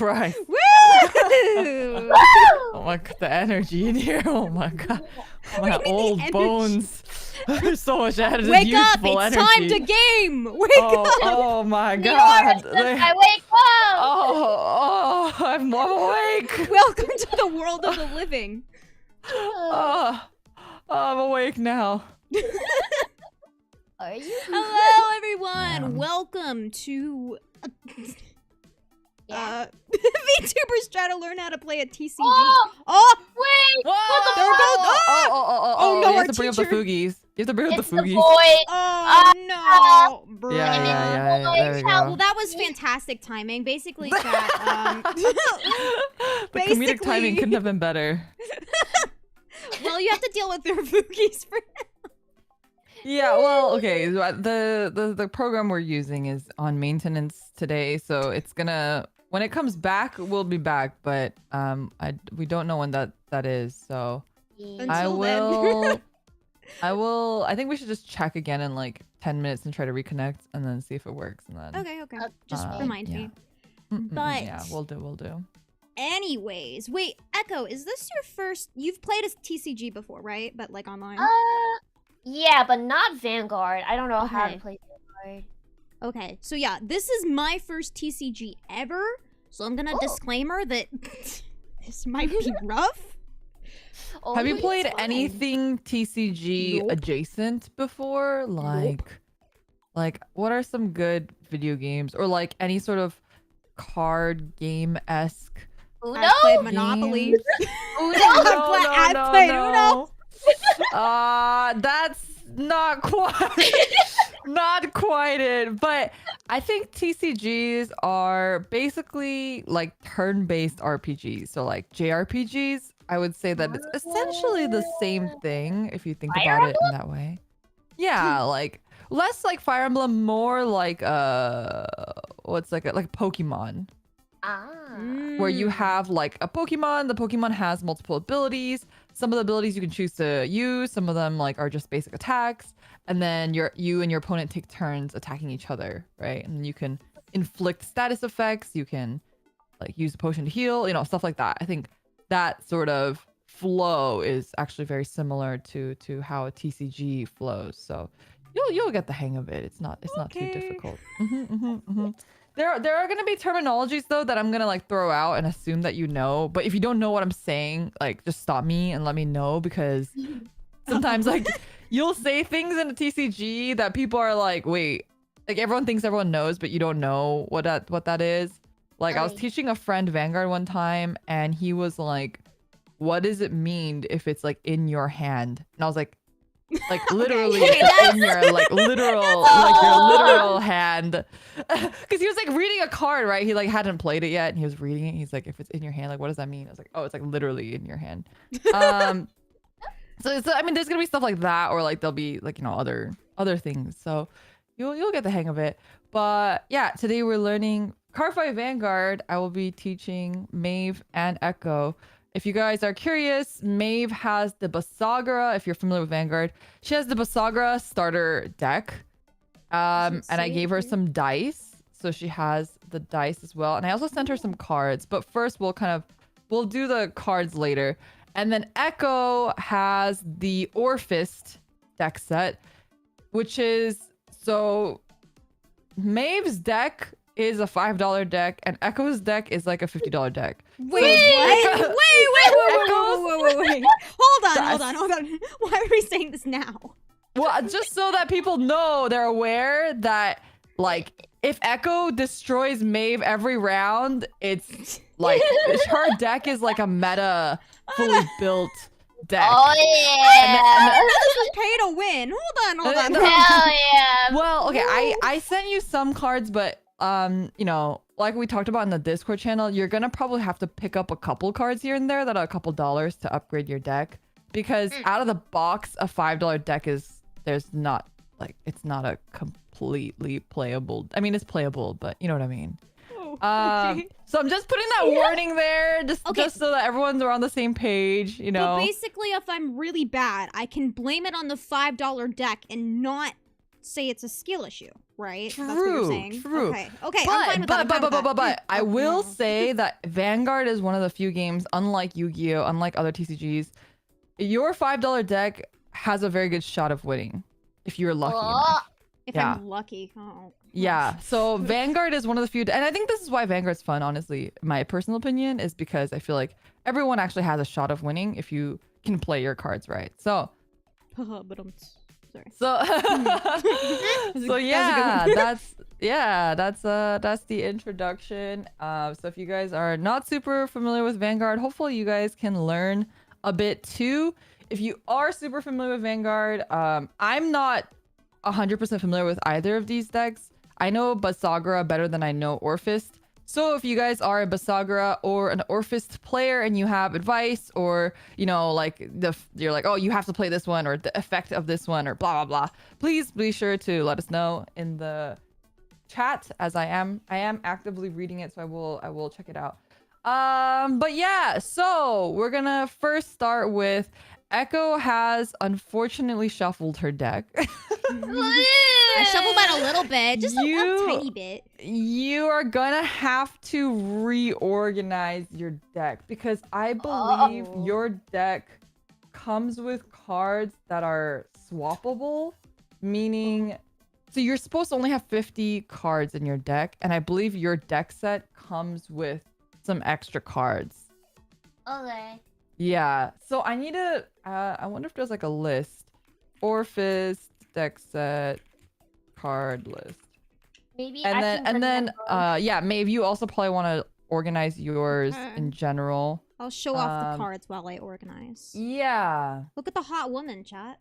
Christ. Woo! Oh my god, the energy in here. Oh my god. My do you mean the old energy? bones. There's so much energy. Wake up! Youthful It's energy. time to game! Wake Oh, up! oh my The god. I wake up. Oh, I'm awake. Welcome to the world of the living. Oh, I'm awake now. Are you? Hello, everyone. Yeah. Welcome to Yeah. VTubers try to learn how to play a TCG. Oh, Oh, wait. Whoa! What the They're fuck? both- Oh, no, you our have to bring up the teacher. foogies. You have to bring up It's the the foogies. void. oh no. Bruh. Yeah. There we Well, go. that was fantastic timing. Basically, chat. The comedic timing couldn't have been better. Well, you have to deal with their foogies for Yeah, well, okay. The program we're using is on maintenance today, so it's gonna when it comes back, we'll be back. But we don't know when that is. So I Until then. will. I think we should just check again in like 10 minutes and try to reconnect, and then see if it works. And then Okay. Just Uh, remind yeah. me. Mm-mm, But- yeah, we'll do. Anyways, wait, Echo, is this your first? You've played as TCG before, right? But like online. Yeah, but not Vanguard. I don't know how Okay. to play Vanguard. Okay, so yeah, this is my first TCG ever. So I'm gonna Oh. disclaimer that this might be rough. Oh, Have you it's played fine. anything TCG Nope. adjacent before? Like what are some good video games or like any sort of card game-esque? Uno? I played Monopoly. Uno? I played Uno. That's not quite not quite it, but I think TCGs are basically like turn-based RPGs. So like JRPGs, I would say that it's essentially the same thing if you think Fire about it in that way. Yeah, like less like Fire Emblem, more like what's like Pokemon, Ah. where you Mm. have like a Pokemon. The Pokemon has multiple abilities. Some of the abilities you can choose to use. Some of them like are just basic attacks. And then you and your opponent take turns attacking each other, right? And you can inflict status effects. You can like use a potion to heal, stuff like that. I think that sort of flow is actually very similar to how a TCG flows. So you'll get the hang of it. It's not too Okay. difficult. There are gonna be terminologies though that I'm gonna like throw out and assume that you know. But if you don't know what I'm saying, like just stop me and let me know, because sometimes like you'll say things in a TCG that people are like, wait, like everyone thinks everyone knows, but you don't know what that is. Like I was Right. teaching a friend Vanguard one time, and he was like, "What does it mean if it's like in your hand?" And I was like literally Okay, it's in your like literal like your literal hand, because he was like reading a card, right? He like hadn't played it yet, and he was reading it. He's like, if it's in your hand, like what does that mean? I was like, oh, it's like literally in your hand. So I mean, there's gonna be stuff like that, or like there'll be like other things. So you'll get the hang of it. But yeah, today we're learning Cardfight Vanguard. I will be teaching Maeve and Echo. If you guys are curious, Maeve has the Basagra. If you're familiar with Vanguard, she has the Basagra starter deck. And I see gave it her here? some dice, so she has the dice as well. And I also sent her some cards. But first, we'll do the cards later. And then Echo has the Orphist deck set, which is so Maeve's deck is a $5 deck, and Echo's deck is like a $50 deck. Wait, So- what? Wait. Hold on. Why are we saying this now? Well, just so that people know, they're aware that like if Echo destroys Maeve every round, it's like her deck is like a meta fully built deck. Oh yeah. This is pay to win. Hold on. Hell yeah. Well, okay, I sent you some cards, but like we talked about in the Discord channel, you're gonna probably have to pick up a couple cards here and there that are a couple dollars to upgrade your deck, because out of the box, a $5 deck it's not a completely playable. I mean, it's playable, but you know what I mean. Okay. So I'm just putting that warning there, just Okay. so that everyone's on the same page, you know. But basically, if I'm really bad, I can blame it on the $5 deck and not say it's a skill issue, right? True, That's what you're saying. true. Okay, I'm fine with that. I'm fine with that. But I will No. say that Vanguard is one of the few games, unlike Yu-Gi-Oh, unlike other TCGs, your $5 deck has a very good shot of winning if you're lucky enough. If Yeah. I'm lucky. Oh. Yeah, so Vanguard is one of the few, and I think this is why Vanguard's fun, honestly. My personal opinion is because I feel like everyone actually has a shot of winning if you can play your cards right. So, But I'm sorry. so, so yeah, that's the introduction. So if you guys are not super familiar with Vanguard, hopefully you guys can learn a bit too. If you are super familiar with Vanguard, I'm not 100% familiar with either of these decks. I know Basagra better than I know Orphist. So if you guys are a Basagra or an Orphist player and you have advice, or you know, like you're like, oh, you have to play this one, or the effect of this one, or blah blah blah, please be sure to let us know in the chat, as I am actively reading it, so I will check it out. But yeah, so we're gonna first start with Echo has unfortunately shuffled her deck. I shuffled mine a little bit, just a tiny bit. You are gonna have to reorganize your deck, because I believe your deck comes with cards that are swappable, meaning so you're supposed to only have 50 cards in your deck, and I believe your deck set comes with some extra cards. Okay. Yeah, so I need to I wonder if there's like a list. Orphist deck set card list. Maybe And I then can remember. yeah, Maeve, you also probably want to organize yours in general. I'll show off the cards while I organize. Yeah. Look at the hot woman, chat.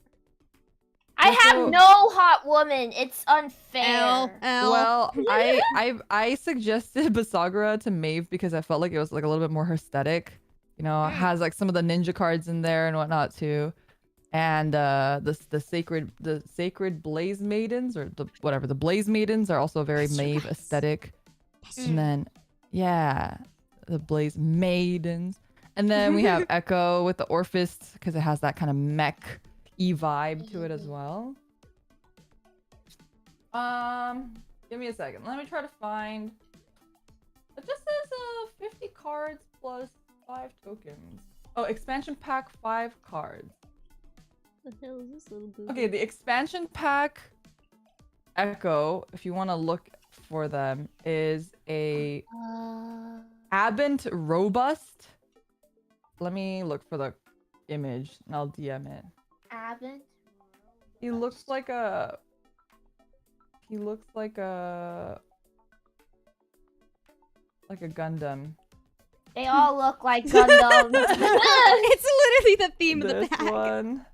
I have so- no hot woman. It's unfair. L. Well, I suggested Basagra to Maeve because I felt like it was like a little bit more aesthetic. You know, it has like some of the ninja cards in there and whatnot too. And the sacred blaze maidens, or the blaze maidens, are also very Maeve aesthetic. And then yeah, the blaze maidens. And then we have Echo with the Orphist, because it has that kind of mech-y vibe to it as well. Give me a second. Let me try to find. It just says 50 cards plus 5 tokens. Oh, expansion pack 5 cards. What the hell is this little boo? Okay, the expansion pack Echo, if you want to look for them, is a Abent Robust. Let me look for the image and I'll DM it. Abent. He looks like a Gundam. They all look like Gundams. It's literally the theme of the This pack. one.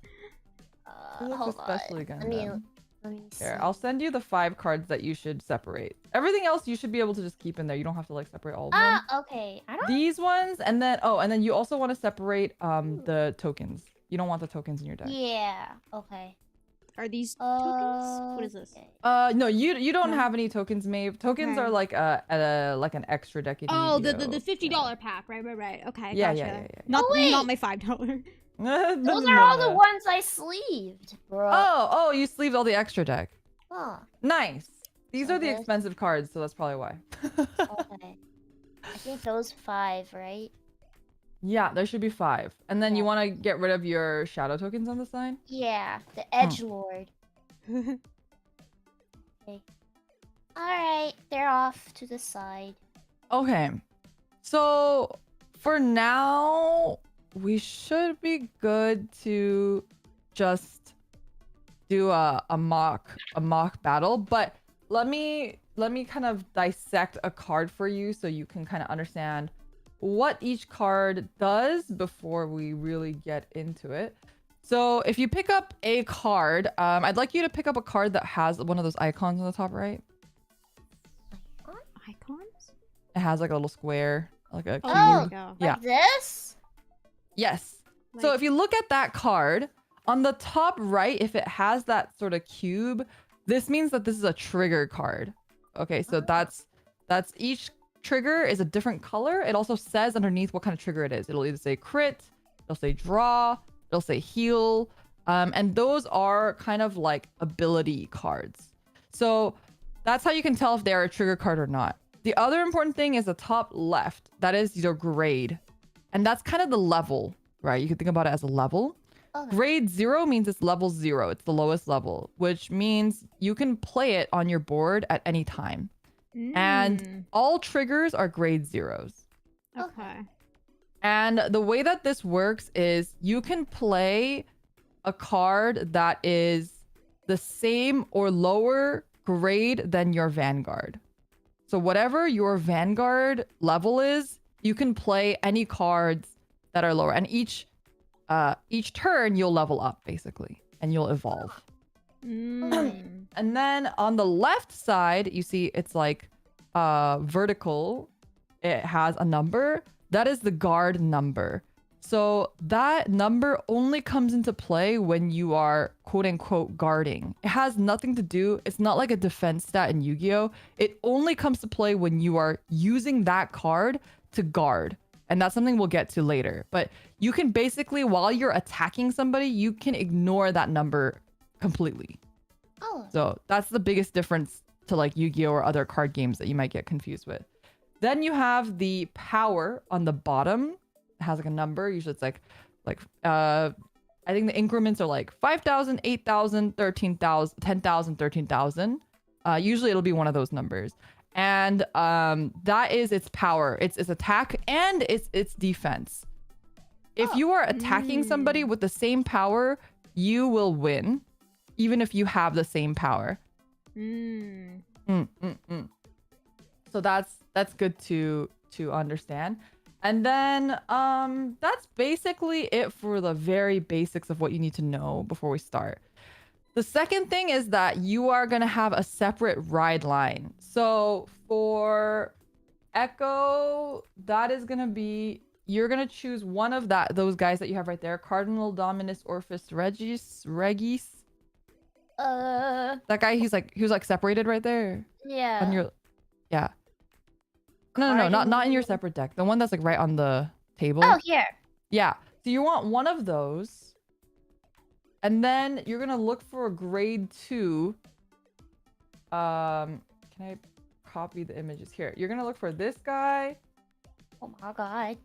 He looks Hold especially on. Gundam. Let me see. Here, I'll send you the 5 cards that you should separate. Everything else you should be able to just keep in there. You don't have to like separate all of them. Okay. I don't. These ones, and then you also want to separate the tokens. You don't want the tokens in your deck. Yeah. Okay. Are these tokens? What is this? Okay. No, you don't No. have any tokens, Maeve. Tokens Okay. are like like an extra deck. in Oh, the Yu-Gi-Oh! $50 pack. Right. Okay, Yeah, gotcha. yeah. Not Oh, wait. not my $5. Those are all the ones I sleeved, bro. Oh, you sleeved all the extra deck. Huh. Nice. These So are the this- expensive cards, so that's probably why. Okay. I think those 5, right? Yeah, there should be 5. And then you Yeah. want to get rid of your shadow tokens on the side? Yeah. The edgelord. Okay. Alright, they're off to the side. Okay. So for now, we should be good to just do a mock battle, but let me kind of dissect a card for you so you can kind of understand what each card does before we really get into it. So if you pick up a card, I'd like you to pick up a card that has one of those icons on the top right. Icons? It has like a little square, like a cube. Oh, there we go. Yeah. Like this? Yes. So if you look at that card, on the top right, if it has that sort of cube, this means that this is a trigger card. Okay, so that's each trigger is a different color. It also says underneath what kind of trigger it is. It'll either say crit, it'll say draw, it'll say heal, And those are kind of like ability cards. So that's how you can tell if they're a trigger card or not. The other important thing is the top left. That is your grade. And that's kind of the level, right? You can think about it as a level. Okay. Grade 0 means it's level 0. It's the lowest level, which means you can play it on your board at any time. And all triggers are grade 0s. Okay. And the way that this works is you can play a card that is the same or lower grade than your Vanguard. So whatever your Vanguard level is, you can play any cards that are lower. And each turn you'll level up basically and you'll evolve. And then on the left side, you see it's like vertical. It has a number. That is the guard number. So that number only comes into play when you are quote unquote guarding. It has nothing to do. It's not like a defense stat in Yu-Gi-Oh! It only comes to play when you are using that card to guard. And that's something we'll get to later. But you can basically, while you're attacking somebody, you can ignore that number completely. Oh. So that's the biggest difference to like Yu-Gi-Oh! Or other card games that you might get confused with. Then you have the power on the bottom. It has like a number. Usually it's like I think the increments are like 5,000, 8,000, 13,000, 10,000, 13,000. Usually it'll be one of those numbers. And that is its power. It's its attack and its defense. If you are attacking somebody with the same power, you will win, even if you have the same power. So that's good to understand. And then that's basically it for the very basics of what you need to know before we start. The second thing is that you are going to have a separate ride line. So for Echo, that is going to be, you're going to choose one of those guys that you have right there. Cardinal, Dominus, Orpheus, Regis. That guy, he was like separated right there. Yeah. On your, yeah. No, not in your separate deck. The one that's like right on the table. Oh, here. Yeah. So you want one of those. And then you're going to look for a grade 2. Can I copy the images here? You're going to look for this guy. Oh my god.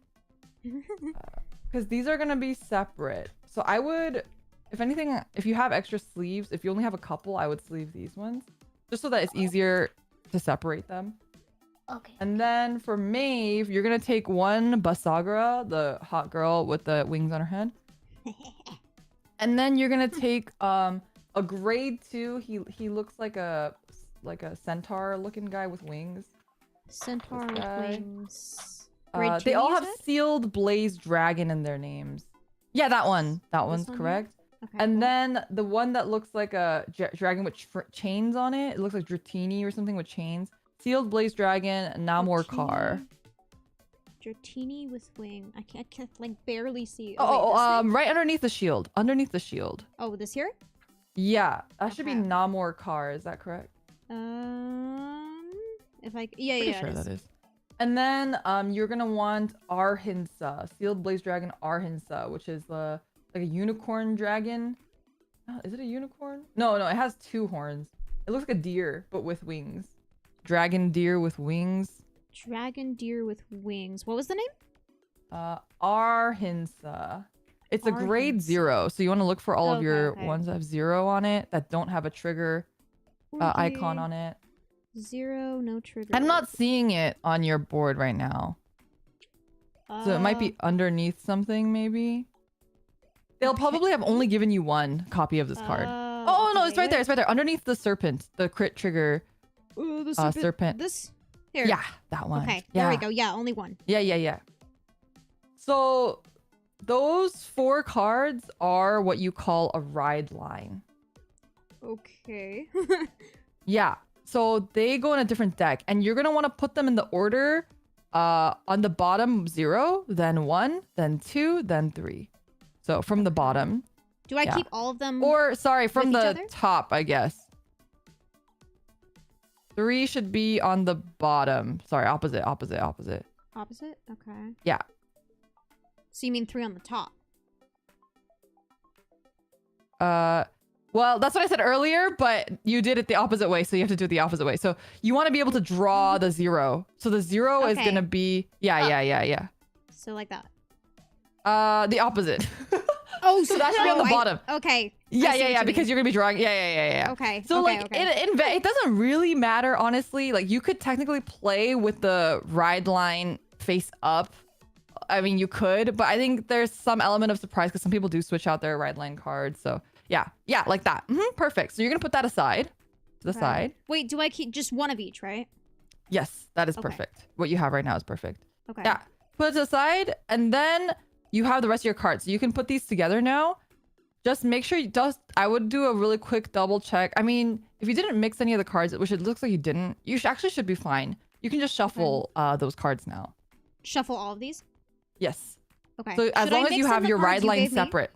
Because these are going to be separate. So I would, if anything, if you have extra sleeves, if you only have a couple, I would sleeve these ones. Just so that it's easier to separate them. Okay. And then for Maeve, you're going to take one Basagra, the hot girl with the wings on her head. And then you're going to take a grade 2. He looks like a centaur looking guy with wings. Centaur with wings. They all have sealed blaze dragon in their names. Yeah, that one. That one's correct. Okay, and cool. then the one that looks like a dragon with chains on it. It looks like Dratini or something with chains. Sealed blaze dragon, Namor car. Dratini with wing. I can't like barely see. Right underneath the shield. Underneath the shield. Oh, this here? Yeah, that should be Namor car. Is that correct? If I yeah, Sure that is. And then you're gonna want Arhinsa, sealed blaze dragon Arhinsa, which is like a unicorn dragon. Is it a unicorn? No, it has 2 horns. It looks like a deer but with wings. Dragon deer with wings. Dragon deer with wings. What was the name? Arhinsa. It's a grade 0, so you want to look for all of your ones that have 0 on it that don't have a trigger icon on it. 0, no trigger. I'm not seeing it on your board right now. So it might be underneath something, maybe. They'll probably have only given you one copy of this card. Oh, no, it's right there. It's right there. Underneath the serpent, the crit trigger. Ooh, the serpent. This? Here. Yeah, that one. Okay, yeah. there we go. Yeah, only one. Yeah. So those 4 cards are what you call a ride line. Okay. Yeah. So they go in a different deck, and you're going to want to put them in the order on the bottom 0, then 1, then 2, then 3. So from the bottom. Do I keep all of them? Or, sorry, from the other? top, I guess. 3 should be on the bottom. Sorry, opposite. Opposite? Okay. Yeah. So you mean 3 on the top? Well, that's what I said earlier, but you did it the opposite way, so you have to do it the opposite way. So you want to be able to draw the 0. So the 0 is Okay. gonna be yeah. So like that. The opposite. Oh, So that should be on the bottom. Okay. Yeah, because you're gonna be drawing. Yeah. Okay. So okay, like okay. it doesn't really matter, honestly. Like you could technically play with the ride line face up. I mean, you could, but I think there's some element of surprise because some people do switch out their ride line cards. So yeah, like that. Perfect. So you're gonna put that aside to the Okay. side. Wait, do I keep just one of each, right? Yes, that is Okay. perfect. What you have right now is perfect. Okay. Yeah, put it to the side, and then you have the rest of your cards. So you can put these together now. Just make sure I would do a really quick double check. I mean, if you didn't mix any of the cards, which it looks like you didn't, you should be fine. You can just shuffle those cards now. Shuffle all of these? Yes. Okay. So as Should I long as mix you in have the your cards ride you line gave me? separate.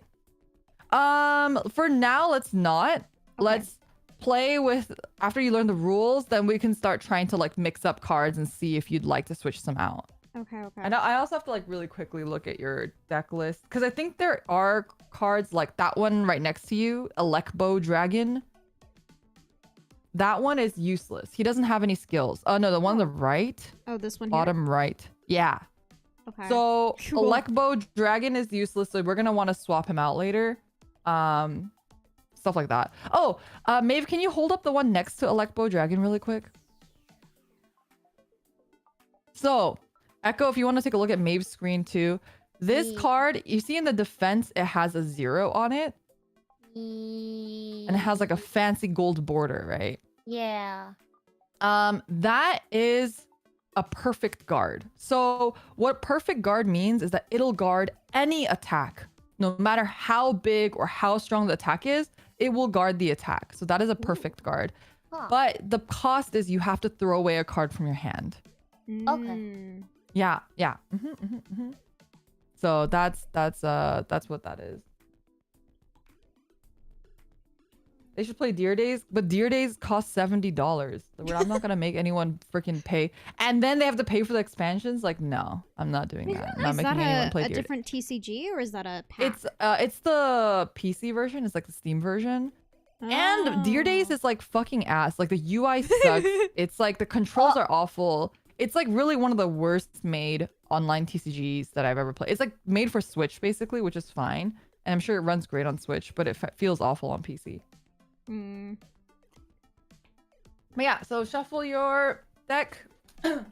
For now, let's not. Okay. Let's play with, after you learn the rules, then we can start trying to like mix up cards and see if you'd like to switch some out. Okay. And I also have to like really quickly look at your deck list because I think there are cards like that one right next to you, Elekbo Dragon. That one is useless. He doesn't have any skills. Oh no, the one on the right, Oh, this one here? bottom right. Yeah. Okay. So Cool. Elekbo Dragon is useless, so we're gonna want to swap him out later. Stuff like that. Oh, Maeve, can you hold up the one next to Elekbo Dragon really quick? So, Echo, if you want to take a look at Maeve's screen too, this Yeah. card, you see in the defense, it has a 0 on it, and it has like a fancy gold border, right? Yeah. That is a perfect guard. So what perfect guard means is that it'll guard any attack. No matter how big or how strong the attack is, it will guard the attack. So that is a perfect guard. Huh. But the cost is you have to throw away a card from your hand. Mm. Yeah. So that's what that is. They should play Deer Days, but Deer Days cost $70. I'm not gonna make anyone freaking pay, and then they have to pay for the expansions. Like, no, I'm not doing that. I'm not Is making that anyone play a Deer Days. different TCG or is that a pack? It's the PC version. It's like the Steam version. And Deer Days Oh. is like fucking ass. Like the UI sucks. It's like the controls are awful. It's like really one of the worst made online TCGs that I've ever played. It's like made for Switch basically, which is fine. And I'm sure it runs great on Switch, but it feels awful on PC. Mm. But yeah, so shuffle your deck. I'm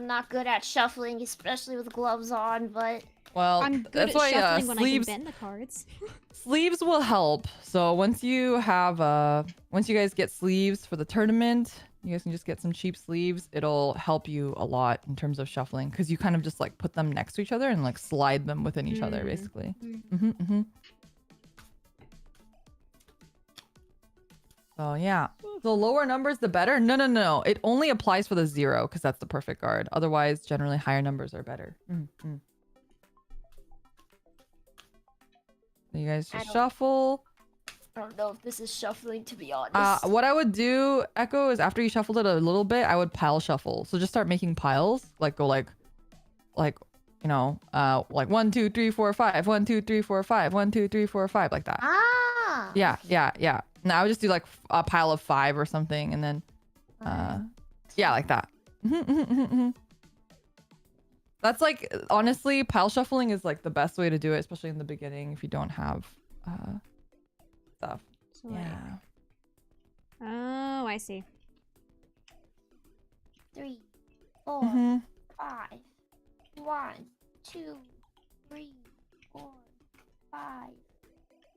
not good at shuffling, especially with gloves on, but Well, I'm good that's at why shuffling when sleeves I can bend the cards. sleeves will help. So once you guys get sleeves for the tournament, you guys can just get some cheap sleeves. It'll help you a lot in terms of shuffling because you kind of just like put them next to each other and like slide them within each other, basically. So yeah, the lower numbers the better. No. It only applies for the 0 because that's the perfect guard. Otherwise, generally higher numbers are better. So you guys just shuffle. I don't know if this is shuffling, to be honest. What I would do, Echo, is after you shuffled it a little bit, I would pile shuffle. So just start making piles. Like go like you know, like 1, 2, 3, 4, 5, 1, 2, 3, 4, 5, 1, 2, 3, 4, 5, like that. Ah. Yeah. No, I would just do like a pile of 5 or something, and then, yeah, like that. That's like, honestly, pile shuffling is like the best way to do it, especially in the beginning if you don't have stuff. So, like- Yeah. Oh, I see. 3, 4, Mm-hmm. 5. 1, 2, 3, 4, 5.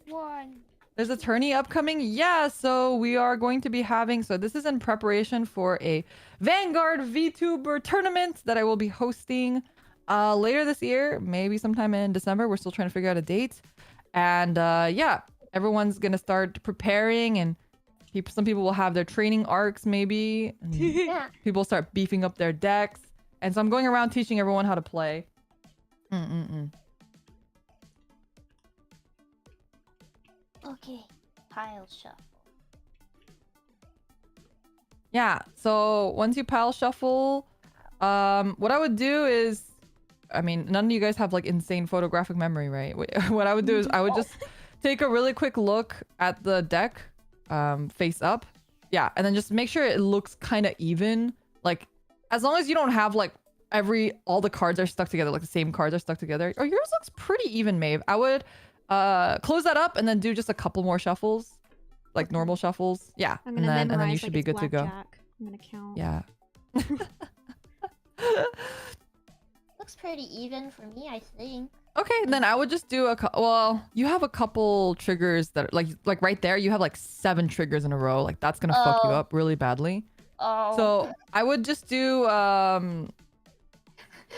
1. There's a tourney upcoming. Yeah, so we are going to be having, so this is in preparation for a Vanguard VTuber tournament that I will be hosting later this year, maybe sometime in December. We're still trying to figure out a date. And yeah, everyone's going to start preparing, and some people will have their training arcs maybe. And Yeah. people start beefing up their decks. And so I'm going around teaching everyone how to play. Okay. Pile shuffle. Yeah, so once you pile shuffle, what I would do is I mean, none of you guys have like insane photographic memory, right? What I would do is I would just take a really quick look at the deck, face up. Yeah, and then just make sure it looks kind of even. Like, as long as you don't have like all the cards are stuck together, like the same cards are stuck together. Oh, yours looks pretty even, Maeve. I would close that up and then do just a couple more shuffles, like normal shuffles. Yeah, I'm and gonna then you memorize should like be it's good to go. blackjack. I'm gonna count. Yeah. Looks pretty even for me, I think. Okay, then I would just do well, you have a couple triggers that are, like right there, you have like 7 triggers in a row. Like that's gonna fuck you Oh. up really badly. Oh. So I would just do I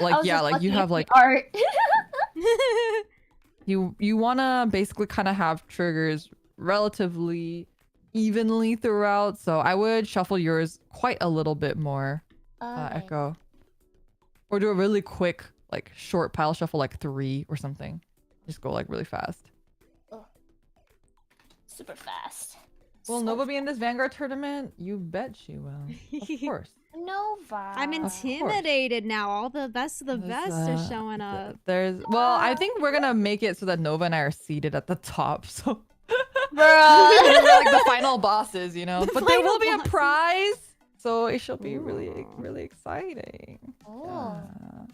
like was yeah, just like you looking at have the like art. you wanna basically kind of have triggers relatively evenly throughout. So I would shuffle yours quite a little bit more, Okay. Echo, or do a really quick like short pile shuffle, like 3 or something. Just go like really fast. Super fast. Will So Nova be in this Vanguard tournament? You bet she will. Of course. Nova. I'm intimidated now. All the best of the best are showing up. Well, I think we're gonna make it so that Nova and I are seated at the top, so Bruh. we're like the final bosses, you know. The But there will final be a bosses. prize, so it should be really, Ooh. really exciting. Oh. Yeah.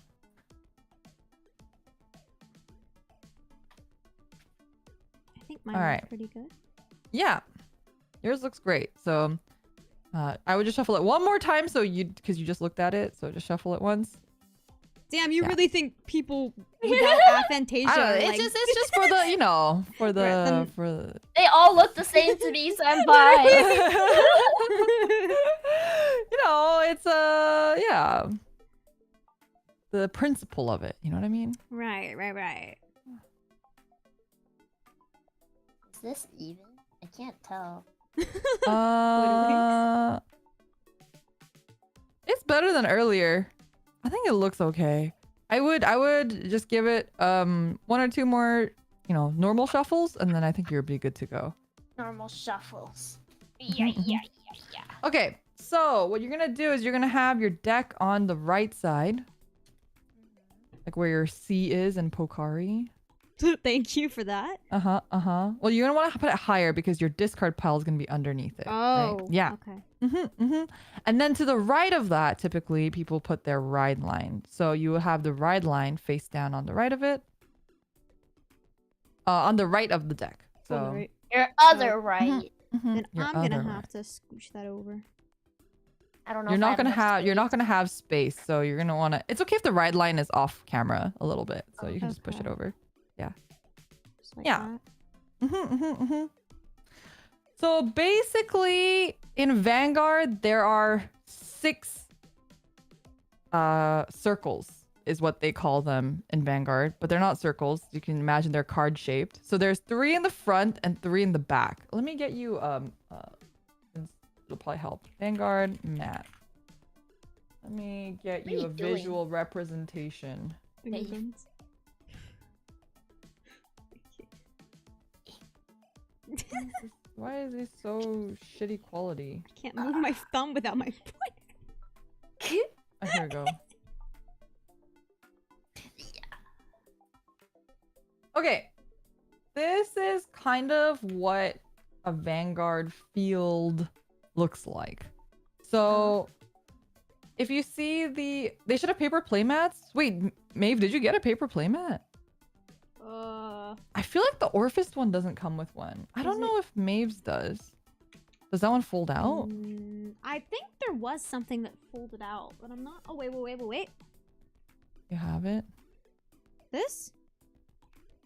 I think mine Alright. looks pretty good. Yeah, yours looks great. So I would just shuffle it one more time, so because you just looked at it, so just shuffle it once. Damn, you Yeah. really think people without aphantasia I don't know, are it's like... it's just for the for the Right, then- for the They all look the same to me, senpai. you know, it's yeah, the principle of it, you know what I mean? Right. Is this even? I can't tell. It's better than earlier. I think it looks okay. I would just give it 1 or 2 more, you know, normal shuffles, and then I think you'll be good to go. Normal shuffles. Yeah. Okay, so what you're gonna do is you're gonna have your deck on the right side, like where your C is in Pokari. Thank you for that. Well, you're gonna want to put it higher because your discard pile is gonna be underneath it. Oh. Right? Yeah. Okay. And then to the right of that, typically people put their ride line. So you will have the ride line face down on the right of it. On the right of the deck. So On the right. Your other right. Then your I'm gonna other have right. to scooch that over. I don't know. You're if I not gonna enough have you're space. not gonna have space, so you're gonna want to. It's okay if the ride line is off camera a little bit, so you can just push it Okay. over. Just like Yeah. that. So basically, in Vanguard, there are 6 circles, is what they call them in Vanguard, but they're not circles. You can imagine they're card shaped. So there's 3 in the front and 3 in the back. Let me get you it'll probably help. Vanguard map. Let me get What are you you a doing? visual representation. Finger Hey. guns. Why is this so shitty quality? I can't move my thumb without my foot. Oh, here we go. Okay. This is kind of what a Vanguard field looks like. So, if you see they should have paper playmats. Wait, Maeve, did you get a paper playmat? I feel like the Orphist one doesn't come with one. I don't Is know if Maeve's does. Does that one fold out? I think there was something that folded out, but I'm not. Oh, wait. You have it? This?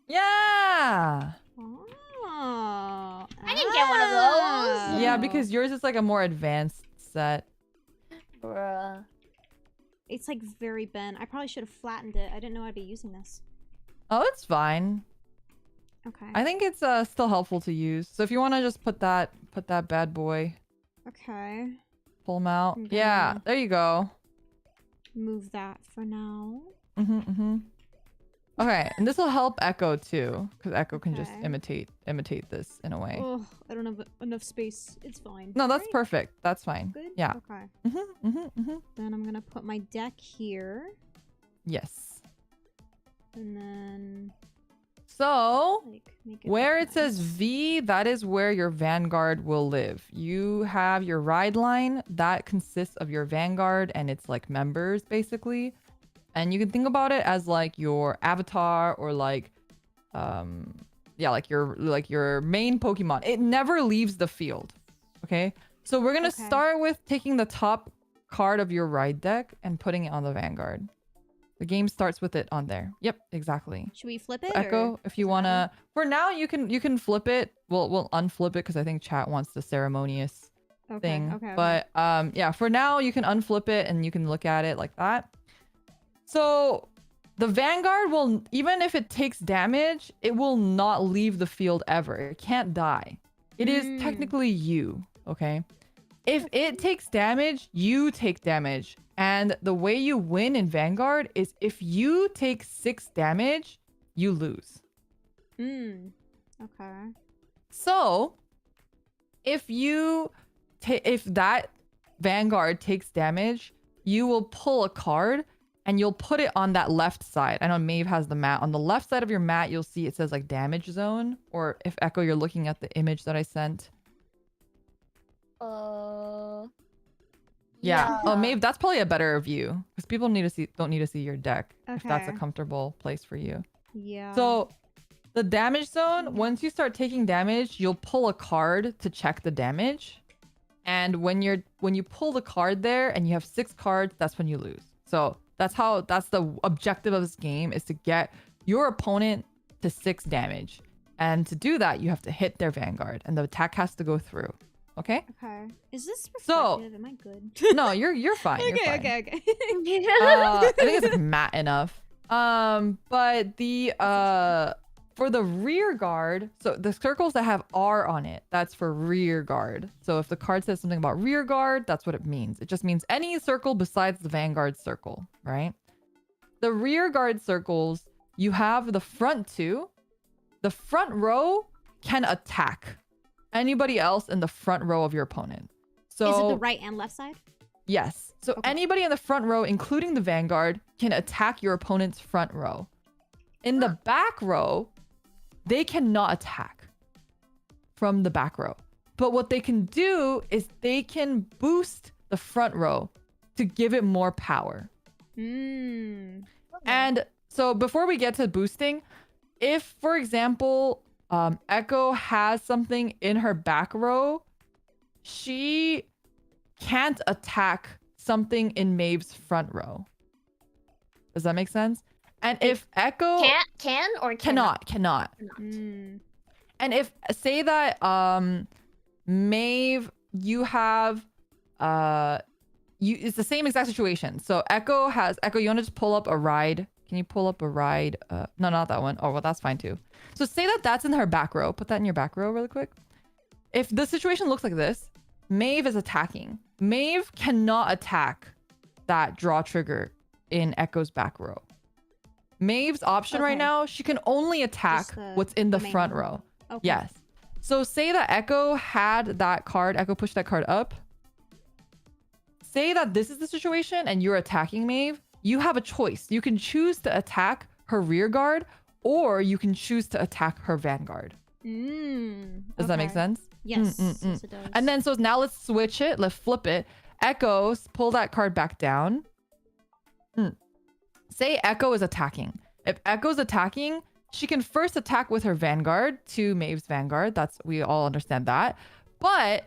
Yeah! Oh. I didn't get one of those. Yeah, Oh. because yours is like a more advanced set. Bruh. It's like very bent. I probably should have flattened it. I didn't know I'd be using this. Oh, it's fine. Okay. I think it's still helpful to use. So if you want to just put that bad boy, Okay. pull him out. I'm Yeah, gonna- there you go. Move that for now. Okay, and this will help Echo too, because Echo can just Okay. imitate this in a way. Oh, I don't have enough space. It's fine. No, that's Right? perfect. That's fine. Good? Yeah. Okay. Then I'm gonna put my deck here. Yes. And then So like make it where look it says nice. V, that is where your Vanguard will live. You have your ride line that consists of your Vanguard and its like members basically. And you can think about it as like your avatar or like yeah, like your main Pokemon. It never leaves the field. Okay? So we're going to Okay. start with taking the top card of your ride deck and putting it on the Vanguard. The game starts with it on there. Yep, exactly. Should we flip it? Echo, or if you does it want matter? to, for now you can flip it. We'll unflip it because I think chat wants the ceremonious Okay. thing. Okay. But yeah, for now you can unflip it and you can look at it like that. So the Vanguard will, even if it takes damage, it will not leave the field ever. It can't die. It is technically you, okay? If it takes damage, you take damage. And the way you win in Vanguard is if you take 6 damage, you lose. Okay. So, if that Vanguard takes damage, you will pull a card and you'll put it on that left side. I know Maeve has the mat. On the left side of your mat, you'll see it says like damage zone. Or if Echo, you're looking at the image that I sent. Yeah. Oh, Maeve, that's probably a better view because people don't need to see your deck if that's a Okay. comfortable place for you. Yeah. So the damage zone, once you start taking damage, you'll pull a card to check the damage. And when you pull the card there and you have 6 cards, that's when you lose. So that's the objective of this game, is to get your opponent to 6 damage. And to do that, you have to hit their Vanguard and the attack has to go through. Okay? Okay. Is this So- reflective? Am I good? No, you're fine. You're fine. Okay. I think it's matte enough. But the for the rear guard, so the circles that have R on it, that's for rear guard. So if the card says something about rear guard, that's what it means. It just means any circle besides the Vanguard circle, right? The rear guard circles, you have the front 2. The front row can attack anybody else in the front row of your opponent. So Is it the right and left side? yes. So Okay. anybody in the front row, including the Vanguard, can attack your opponent's front row. In the back row, they cannot attack from the back row. But what they can do is they can boost the front row to give it more power. And so before we get to boosting, if, for example, Echo has something in her back row, she can't attack something in Maeve's front row. Does that make sense? And if Echo Can or cannot? cannot. And if, say that Maeve, you have it's the same exact situation. So Echo, you want to just pull up a ride? Can you pull up a ride? No, not that one. Oh, well, that's fine too. So say that that's in her back row. Put that in your back row really quick. If the situation looks like this, Maeve is attacking. Maeve cannot attack that draw trigger in Echo's back row. Maeve's option right now, she can only attack what's in the main front one. row. Okay. Yes. So say that Echo had that card, Echo pushed that card up. Say that this is the situation and you're attacking Maeve. You have a choice. You can choose to attack her rear guard or you can choose to attack her Vanguard. Does that make sense? Yes. Yes, it does. And then, so now let's switch it. Let's flip it. Echoes, pull that card back down. Say Echo is attacking. If Echo's attacking, she can first attack with her Vanguard to Maeve's Vanguard. We all understand that. But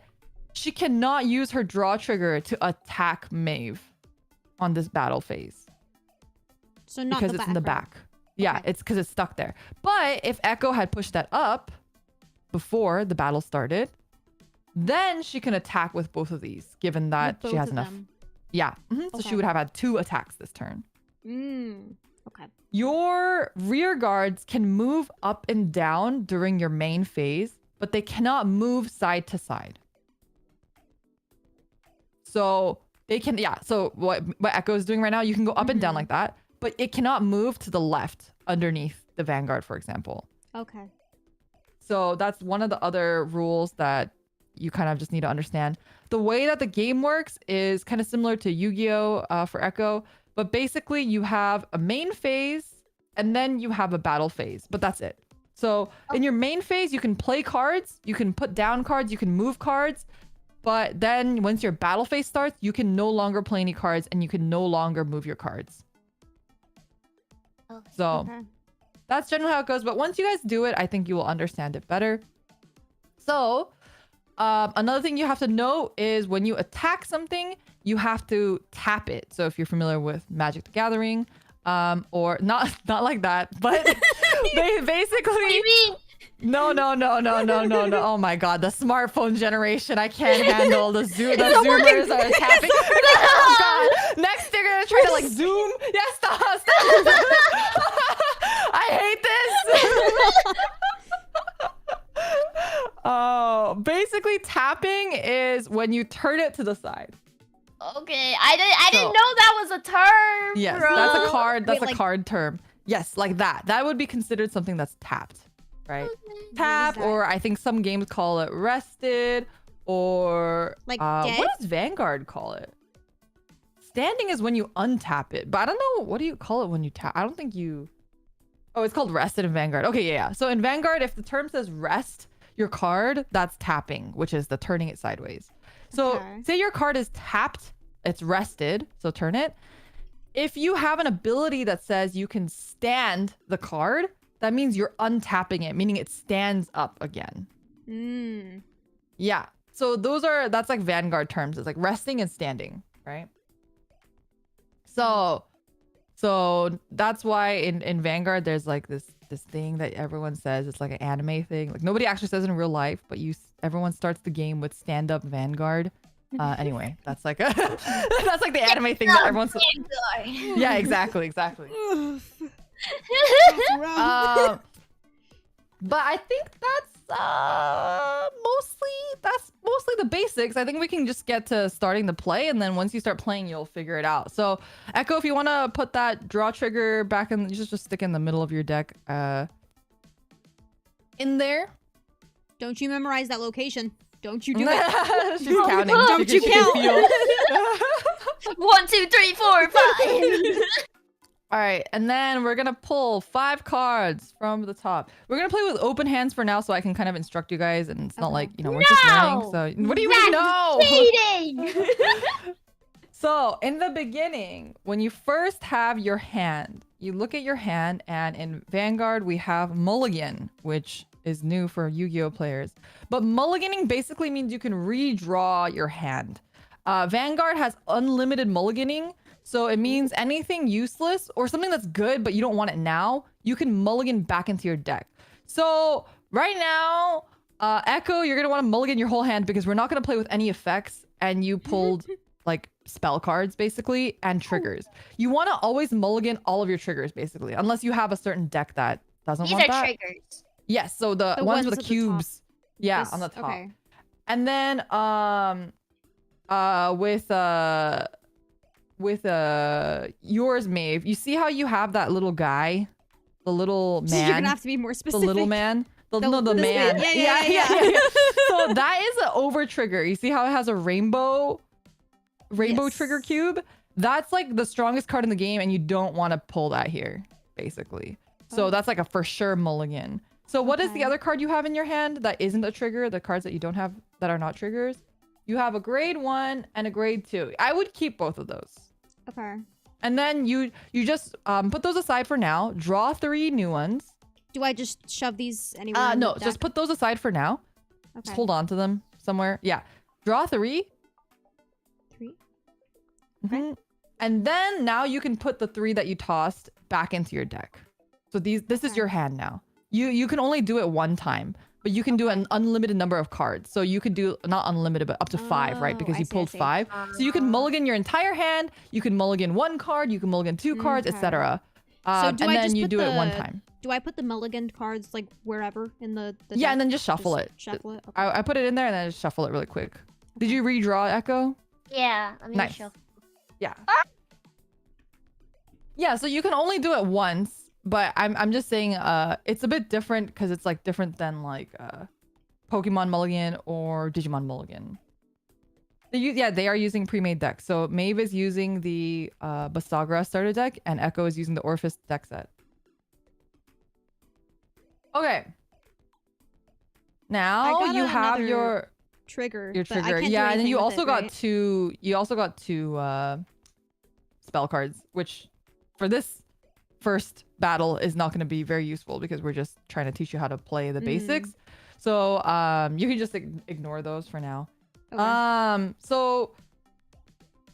she cannot use her draw trigger to attack Maeve on this battle phase. So not because the it's back, in the right? back. Yeah, Okay. it's because it's stuck there. But if Echo had pushed that up before the battle started, then she can attack with both of these, given that With she both has of enough. them. Yeah. So she Okay. would have had 2 attacks this turn. Okay. Your rear guards can move up and down during your main phase, but they cannot move side to side. So they can, yeah. So what Echo is doing right now, you can go up and down like that, but it cannot move to the left underneath the Vanguard, for example. Okay. So that's one of the other rules that you kind of just need to understand. The way that the game works is kind of similar to Yu-Gi-Oh! For Echo, but basically you have a main phase and then you have a battle phase, but that's it. So in your main phase, you can play cards, you can put down cards, you can move cards, but then once your battle phase starts, you can no longer play any cards and you can no longer move your cards. Okay. So Okay. that's generally how it goes. But once you guys do it, I think you will understand it better. So another thing you have to know is when you attack something, you have to tap it. So if you're familiar with Magic the Gathering, or not like that, but basically. What do you mean? No. Oh my god, the smartphone generation. I can't handle the zoomers are tapping. Oh god. Next they're gonna try to like zoom. Yeah, stop. I hate this. Oh, basically tapping is when you turn it to the side. Okay, I didn't know that was a term. Yes, bro. that's a card. That's Wait, a like- card term. Yes, like that. That would be considered something that's tapped, right? Tap, that? or I think some games call it rested, or Like what dead? does Vanguard call it? Standing is when you untap it, but I don't know, what do you call it when you tap? I don't think you. Oh, it's called rested in Vanguard. Okay, yeah. So in Vanguard, if the term says rest your card, that's tapping, which is the turning it sideways. So Okay. say your card is tapped, it's rested, so turn it. If you have an ability that says you can stand the card, that means you're untapping it, meaning it stands up again. Mm. Yeah. So that's like Vanguard terms. It's like resting and standing, right? So that's why in Vanguard there's like this thing that everyone says. It's like an anime thing. Like nobody actually says it in real life, but everyone starts the game with stand up Vanguard. Anyway, that's like a that's like the anime thing that everyone's. Vanguard. Yeah, exactly. That's rough. But I think that's mostly the basics. I think we can just get to starting to play, and then once you start playing, you'll figure it out. So, Echo, if you want to put that draw trigger back in, just stick in the middle of your deck, in there. Don't you memorize that location. Don't you do it. She's counting. Don't you She can count. feel. 1, 2, 3, 4, 5. All right, and then we're gonna pull 5 cards from the top. We're gonna play with open hands for now, so I can kind of instruct you guys, and it's not Okay. like, you know, we're just learning. So what do you mean no? Cheating. So in the beginning, when you first have your hand, you look at your hand, and in Vanguard we have Mulligan, which is new for Yu-Gi-Oh players. But mulliganing basically means you can redraw your hand. Vanguard has unlimited mulliganing. So it means anything useless or something that's good, but you don't want it now, you can mulligan back into your deck. So right now, Echo, you're going to want to mulligan your whole hand because we're not going to play with any effects. And you pulled like spell cards basically and triggers. You want to always mulligan all of your triggers basically, unless you have a certain deck that doesn't These want are that. triggers. Yes, so the The ones ones with the at the top. cubes. Yeah, This- on the top. Okay. And then with yours, Maeve, you see how you have that little guy, the little You're man, gonna have to be more the specific. little man, the The- no, the this man. man. Yeah. So that is an over trigger. You see how it has a rainbow Yes. trigger cube? That's like the strongest card in the game, and you don't want to pull that here, basically. So Oh. that's like a for sure mulligan. So what is the Okay. other card you have in your hand that isn't a trigger? The cards that you don't have that are not triggers? You have a grade 1 and a grade 2. I would keep both of those. Okay. And then you just put those aside for now. Draw 3 new ones. Do I just shove these anywhere? in No, the just deck? put those aside for now. Okay. Just hold on to them somewhere. Yeah. Draw 3. 3. Mhm. And then now you can put the 3 that you tossed back into your deck. So this is Okay. your hand now. You can only do it one time, but you can do an unlimited number of cards. So you could do not unlimited, but up to 5, right? Oh, Because I you see, I pulled see. 5. So you can mulligan your entire hand. You can mulligan 1 card. You can mulligan 2 cards, Okay. etc. So And do I then just you put do it one the- time. Do I put the mulligan cards like wherever in the Yeah, deck? and then just shuffle it. Shuffle it. Okay. I put it in there and then just shuffle it really quick. Did you redraw, Echo? Yeah, let me Nice. show. Yeah. Yeah, so you can only do it once, but I'm just saying it's a bit different because it's like different than like Pokemon Mulligan or Digimon Mulligan. They are using pre-made decks. So Maeve is using the Basagra starter deck and Echo is using the Orphis deck set. Okay. I Now got you have another your trigger. your but I trigger. can't do Yeah, and then anything you with also it, got right? two. You also got two spell cards, which for this first battle is not going to be very useful because we're just trying to teach you how to play the basics. So you can just ignore those for now. Okay. So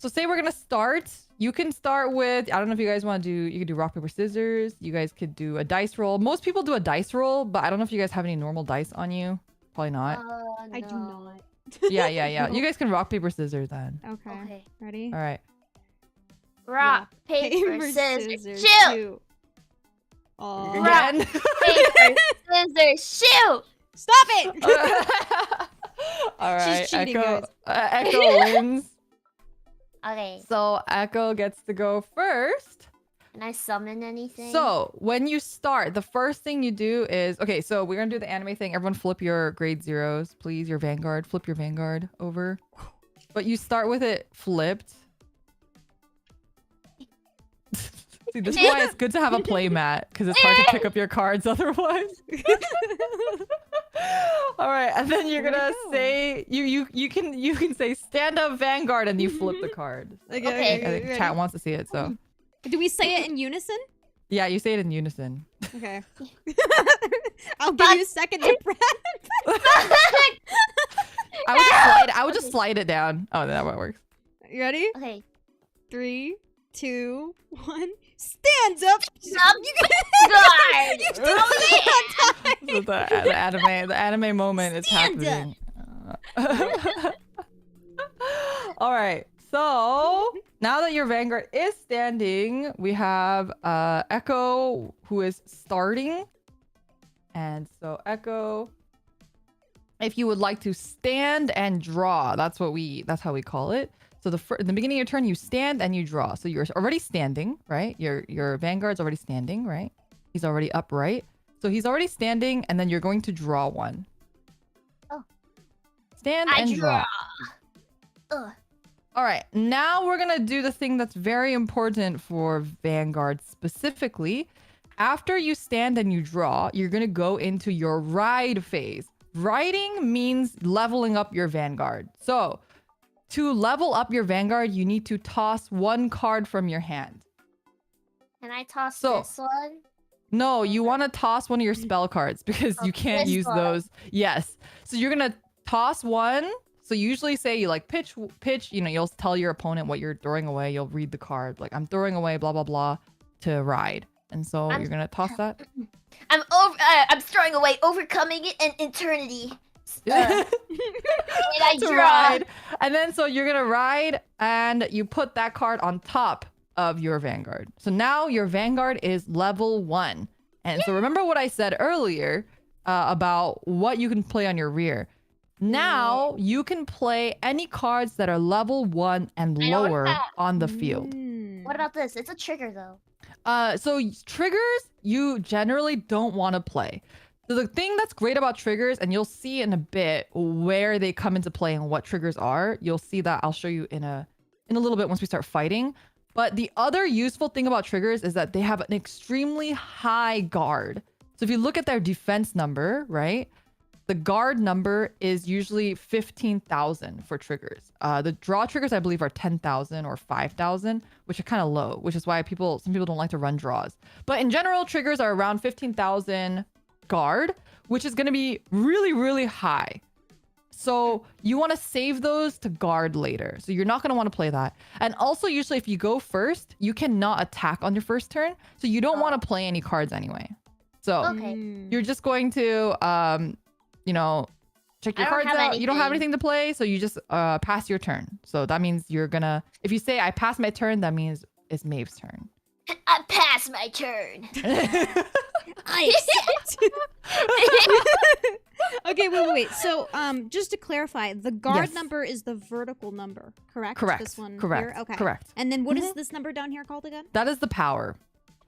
say we're gonna start. You can start with, I don't know if you guys want to do, you could do rock, paper, scissors. You guys could do a dice roll. Most people do a dice roll, but I don't know if you guys have any normal dice on you. Probably not. I do not. Yeah. You guys can rock, paper, scissors then. Okay. Okay. Ready? All right. Rock, paper, scissors, shoot! Oh. Rock, Again. paper, scissors, shoot! Stop it! All right. She's cheating, Echo, guys. Echo wins. Okay. So Echo gets to go first. Can I summon anything? So when you start, the first thing you do is, okay, so we're gonna do the anime thing. Everyone flip your grade zeros, please. Your Vanguard, flip your Vanguard over. But you start with it flipped. See, this is why it's good to have a play mat, because it's hard to pick up your cards otherwise. All right, and then you're gonna say you can say stand up Vanguard and you flip the card. Okay. I think chat wants to see it, so Do we say it in unison? yeah, you say it in unison. Okay. I'll give you a second to prep. I would just slide it down. Oh, that one works. You ready? Okay. 3, 2, 1. Stand up. Stop. You Guard. did it So the anime moment is Stand happening. All right. So now that your Vanguard is standing, we have Echo who is starting. And so Echo, if you would like to stand and draw, that's how we call it. So in the beginning of your turn, you stand and you draw. So you're already standing, right? Your Vanguard's already standing, right? He's already upright. So he's already standing, and then you're going to draw one. Oh. Stand I and draw. Ugh. All right, now we're gonna do the thing that's very important for Vanguard specifically. After you stand and you draw, you're gonna go into your ride phase. Riding means leveling up your Vanguard. So to level up your Vanguard, you need to toss one card from your hand. Can I toss So- this one? No, you want to toss one of your spell cards because you can't this use one. those. Yes. So you're gonna toss one. So you usually say you like pitch, you know, you'll tell your opponent what you're throwing away. You'll read the card. Like, I'm throwing away blah, blah, blah to ride. And so you're going to toss that. I'm throwing away overcoming it and eternity. And I To draw. ride. And then so you're going to ride and you put that card on top of your Vanguard. So now your Vanguard is level 1. And so remember what I said earlier about what you can play on your rear. Now you can play any cards that are level 1 and I know what lower that- on the field. What about this? It's a trigger though. So triggers you generally don't want to play. So the thing that's great about triggers, and you'll see in a bit where they come into play and what triggers are. You'll see that I'll show you in a little bit once we start fighting. But the other useful thing about triggers is that they have an extremely high guard. So if you look at their defense number, right? The guard number is usually 15,000 for triggers. The draw triggers, I believe, are 10,000 or 5,000, which are kind of low, which is why some people don't like to run draws. But in general, triggers are around 15,000 guard, which is going to be really, really high. So you want to save those to guard later. So you're not going to want to play that. And also, usually, if you go first, you cannot attack on your first turn. So you don't want to play any cards anyway. So Okay. you're just going to you know, check your I don't cards have out. You don't have anything. anything to play, so you just pass your turn. So that means you're gonna, if you say I pass my turn, that means it's Maeve's turn. I pass my turn. I accept. Okay, wait. So, just to clarify, the guard Yes. number is the vertical number, correct? Correct. This one Correct. here? Okay. Correct. And then what is this number down here called again? That is the power.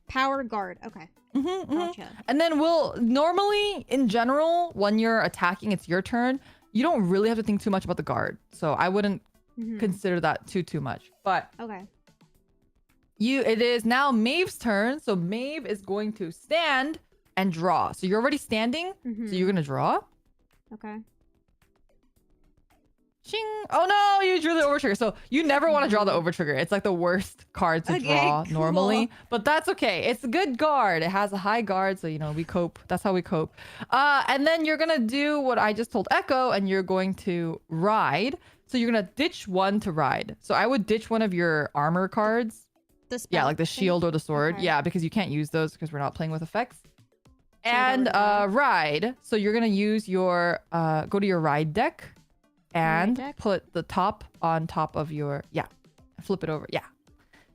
Power guard. Okay. Gotcha. And then normally, in general, when you're attacking, it's your turn. You don't really have to think too much about the guard. So I wouldn't consider that too much. But Okay. it is now Maeve's turn. So Maeve is going to stand and draw. So you're already standing. So you're gonna draw. Okay. Shing. Oh no, you drew the overtrigger. So you never want to draw the overtrigger. It's like the worst card to draw normally. But that's okay. It's a good guard. It has a high guard. So, you know, we cope. That's how we cope. And then you're going to do what I just told Echo, and you're going to ride. So you're going to ditch one to ride. So I would ditch one of your armor cards. Yeah, like the shield or the sword. Okay. Yeah, because you can't use those because we're not playing with effects. So and ride. So you're going to use your, go to your ride deck. And put the top on top of your, flip it over. Yeah.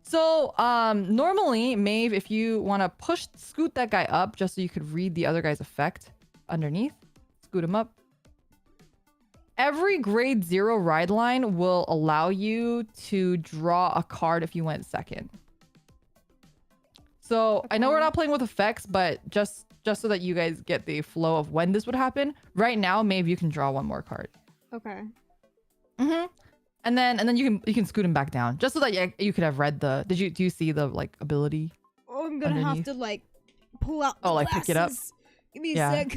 So normally, Maeve, if you want to scoot that guy up just so you could read the other guy's effect underneath, scoot him up. Every grade 0 ride line will allow you to draw a card if you went second. So I know we're not playing with effects, but just so that you guys get the flow of when this would happen, right now, Maeve, you can draw one more card. Okay. And then you can scoot him back down just so that you could have read the. Do you see the like ability? Oh, I'm gonna have to like pull out. Oh, like glasses. pick it up. Give me a sec. I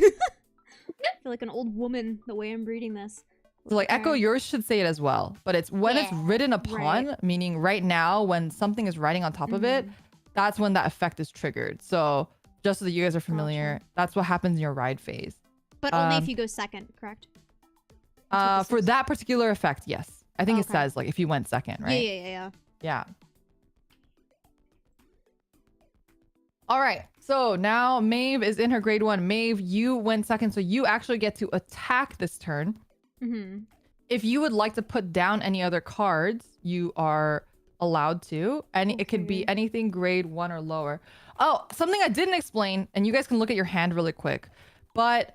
feel like an old woman the way I'm reading this. So like Echo, yours should say it as well, but it's when it's written upon, meaning right now when something is writing on top of it, that's when that effect is triggered. So just so that you guys are familiar, that's what happens in your ride phase. But only if you go second, correct? For that particular effect, yes. I think it says like if you went second, right? Yeah. All right. So now Maeve is in her grade 1. Maeve, you went second, so you actually get to attack this turn. If you would like to put down any other cards, you are allowed to. And it could be anything grade 1 or lower. Oh, something I didn't explain, and you guys can look at your hand really quick. But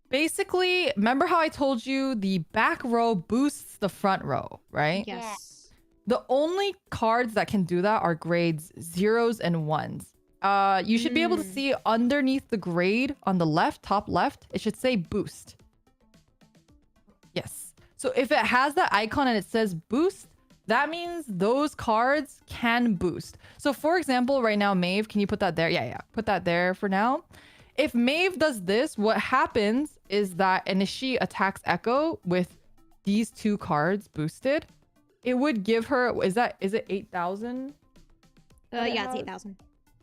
basically, remember how I told you the back row boosts the front row, right? Yes. The only cards that can do that are grades 0s and 1s. You should be able to see underneath the grade on the left, top left, it should say boost. Yes. So if it has that icon and it says boost, that means those cards can boost. So for example, right now, Maeve, can you put that there? Yeah. Put that there for now. If Maeve does this, what happens is that, and if she attacks Echo with these 2 cards boosted, it would give her, is it 8,000? Yeah, it's 8,000.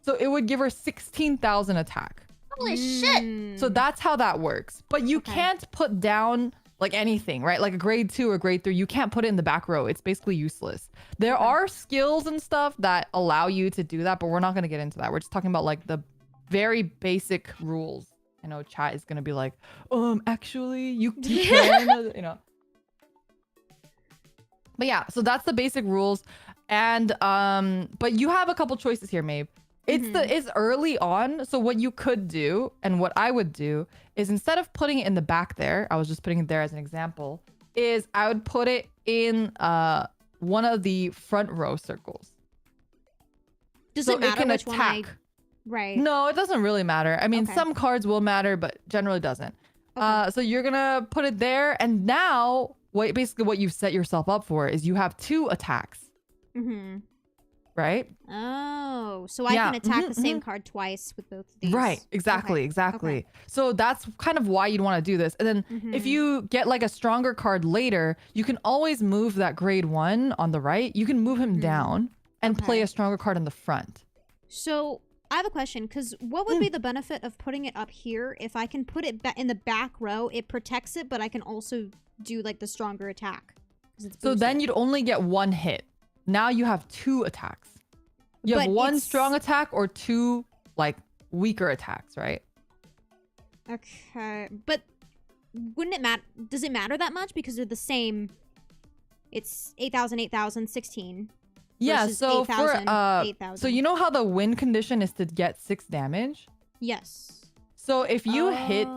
So it would give her 16,000 attack. Holy shit. So that's how that works. But you can't put down like anything, right? Like a grade 2 or grade 3, you can't put it in the back row. It's basically useless. There are skills and stuff that allow you to do that, but we're not going to get into that. We're just talking about like the very basic rules. I know chat is gonna be like, actually you can, you know. But yeah, so that's the basic rules. And but you have a couple choices here, Maeve. It's early on, so what you could do and what I would do is instead of putting it in the back there, I was just putting it there as an example, is I would put it in one of the front row circles. Does it matter which one Right. No, it doesn't really matter. I mean, some cards will matter, but generally doesn't. So you're gonna put it there, and now basically what you've set yourself up for is you have 2 attacks. Right? Oh, so I can attack the same card twice with both of these. Right. Exactly. So that's kind of why you'd want to do this. And then if you get like a stronger card later, you can always move that grade 1 on the right. You can move him down and play a stronger card in the front. So I have a question, because what would be the benefit of putting it up here? If I can put it in the back row, it protects it, but I can also do like the stronger attack. So then you'd only get 1 hit. Now you have 2 attacks. You have 1 strong attack or 2 like weaker attacks, right? Okay, but wouldn't it matter? Does it matter that much because they're the same? It's 8,000, 8,000, 16. Yeah, so 8,000. So you know how the win condition is to get 6 damage? Yes. So if you hit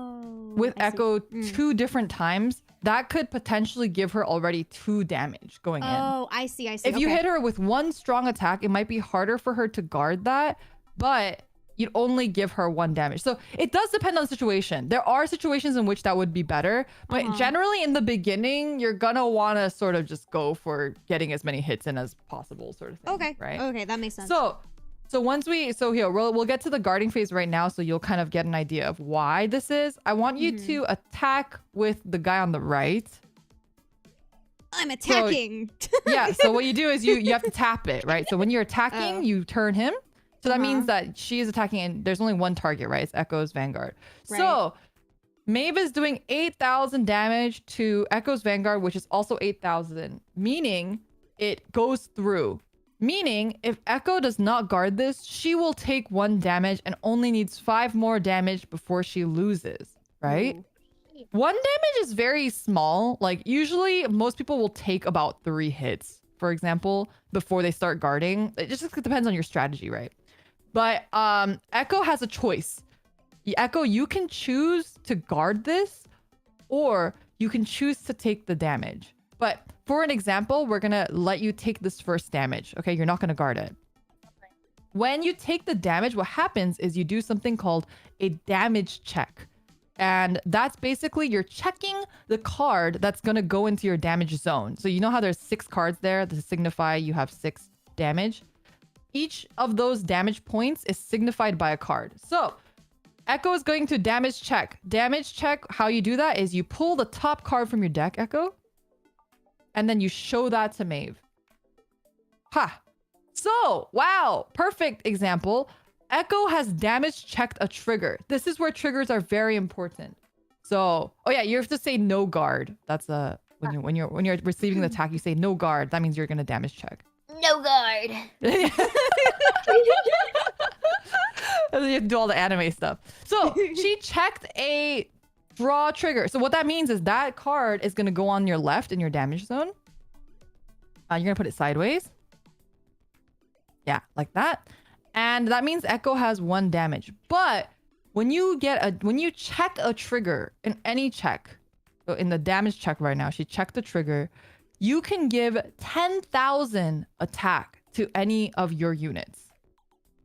with Echo 2 different times, that could potentially give her already 2 damage going in. Oh, I see. If you hit her with 1 strong attack, it might be harder for her to guard that, but you'd only give her 1 damage. So it does depend on the situation. There are situations in which that would be better, but generally in the beginning, you're gonna want to sort of just go for getting as many hits in as possible, sort of thing. Okay. Right? Okay, that makes sense. So we'll get to the guarding phase right now, so you'll kind of get an idea of why this is. I want you to attack with the guy on the right. I'm attacking. Yeah, so what you do is you have to tap it, right? So when you're attacking, you turn him. So that means that she is attacking, and there's only one target, right? It's Echo's Vanguard. Right. So Maeve is doing 8,000 damage to Echo's Vanguard, which is also 8,000, meaning it goes through. Meaning, if Echo does not guard this, she will take 1 damage and only needs 5 more damage before she loses, right? Ooh. 1 damage is very small. Like, usually most people will take about 3 hits, for example, before they start guarding. It just depends on your strategy, right? But Echo has a choice. Echo, you can choose to guard this, or you can choose to take the damage. But for an example, we're going to let you take this first damage. Okay, you're not going to guard it. When you take the damage, what happens is you do something called a damage check. And that's basically you're checking the card that's going to go into your damage zone. So you know how there's 6 cards there to signify you have 6 damage? Each of those damage points is signified by a card. So Echo is going to damage check. Damage check, how you do that is you pull the top card from your deck, Echo, and then you show that to Maeve. Ha! So, wow, perfect example. Echo has damage checked a trigger. This is where triggers are very important. So, oh yeah, you have to say no guard. That's when you're receiving the attack, you say no guard. That means you're gonna damage check. No guard. You have to do all the anime stuff. So she checked a draw trigger. So what that means is that card is gonna go on your left in your damage zone. You're gonna put it sideways. Yeah, like that. And that means Echo has 1 damage. But when you check a trigger in any check, so in the damage check right now, she checked the trigger, you can give 10,000 attack to any of your units.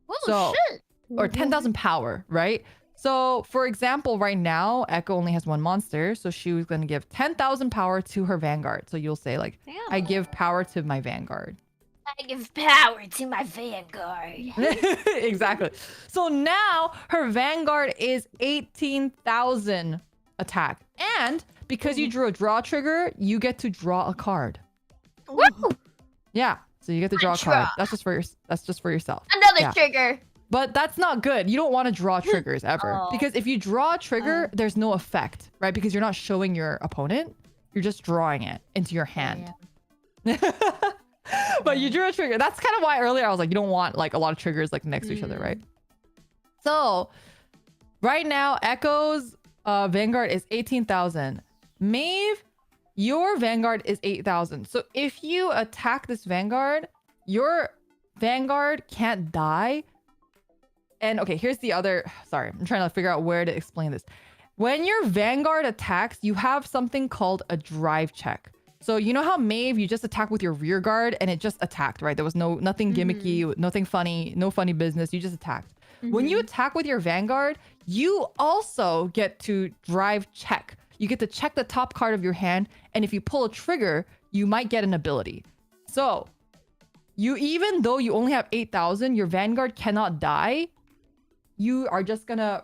Oh, shit. Or 10,000 power, right? So for example, right now, Echo only has 1 monster. So she was going to give 10,000 power to her Vanguard. So you'll say like, Damn. I give power to my Vanguard. I give power to my Vanguard. Exactly. So now her Vanguard is 18,000 attack. And because you drew a draw trigger, you get to draw a card. Woo! Yeah. So you get to draw a card. Draw. That's just for yourself. Another Yeah. trigger. But that's not good. You don't want to draw triggers ever. Oh. Because if you draw a trigger, there's no effect, right? Because you're not showing your opponent. You're just drawing it into your hand. But you drew a trigger. That's kind of why earlier I was like, you don't want like a lot of triggers like next to each other, right? So right now, Echo's Vanguard is 18,000. Maeve, your Vanguard is 8,000. So if you attack this Vanguard, your Vanguard can't die. And okay, here's the other, sorry, I'm trying to figure out where to explain this. When your Vanguard attacks, you have something called a drive check. So you know how Maeve, you just attack with your rear guard and it just attacked, right? There was nothing gimmicky, nothing funny, no funny business. You just attacked. When you attack with your Vanguard, you also get to drive check. You get to check the top card of your hand. And if you pull a trigger, you might get an ability. So even though you only have 8,000, your Vanguard cannot die. You're just gonna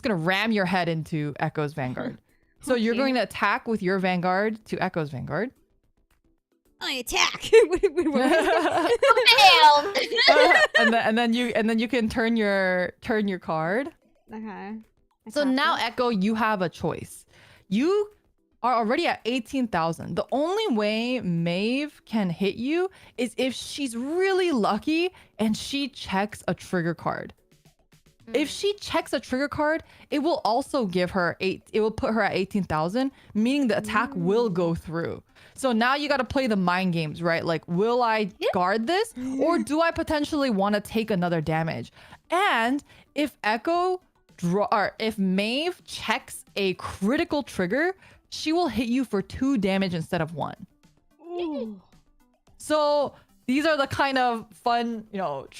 ram your head into Echo's Vanguard. So you're going to attack with your Vanguard to Echo's Vanguard. I attack. Bam! and then you can turn your card. Okay. So now Echo, you have a choice. You are already at 18,000. The only way Maeve can hit you is if she's really lucky and she checks a trigger card. If she checks a trigger card, it will also give her it will put her at 18,000, meaning the attack will go through. So now you got to play the mind games, right? Like, will I guard this or do I potentially want to take another damage? And if if Maeve checks a critical trigger, she will hit you for 2 damage instead of 1. Ooh. So these are the kind of fun,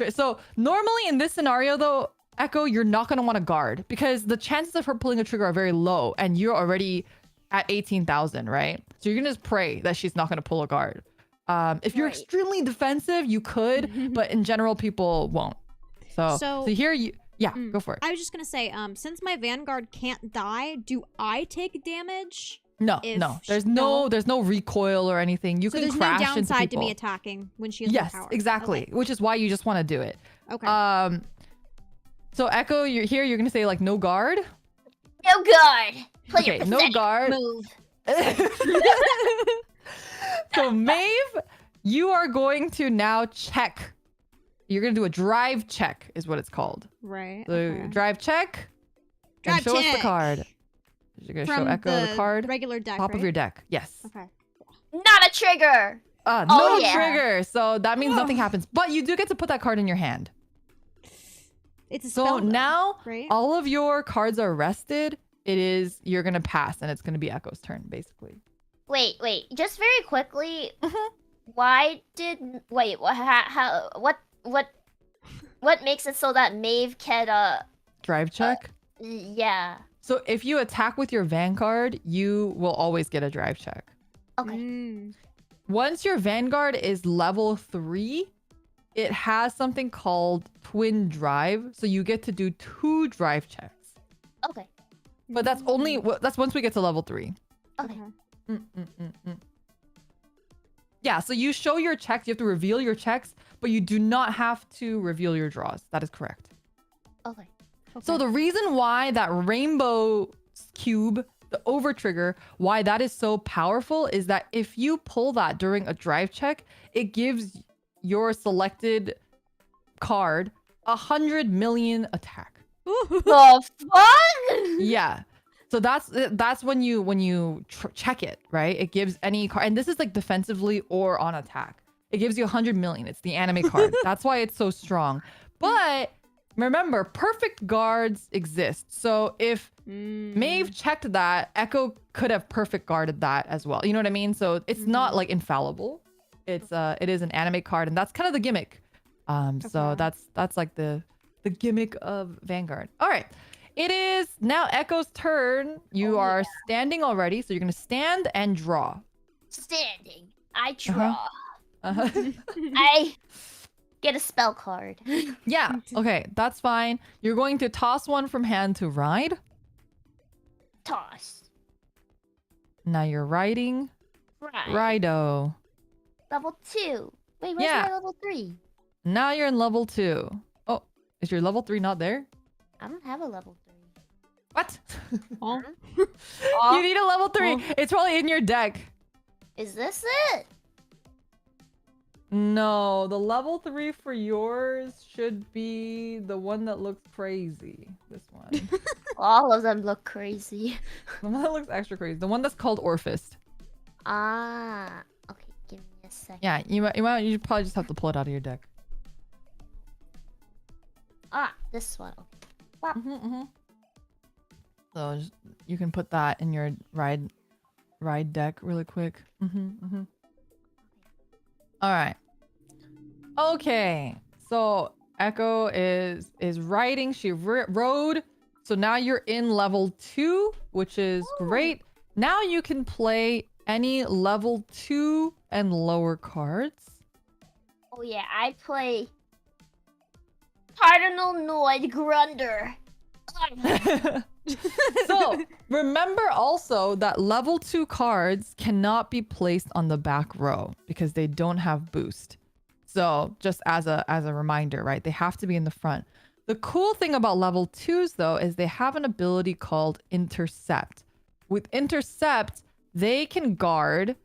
so normally in this scenario though, Echo, you're not going to want to guard because the chances of her pulling a trigger are very low and you're already at 18,000, right? So you're going to just pray that she's not going to pull a guard. If you're extremely defensive, you could, but in general, people won't. So here you, yeah, go for it. I was just gonna say, since my Vanguard can't die, do I take damage? No, if no, sh- there's no? there's no recoil or anything. You So can there's no crash into downside to people. me attacking when she has Yes, more power. exactly. Which is why you just want to do it. Okay. So Echo, you're here. You're gonna say like no guard. No guard. Play Okay, your no pathetic guard. move. So Maeve, you are going to now check. You're gonna do a drive check, is what it's called. Right. So okay. drive check. Drive And show us the check. card. You're gonna From show Echo the card. regular deck, Top right? of your deck. Yes. Okay. Not a trigger. No Oh, yeah. trigger. So that means Ugh. nothing happens. But you do get to put that card in your hand. It's a So spell. though, now right? all of your cards are rested. You're gonna pass, and it's gonna be Echo's turn, basically. Wait. Just very quickly. Mhm. Why did wait? What makes it so that Maeve can Drive check. yeah. So if you attack with your Vanguard, you will always get a drive check. Okay. Mm. Once your Vanguard is level 3, it has something called Twin Drive. So you get to do 2 drive checks. Okay. But that's that's once we get to level 3. Okay. Yeah, so you show your checks. You have to reveal your checks, but you do not have to reveal your draws. That is correct. Okay. So the reason why that rainbow cube, the over trigger, why that is so powerful is that if you pull that during a drive check, it gives your selected card 100 million attack. The fuck? Yeah. So that's when you check it, right? It gives any card, and this is like defensively or on attack. It gives you 100 million. It's the anime card. That's why it's so strong. But remember, perfect guards exist. So if Maeve checked that, Echo could have perfect guarded that as well. You know what I mean? So it's not like infallible. It is an anime card, and that's kind of the gimmick. So that's like the gimmick of Vanguard. All right. It is now Echo's turn. You are standing already, so you're gonna stand and draw. Standing. I draw. Uh-huh. I get a spell card. Yeah. Okay, that's fine. You're going to toss one from hand to ride. Toss. Now you're riding. Right. Rido. Level 2. Wait, where's Yeah. my level 3? Now you're in level 2. Oh, is your level 3 not there? I don't have a level 3. What? Oh. You need a level 3. It's probably in your deck. Is this it? No, the level 3 for yours should be the one that looks crazy. This one. All of them look crazy. The one that looks extra crazy. The one that's called Orphist. Ah. Okay, give me a second. Yeah, you probably just have to pull it out of your deck. Ah, this one. Okay. Wow. So you can put that in your ride deck really quick. All right. Okay. So Echo is riding. She rode. So now you're in level 2, which is great. Now you can play any level 2 and lower cards. Oh yeah, I play Cardinal Noid Grunder. So remember also that level 2 cards cannot be placed on the back row because they don't have boost. So just as a reminder, right? They have to be in the front. The cool thing about level 2s though is they have an ability called intercept. With intercept, they can guard.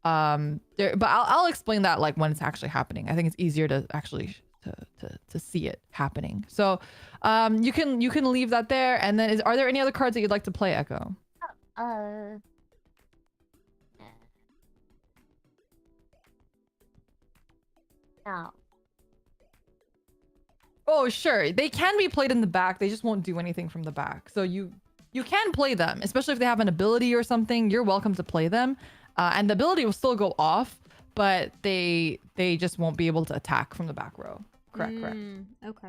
But I'll explain that like when it's actually happening. I think it's easier to actually to see it happening. So you can leave that there. And then are there any other cards that you'd like to play, Echo? No. Oh, sure. They can be played in the back. They just won't do anything from the back. So you can play them, especially if they have an ability or something. You're welcome to play them. And the ability will still go off, but they just won't be able to attack from the back row. Correct. Okay.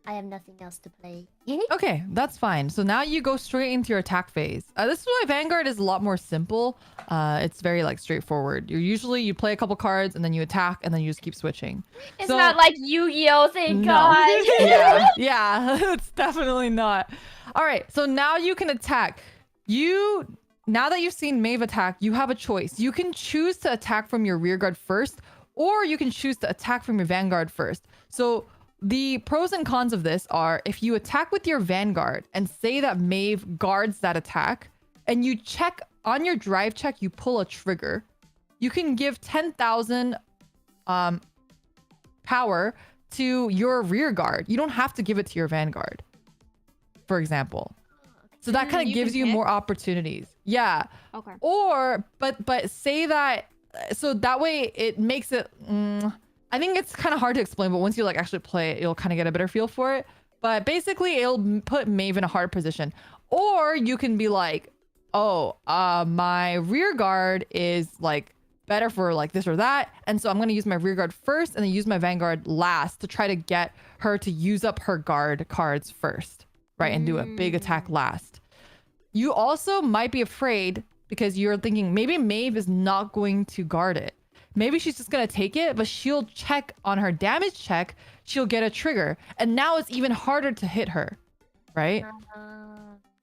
I have nothing else to play. Okay, that's fine. So now you go straight into your attack phase. This is why Vanguard is a lot more simple. It's very like straightforward. You play a couple cards and then you attack and then you just keep switching. It's So- not like Yu-Gi-Oh! Thank No. God. Yeah, it's definitely not. All right, so now you can attack. Now that you've seen Maeve attack, you have a choice. You can choose to attack from your rear guard first, or you can choose to attack from your vanguard first. So the pros and cons of this are if you attack with your vanguard and say that Maeve guards that attack, and you check on your drive check, you pull a trigger, you can give 10,000 power to your rear guard. You don't have to give it to your vanguard, for example. So that kind of You gives can you pick? more opportunities. Yeah. Okay. Or, but say that, so that way it makes it, I think it's kind of hard to explain, but once you like actually play it, you'll kind of get a better feel for it. But basically it'll put Maeve in a hard position. Or you can be like, oh, my rear guard is like better for like this or that. And so I'm going to use my rear guard first and then use my vanguard last to try to get her to use up her guard cards first, right? And do a big attack last. You also might be afraid because you're thinking maybe Maeve is not going to guard it. Maybe she's just going to take it, but she'll check on her damage check. She'll get a trigger. And now it's even harder to hit her, right?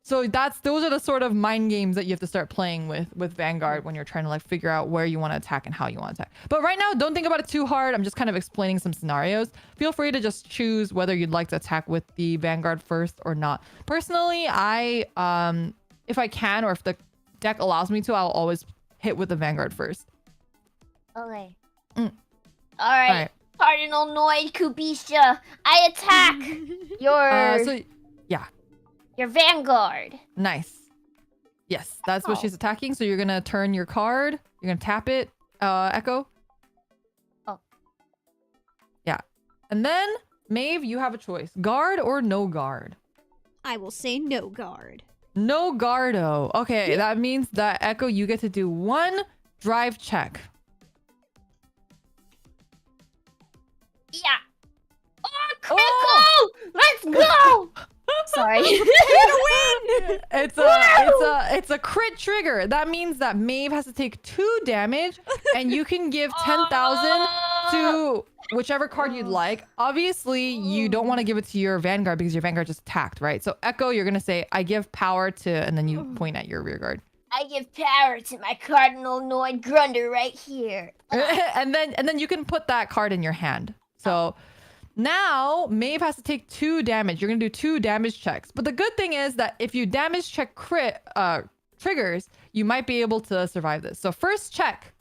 So those are the sort of mind games that you have to start playing with Vanguard when you're trying to like figure out where you want to attack and how you want to attack. But right now, don't think about it too hard. I'm just kind of explaining some scenarios. Feel free to just choose whether you'd like to attack with the Vanguard first or not. Personally, if I can, or if the deck allows me to, I'll always hit with the Vanguard first. Okay. All Alright. right. Cardinal Noid Kubisha. I attack your Vanguard. Nice. Yes, that's what she's attacking. So you're gonna turn your card. You're gonna tap it. Echo. Oh. Yeah. And then Maeve, you have a choice: guard or no guard. I will say no guard. No guardo. Okay, that means that Echo, you get to do one drive check. Yeah. Oh, critical! Let's go! Sorry. It's a crit trigger. That means that Maeve has to take 2 damage, and you can give 10,000 to whichever card you'd like. Obviously, you don't want to give it to your Vanguard because your Vanguard just attacked, right? So Echo, you're gonna say, "I give power to," and then you point at your rear guard. I give power to my Cardinal Noid Grunder right here. and then you can put that card in your hand. So now Maeve has to take 2 damage. You're gonna do 2 damage checks. But the good thing is that if you damage check crit triggers, you might be able to survive this. So first check.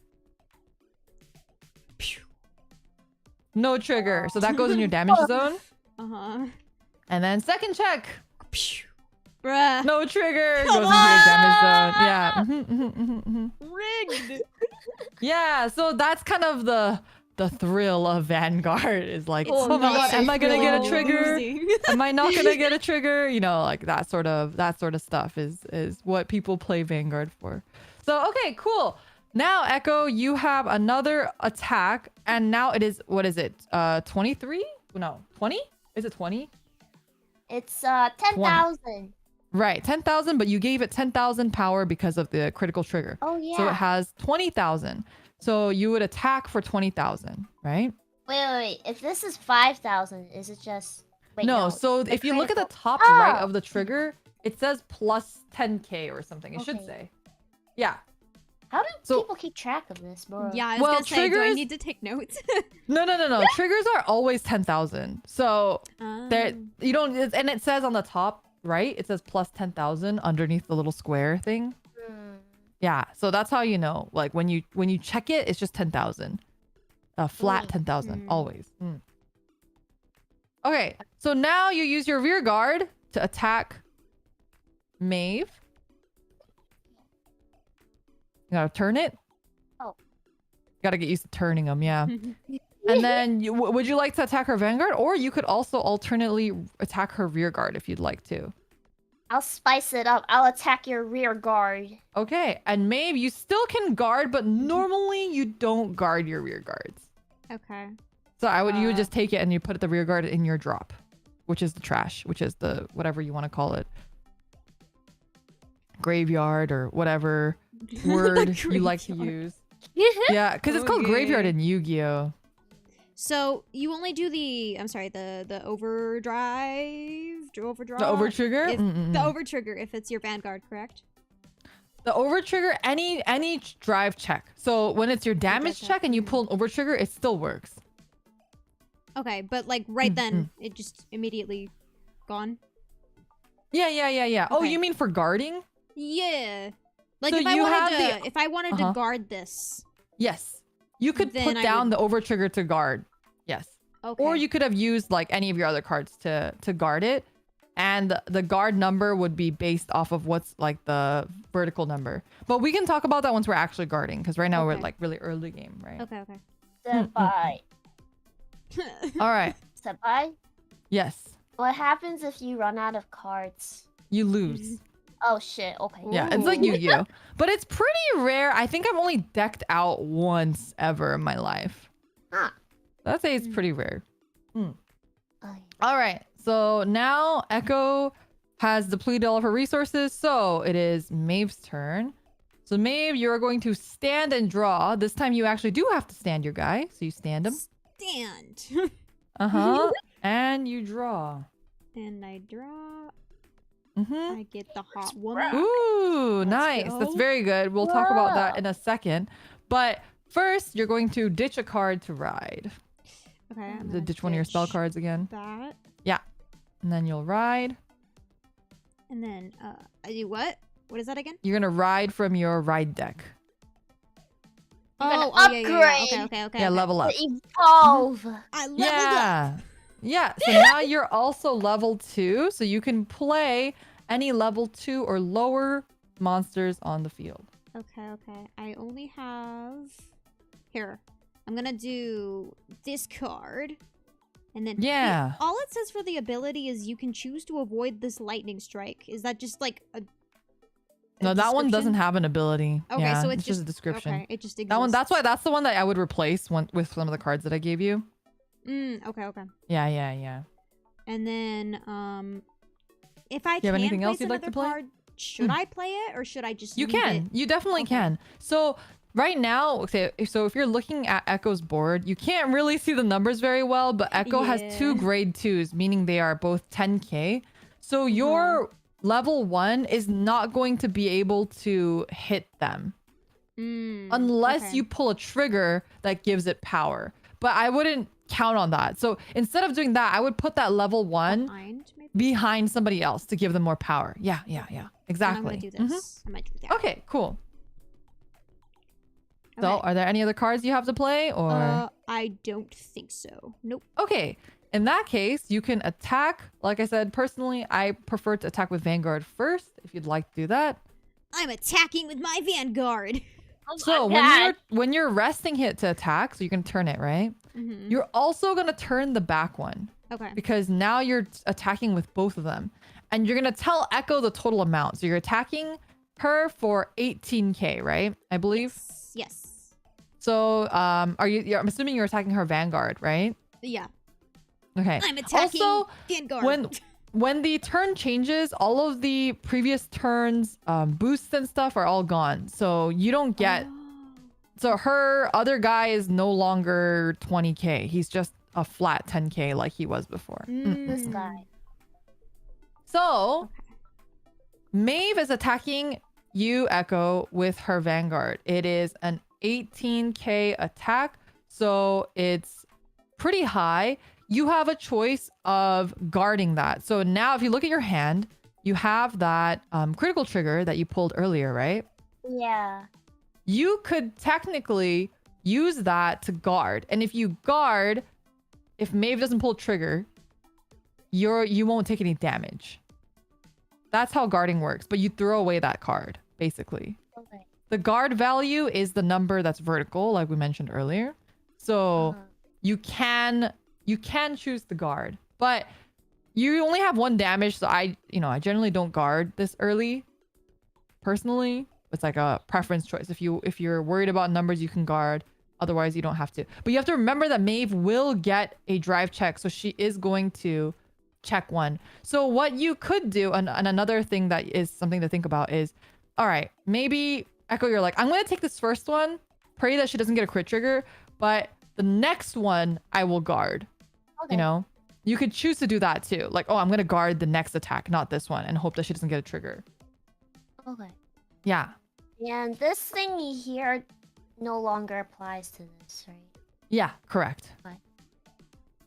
No trigger. So that goes in your damage zone. Uh-huh. And then second check. Bruh. No trigger. Goes into your damage zone. Yeah. Rigged. Yeah. So that's kind of the thrill of Vanguard is like, It's oh my god, not am I gonna get a so trigger? losing. Am I not gonna get a trigger? You know, like that sort of stuff is what people play Vanguard for. So okay, cool. Now Echo, you have another attack, and now it is, what is it? 23? No, 20? Is it 20? It's 10,000. Right, 10,000, but you gave it 10,000 power because of the critical trigger. Oh yeah. So it has 20,000. So you would attack for 20,000, right? Wait. If this is 5,000, is it just? Wait, No, no. so the if you look at the critical- top Oh! right of the trigger, it says plus 10k or something. It should Okay. say. Yeah. How do So- people keep track of this, bro? Yeah, I was Well, gonna say, do I triggers- need to take notes? No. Triggers are always 10,000. So there, you don't, and it says on the top right, it says plus 10,000 underneath the little square thing. Hmm. Yeah. So that's how you know. Like when you check it, it's just 10,000. A flat Mm. 10,000 Mm. always. Okay. So now you use your rear guard to attack Maeve. You gotta turn it. Oh. Gotta get used to turning them, yeah. And then would you like to attack her Vanguard? Or you could also alternately attack her rear guard if you'd like to. I'll spice it up. I'll attack your rear guard. Okay. And Maeve, you still can guard, but normally you don't guard your rear guards. Okay. So you would just take it and you put the rear guard in your drop which is the trash, which is the whatever you want to call it, graveyard or whatever word you like to use. Yeah, because it's called graveyard in Yu-Gi-Oh. So you only do the the overdrive, The over trigger. the over trigger if it's your Vanguard, correct? The over trigger, any drive check. So when it's your damage check and you pull an over trigger, it still works. Okay, but like right then, it just immediately gone. Yeah. Oh, Okay. you mean for guarding? Yeah. Like So if I you wanted have to, if I wanted to guard this. Yes. You could Then put I down would- the over trigger to guard. Yes. Okay. Or you could have used like any of your other cards to guard it. And the guard number would be based off of what's like the vertical number. But we can talk about that once we're actually guarding, because right now we're Okay. like really early game, right? Okay. Senpai. All right. Senpai, Yes. what happens if you run out of cards? You lose. Oh shit, okay. Yeah, it's like Ooh. Yu-Gi-Oh. But it's pretty rare. I think I've only decked out once ever in my life. Huh. I'd say it's pretty rare. Oh, All right. So now Echo has depleted all of her resources. So it is Maeve's turn. So Maeve, you're going to stand and draw. This time you actually do have to stand your guy. So you stand him. Stand. Uh-huh. And you draw. And I draw. Mm-hmm. I get the hot woman. Ooh, Let's nice. go. That's very good. We'll talk about that Wow. in a second. But first, you're going to ditch a card to ride. Okay. I'm To gonna ditch one of your spell ditch cards again. That. And then you'll ride. And then I do what? What is that again? You're going to ride from your ride deck. You're gonna Yeah. Okay, upgrade. okay. Yeah, level up. Evolve. I leveled up. Yeah. Yeah. So now you're also level 2. So you can play any level 2 or lower monsters on the field. Okay. I only have here. I'm gonna do this card, and then Yeah. all it says for the ability is you can choose to avoid this lightning strike. Is that just like a No, that one doesn't description? have an ability. Okay, Yeah, so it's just a description. Okay, it just exists. That one. That's the one that I would replace with some of the cards that I gave you. Okay. Yeah. And then if I You have can anything else place you'd like to another play? card, should I play it or should I just You leave can. it? You definitely Okay. can. So right now, okay, so if you're looking at Echo's board, you can't really see the numbers very well, but Echo has 2 Yeah. grade 2s, meaning they are both 10k. So your level 1 is not going to be able to hit them unless Okay. you pull a trigger that gives it power. But I wouldn't count on that. So instead of doing that, I would put that level 1 Behind, maybe? behind somebody else to give them more power. Yeah. And Exactly. I'm gonna do Mhm. this. I might do that. Okay, cool. So, Okay. are there any other cards you have to play, or I don't think so. Nope. okay? In that case, you can attack. Like I said, personally, I prefer to attack with Vanguard first. If you'd like to do that. I'm attacking with my Vanguard. Oh So my God. when you're resting hit to attack, so you can turn it right. You're also gonna turn the back one Okay. because now you're attacking with both of them, and you're gonna tell Echo the total amount. So you're attacking her for 18k, right? I believe. Yes. So I'm assuming you're attacking her Vanguard, right? Yeah. Okay. I'm attacking Also, Vanguard. when the turn changes, all of the previous turns boosts and stuff are all gone. So you don't get. Oh. So her other guy is no longer 20k. He's just a flat 10k like he was before. This guy. So Okay. Maeve is attacking you, Echo, with her Vanguard. It is an 18k attack, so it's pretty high. You have a choice of guarding that. So now if you look at your hand, you have that critical trigger that you pulled earlier, right? Yeah. You could technically use that to guard. And if you guard, if Maeve doesn't pull trigger, you won't take any damage. That's how guarding works, but you throw away that card, basically. Okay. The guard value is the number that's vertical, like we mentioned earlier. So you can choose the guard, but you only have 1 damage. So I generally don't guard this early. Personally, it's like a preference choice. If you're worried about numbers, you can guard. Otherwise, you don't have to. But you have to remember that Maeve will get a drive check, so she is going to check one. So what you could do, and another thing that is something to think about is, all right, maybe Echo, you're like, I'm going to take this first one, pray that she doesn't get a crit trigger, but the next one I will guard. Okay. You know, you could choose to do that too. Like, oh, I'm going to guard the next attack, not this one, and hope that she doesn't get a trigger. Okay. Yeah. And this thingy here no longer applies to this, right? Yeah, correct.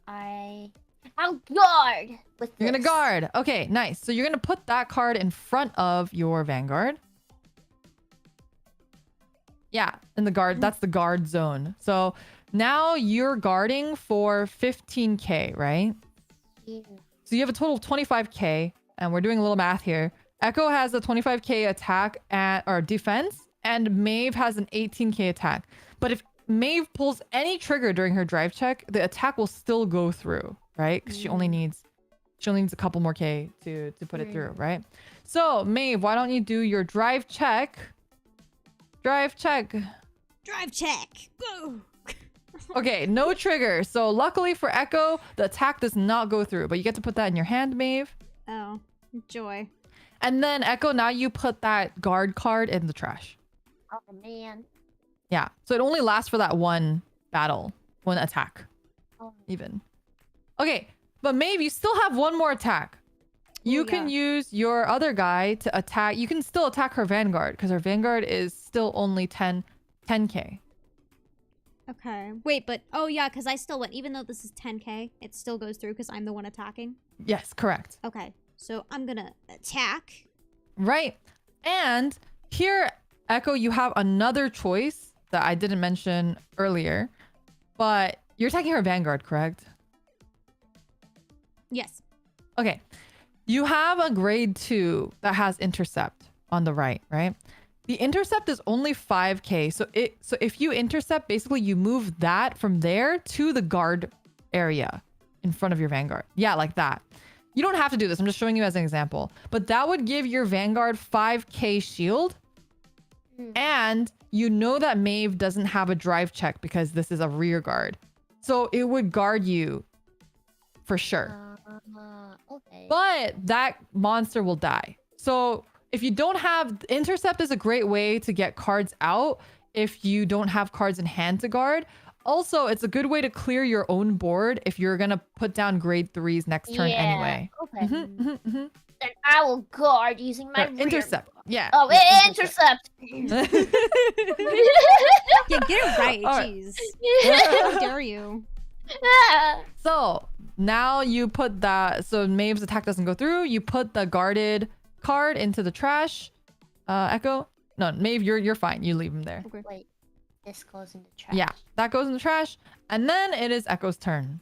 I'll guard with this. You're going to guard. Okay, nice. So you're going to put that card in front of your Vanguard. Yeah, in the guard. That's the guard zone. So now you're guarding for 15k, right? Yeah. So you have a total of 25k, and we're doing a little math here. Echo has a 25k attack or defense, and Maeve has an 18k attack. But if Maeve pulls any trigger during her drive check, the attack will still go through, right? Because she only needs a couple more k to put it through, right? So Maeve, why don't you do your drive check? Drive check. Drive check. Go. Okay, no trigger. So luckily for Echo, the attack does not go through, but you get to put that in your hand, Maeve. Oh, joy. And then Echo, now you put that guard card in the trash. Oh man. Yeah. So it only lasts for that one battle, one attack, Oh. even. Okay, but Maeve, you still have one more attack. You Ooh, can yeah. use your other guy to attack. You can still attack her Vanguard because her Vanguard is still only 10k. Okay. Wait, but oh yeah, because I still went. Even though this is 10k, it still goes through because I'm the one attacking. Yes, correct. Okay, so I'm gonna attack. Right. And here, Echo, you have another choice that I didn't mention earlier, but you're attacking her Vanguard, correct? Yes. Okay. You have a grade 2 that has intercept on the right? The intercept is only 5k. So if you intercept, basically you move that from there to the guard area in front of your Vanguard. Yeah, like that. You don't have to do this. I'm just showing you as an example. But that would give your Vanguard 5k shield. And you know that Maeve doesn't have a drive check because this is a rear guard. So it would guard you for sure. Okay. But that monster will die. So if you don't have intercept is a great way to get cards out if you don't have cards in hand to guard. Also, it's a good way to clear your own board if you're gonna put down grade 3s next turn anyway. Okay. Mhm. Then I will guard using my rear Intercept. Yeah. Oh, intercept. Yeah, get it right. All right. Jeez. How dare you? So now you put that. So Maeve's attack doesn't go through. You put the guarded card into the trash. Echo. No, Maeve, you're fine. You leave him there. Okay. Wait, this goes in the trash. Yeah, that goes in the trash, and then it is Echo's turn.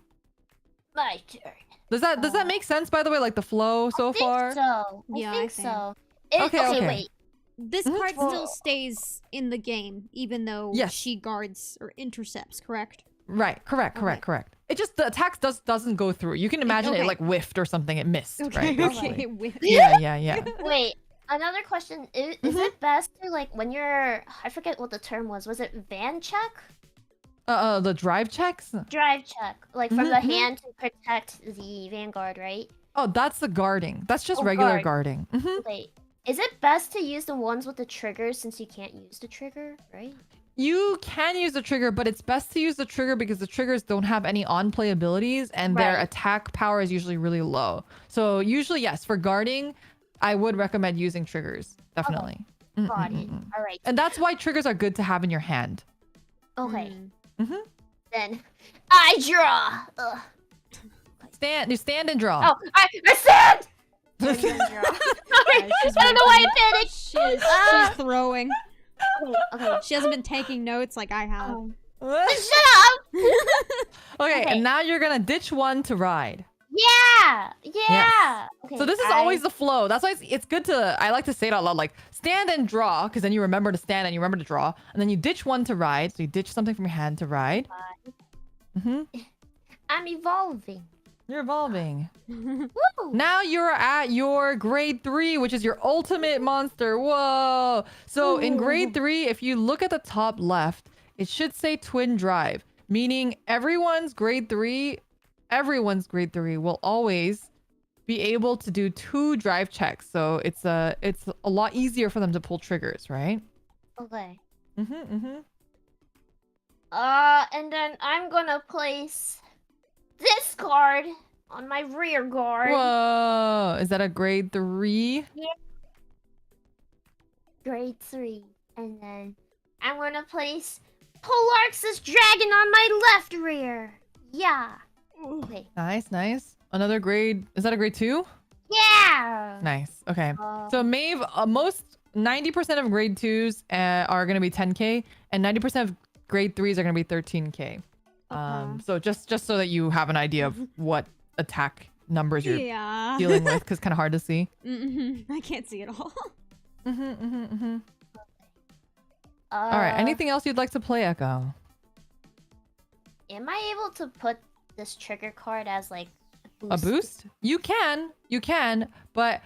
My turn. Does that make sense? By the way, like the flow so I think far. so. Yeah, I I think think. so. Okay. Wait. This Mhm. card still Whoa. stays in the game, even though Yes. she guards or intercepts, correct? Right. Correct. It just the attack doesn't go through. You can imagine it okay. like whiffed or something. It missed. Okay, Right. okay. basically. Yeah. Wait. Another question. Is it best to, like, when you're... I forget what the term was. Was it van check? The drive checks. Drive check. Like, from Mhm, the mhm. hand to protect the vanguard, right? Oh, that's the guarding. That's just Oh, regular guard. guarding. Mhm. Wait. Is it best to use the ones with the triggers since you can't use the trigger, right? You can use the trigger, but it's best to use the trigger because the triggers don't have any on-play abilities and their Right. attack power is usually really low. So usually, yes, for guarding, I would recommend using triggers. Definitely. Got it. Mm. All right. And that's why triggers are good to have in your hand. Okay. Mm. Then I draw. Ugh. You stand and draw. Oh, I stand. Yeah, she's I don't know why I panicked. She's throwing. Okay. She hasn't been taking notes like I have. Shut up. Okay, okay. and now you're gonna ditch one to ride. Yeah. Yes. Okay, So this is always the flow. That's why it's good to, I like to say it out loud, like stand and draw, because then you remember to stand and you remember to draw. And then you ditch one to ride. So you ditch something from your hand to ride. I'm evolving. You're evolving. Woo! Now you're at your grade 3, which is your ultimate monster. Whoa. So in grade 3, if you look at the top left, it should say twin drive, meaning everyone's grade 3 will always be able to do 2 drive checks. So it's a lot easier for them to pull triggers, right? Okay. Mm-hmm. And then I'm gonna place this card on my rear guard. Whoa. Is that a grade 3? Grade 3. And then I'm gonna place Polarx's dragon on my left rear. Yeah. Okay. Nice. Another grade. Is that a grade 2? Yeah. Nice. Okay. So Maeve, most 90% of grade 2s are going to be 10k, and 90% of grade 3s are going to be 13k. So just so that you have an idea of what attack numbers you're dealing with, because it's kind of hard to see. I can't see it all. All right. Anything else you'd like to play, Echo? Am I able to put this trigger card as like A boost? You can, but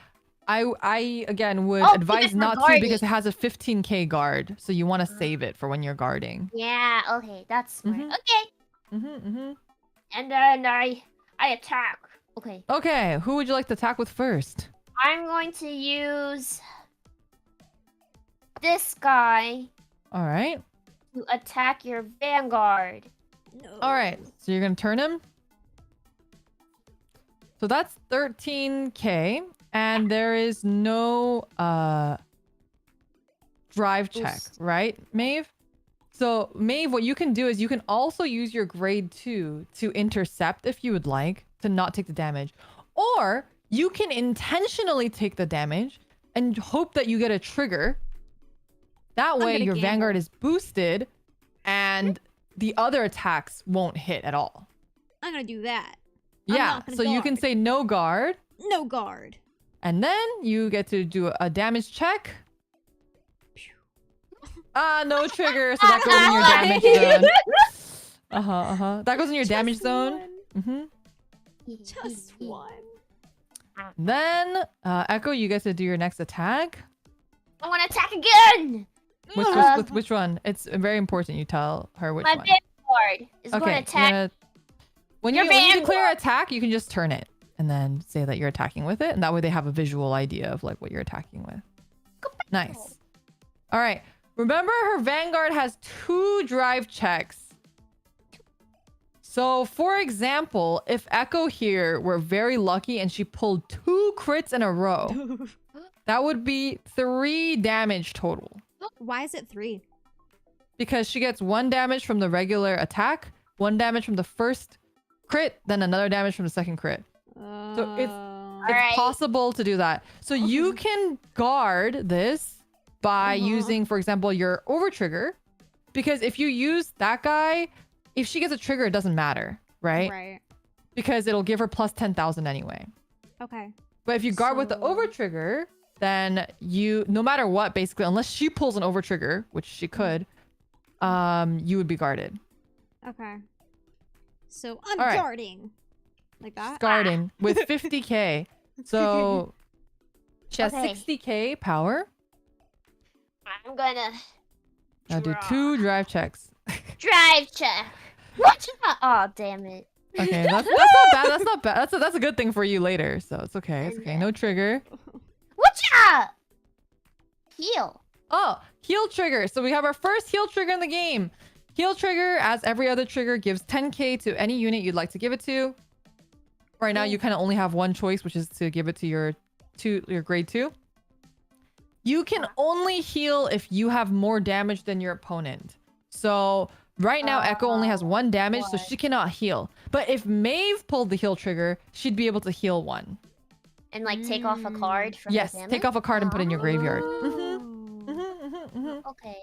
I again would keep advise it for not to, guarding. because it has a 15k guard, so you want to save it for when you're guarding. Yeah. Okay. That's smart. Mhm. Okay. And then I attack. Okay. Okay, who would you like to attack with first? I'm going to use this guy All right. to attack your vanguard. No. All right. So you're going to turn him. So that's 13k, and there is no drive check, Boost. right, Maeve? So Maeve, what you can do is you can also use your grade 2 to intercept if you would like, to not take the damage. Or you can intentionally take the damage and hope that you get a trigger. That way gonna your gamble. vanguard is boosted and the other attacks won't hit at all. I'm gonna do that. I'm Yeah, not gonna so you can guard. say no guard, No guard. and then you get to do a damage check. No trigger, so that goes in your damage zone. That goes in your damage zone. Just one. Then, Echo, you get to do your next attack. I want to attack again. Which one? It's very important you tell her which My one. vanguard is going to Okay, attack. when your you declare vanguard. attack, you can just turn it and then say that you're attacking with it, and that way they have a visual idea of like what you're attacking with. Nice. All right. Remember, her vanguard has 2 drive checks. So, for example, if Echo here were very lucky and she pulled 2 crits in a row, that would be 3 damage total. Why is it 3? Because she gets 1 damage from the regular attack, 1 damage from the first crit, then another damage from the second crit. So it's Alright. possible to do that. So you can guard this by using, for example, your over trigger. Because if you use that guy, if she gets a trigger, it doesn't matter, right? Right. Because it'll give her plus 10,000 anyway. Okay. But if you guard with the So- over trigger, then you, no matter what, basically, unless she pulls an over trigger, which she could, you would be guarded. Okay. So I'm All right. guarding. Like that? Guarding with 50k. So she has Okay. 60k power. I'm going to Now do Draw. 2 drive checks. drive check. What? Oh, damn it. Okay, that's not bad. That's not bad. That's a good thing for you later. So it's okay. It's okay. No trigger. Whatcha? Heal. Oh, heal trigger. So we have our first heal trigger in the game. Heal trigger, as every other trigger, gives 10k to any unit you'd like to give it to. Right now, you kind of only have one choice, which is to give it to your grade 2. You can only heal if you have more damage than your opponent. So right now, Echo only has 1 damage, so she cannot heal. But if Maeve pulled the heal trigger, she'd be able to heal 1. And like take off a card from Yes, the damage? take off a card and put it in your graveyard. Oh. Okay.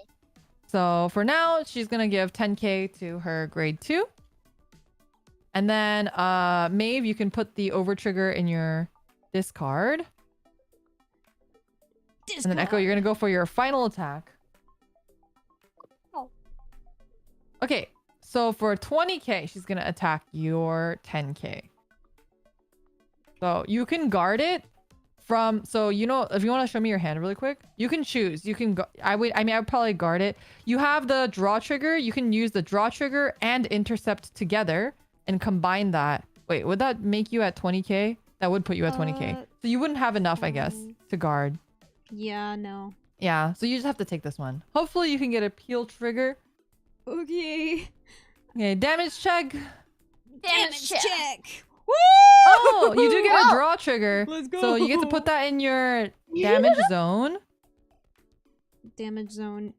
So for now, she's gonna give 10k to her grade 2. And then Maeve, you can put the over trigger in your discard. And then Echo, you're gonna go for your final attack. Oh. Okay, so for 20k, she's gonna attack your 10k. So you can guard it from, so you know, if you want to show me your hand really quick, you can choose. You can go, I would probably guard it. You have the draw trigger. You can use the draw trigger and intercept together and combine that. Wait, would that make you at 20k? That would put you at 20k. So you wouldn't have enough, I guess, to guard. Yeah, no. Yeah, so you just have to take this one. Hopefully you can get a peel trigger. Okay. Okay, damage check. Damage check. Woo! Oh, you do get a draw trigger. Let's go. So you get to put that in your damage zone. Damage zone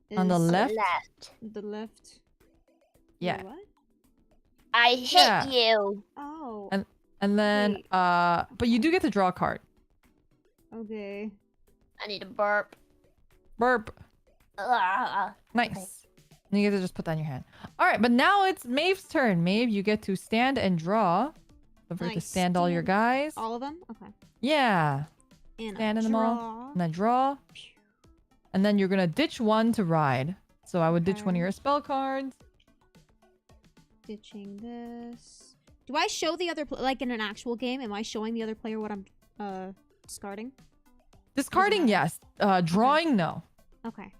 is On the left? The left. Yeah. Wait, what? I hit Yeah. you. Oh. And then, Wait. but you do get to draw a card. Okay. I need a burp. Burp. Nice. Okay. And you get to just put that in your hand. All right, but now it's Maeve's turn. Maeve, you get to stand and draw. Don't forget to Nice. stand all your guys. All of them? Okay. Yeah. And Stand in them all. And then draw. Pew. And then you're going to ditch one to ride. So I would ditch one of Okay. your spell cards. Ditching this. Do I show the other like in an actual game? Am I showing the other player what I'm discarding? Discarding, matter. yes. Drawing, no. Okay.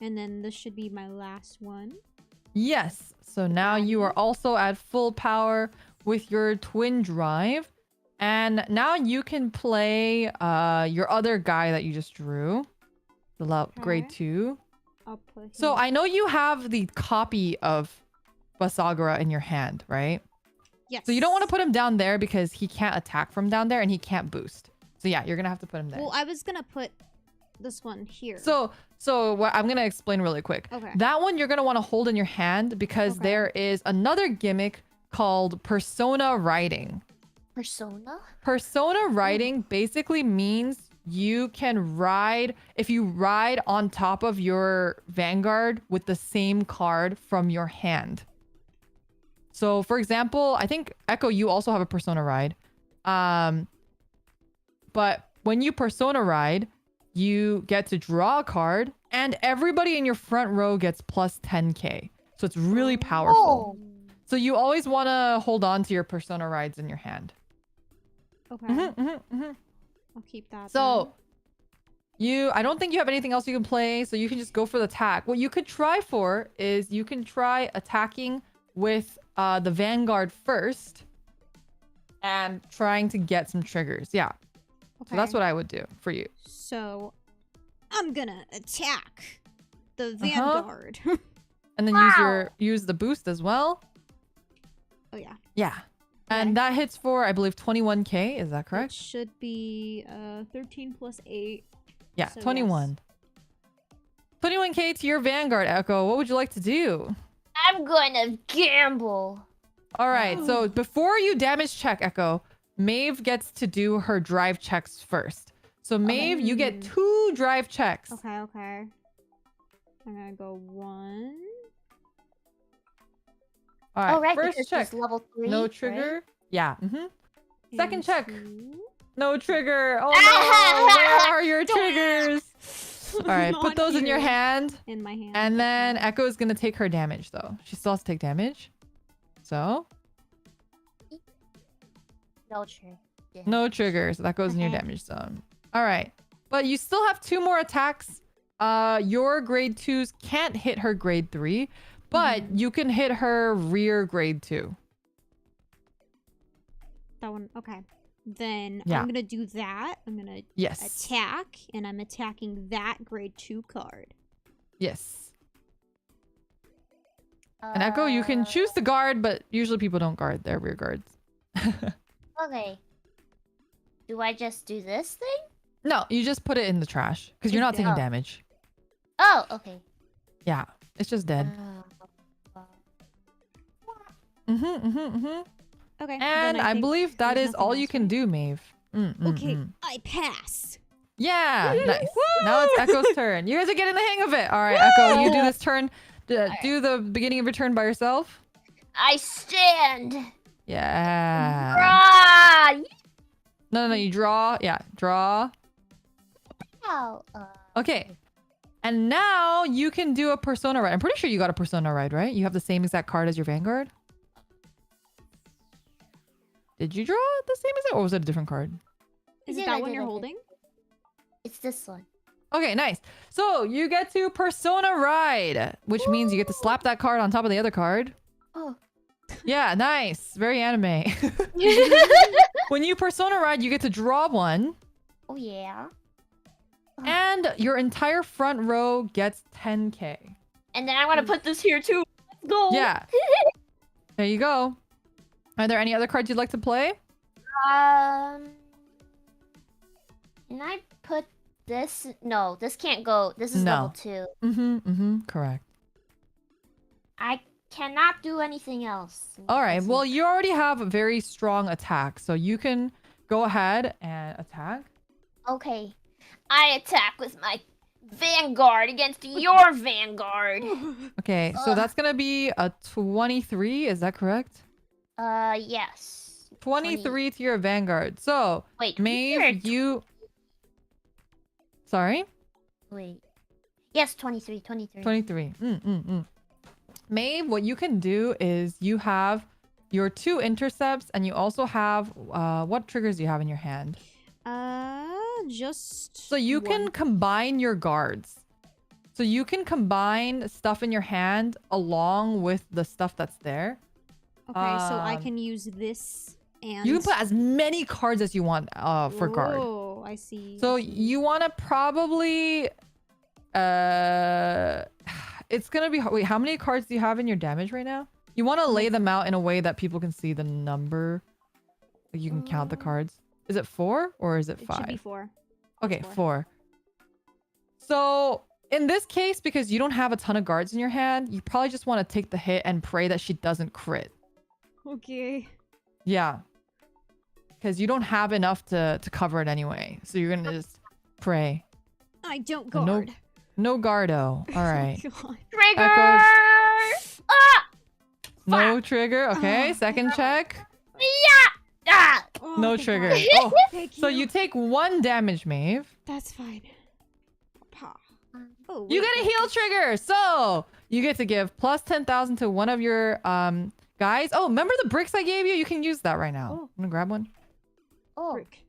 And then this should be my last one. Yes. So now you are also at full power with your twin drive. And now you can play your other guy that you just drew. The grade Okay. 2. I'll put So him- I know you have the copy of Basagara in your hand, right? Yes. So you don't want to put him down there because he can't attack from down there and he can't boost. So yeah, you're going to have to put him there. Well, I was gonna put this one here. So what I'm going to explain really quick. Okay. That one you're going to want to hold in your hand because Okay. there is another gimmick called persona riding. Persona? Persona riding basically means you can ride, if you ride on top of your Vanguard with the same card from your hand. So for example, I think Echo, you also have a persona ride. But when you persona ride, you get to draw a card and everybody in your front row gets plus 10k. So it's really powerful. Oh. So you always want to hold on to your persona rides in your hand. Okay. Mm-hmm. I'll keep that. So I don't think you have anything else you can play, so you can just go for the attack. What you could try for is you can try attacking with the Vanguard first and trying to get some triggers. Yeah. Okay. So that's what I would do for you. So I'm gonna attack the Uh-huh. Vanguard. And then use the boost as well. Oh yeah. Yeah. And that hits for, I believe, 21k. Is that It correct? should be 13 plus 8. Yeah, so 21. 21k to your Vanguard, Echo. What would you like to do? I'm gonna gamble. All right, so before you damage check, Echo, Maeve gets to do her drive checks first. So Maeve, you get 2 drive checks. Okay, okay. I'm gonna go 1. All right, Oh, right, first because check. it's level 3. No right? trigger. Yeah. Second and check. 2. No trigger. Oh no, where are your triggers? All right, put Not those in your here. hand. In my hand. And then okay. Echo is going to take her damage, though. She still has to take damage. So, No trigger. Yeah. no triggers. That goes in your Okay. damage zone. All right. But you still have 2 more attacks. Your grade 2s can't hit her grade 3, but you can hit her rear grade 2. That one. Okay. Then Yeah. I'm gonna do that. I'm gonna Yes. attack, and I'm attacking that grade 2 card. Yes. And Echo, you can choose to guard, but usually people don't guard their rear guards. Okay. Do I just do this thing? No, you just put it in the trash because you're not taking Oh. damage. Oh, okay. Yeah, it's just dead. Okay. then And I think believe that there's is all nothing you else, can right? do, Maeve. Okay, I pass. Yeah, nice. Now it's Echo's turn. You guys are getting the hang of it. All right, Echo, you do this turn. Do the beginning of your turn by yourself. I stand. Yeah. Ah! No, you draw. Yeah, draw. Oh, Okay. And now you can do a persona ride. I'm pretty sure you got a persona ride, right? You have the same exact card as your Vanguard. Did you draw the same exact, or was it a different card? Is I it did, I that one did, you're I did. holding? it's this one. Okay, nice. So you get to persona ride, which means you get to slap that card on top of the other card. Oh. Yeah, nice. Very anime. When you Persona Ride, you get to draw one. Oh, yeah. And your entire front row gets 10k. And then I want to put this here too. Let's go. Yeah. There you go. Are there any other cards you'd like to play? Can I put this? No, this can't go. This is level 2. Correct. I cannot do anything else. All right. Well, you already have a very strong attack, so you can go ahead and attack. Okay. I attack with my Vanguard against your Vanguard. Okay, so that's gonna be a 23. Is that correct? Yes. 23 to your Vanguard. So, Wait, Maeve, you... Sorry? Wait. Yes, 23. 23. Maeve, what you can do is you have your 2 intercepts, and you also have... what triggers do you have in your hand? Just So you can combine your guards. So you can combine stuff in your hand along with the stuff that's there. Okay, so I can use this and... You can put as many cards as you want for guard. Oh, I see. So you want to probably... it's going to be... Wait, how many cards do you have in your damage right now? You want to lay them out in a way that people can see the number. Like you can count the cards. Is it 4 or is it 5? It should be 4. Okay, 4. So in this case, because you don't have a ton of guards in your hand, you probably just want to take the hit and pray that she doesn't crit. Okay. Yeah. Because you don't have enough to cover it anyway. So you're going to just pray. I don't guard. No guardo. All right. God. Trigger! No trigger. Okay, second check. Yeah! Ah! Oh, No thank trigger. God. Oh, Thank so you take 1 damage, Maeve. That's fine. Pa. Oh, You wait, get a heal trigger. So you get to give plus 10,000 to one of your guys. Oh, remember the bricks I gave you? You can use that right now. Oh. I'm gonna grab one. Oh. Brick.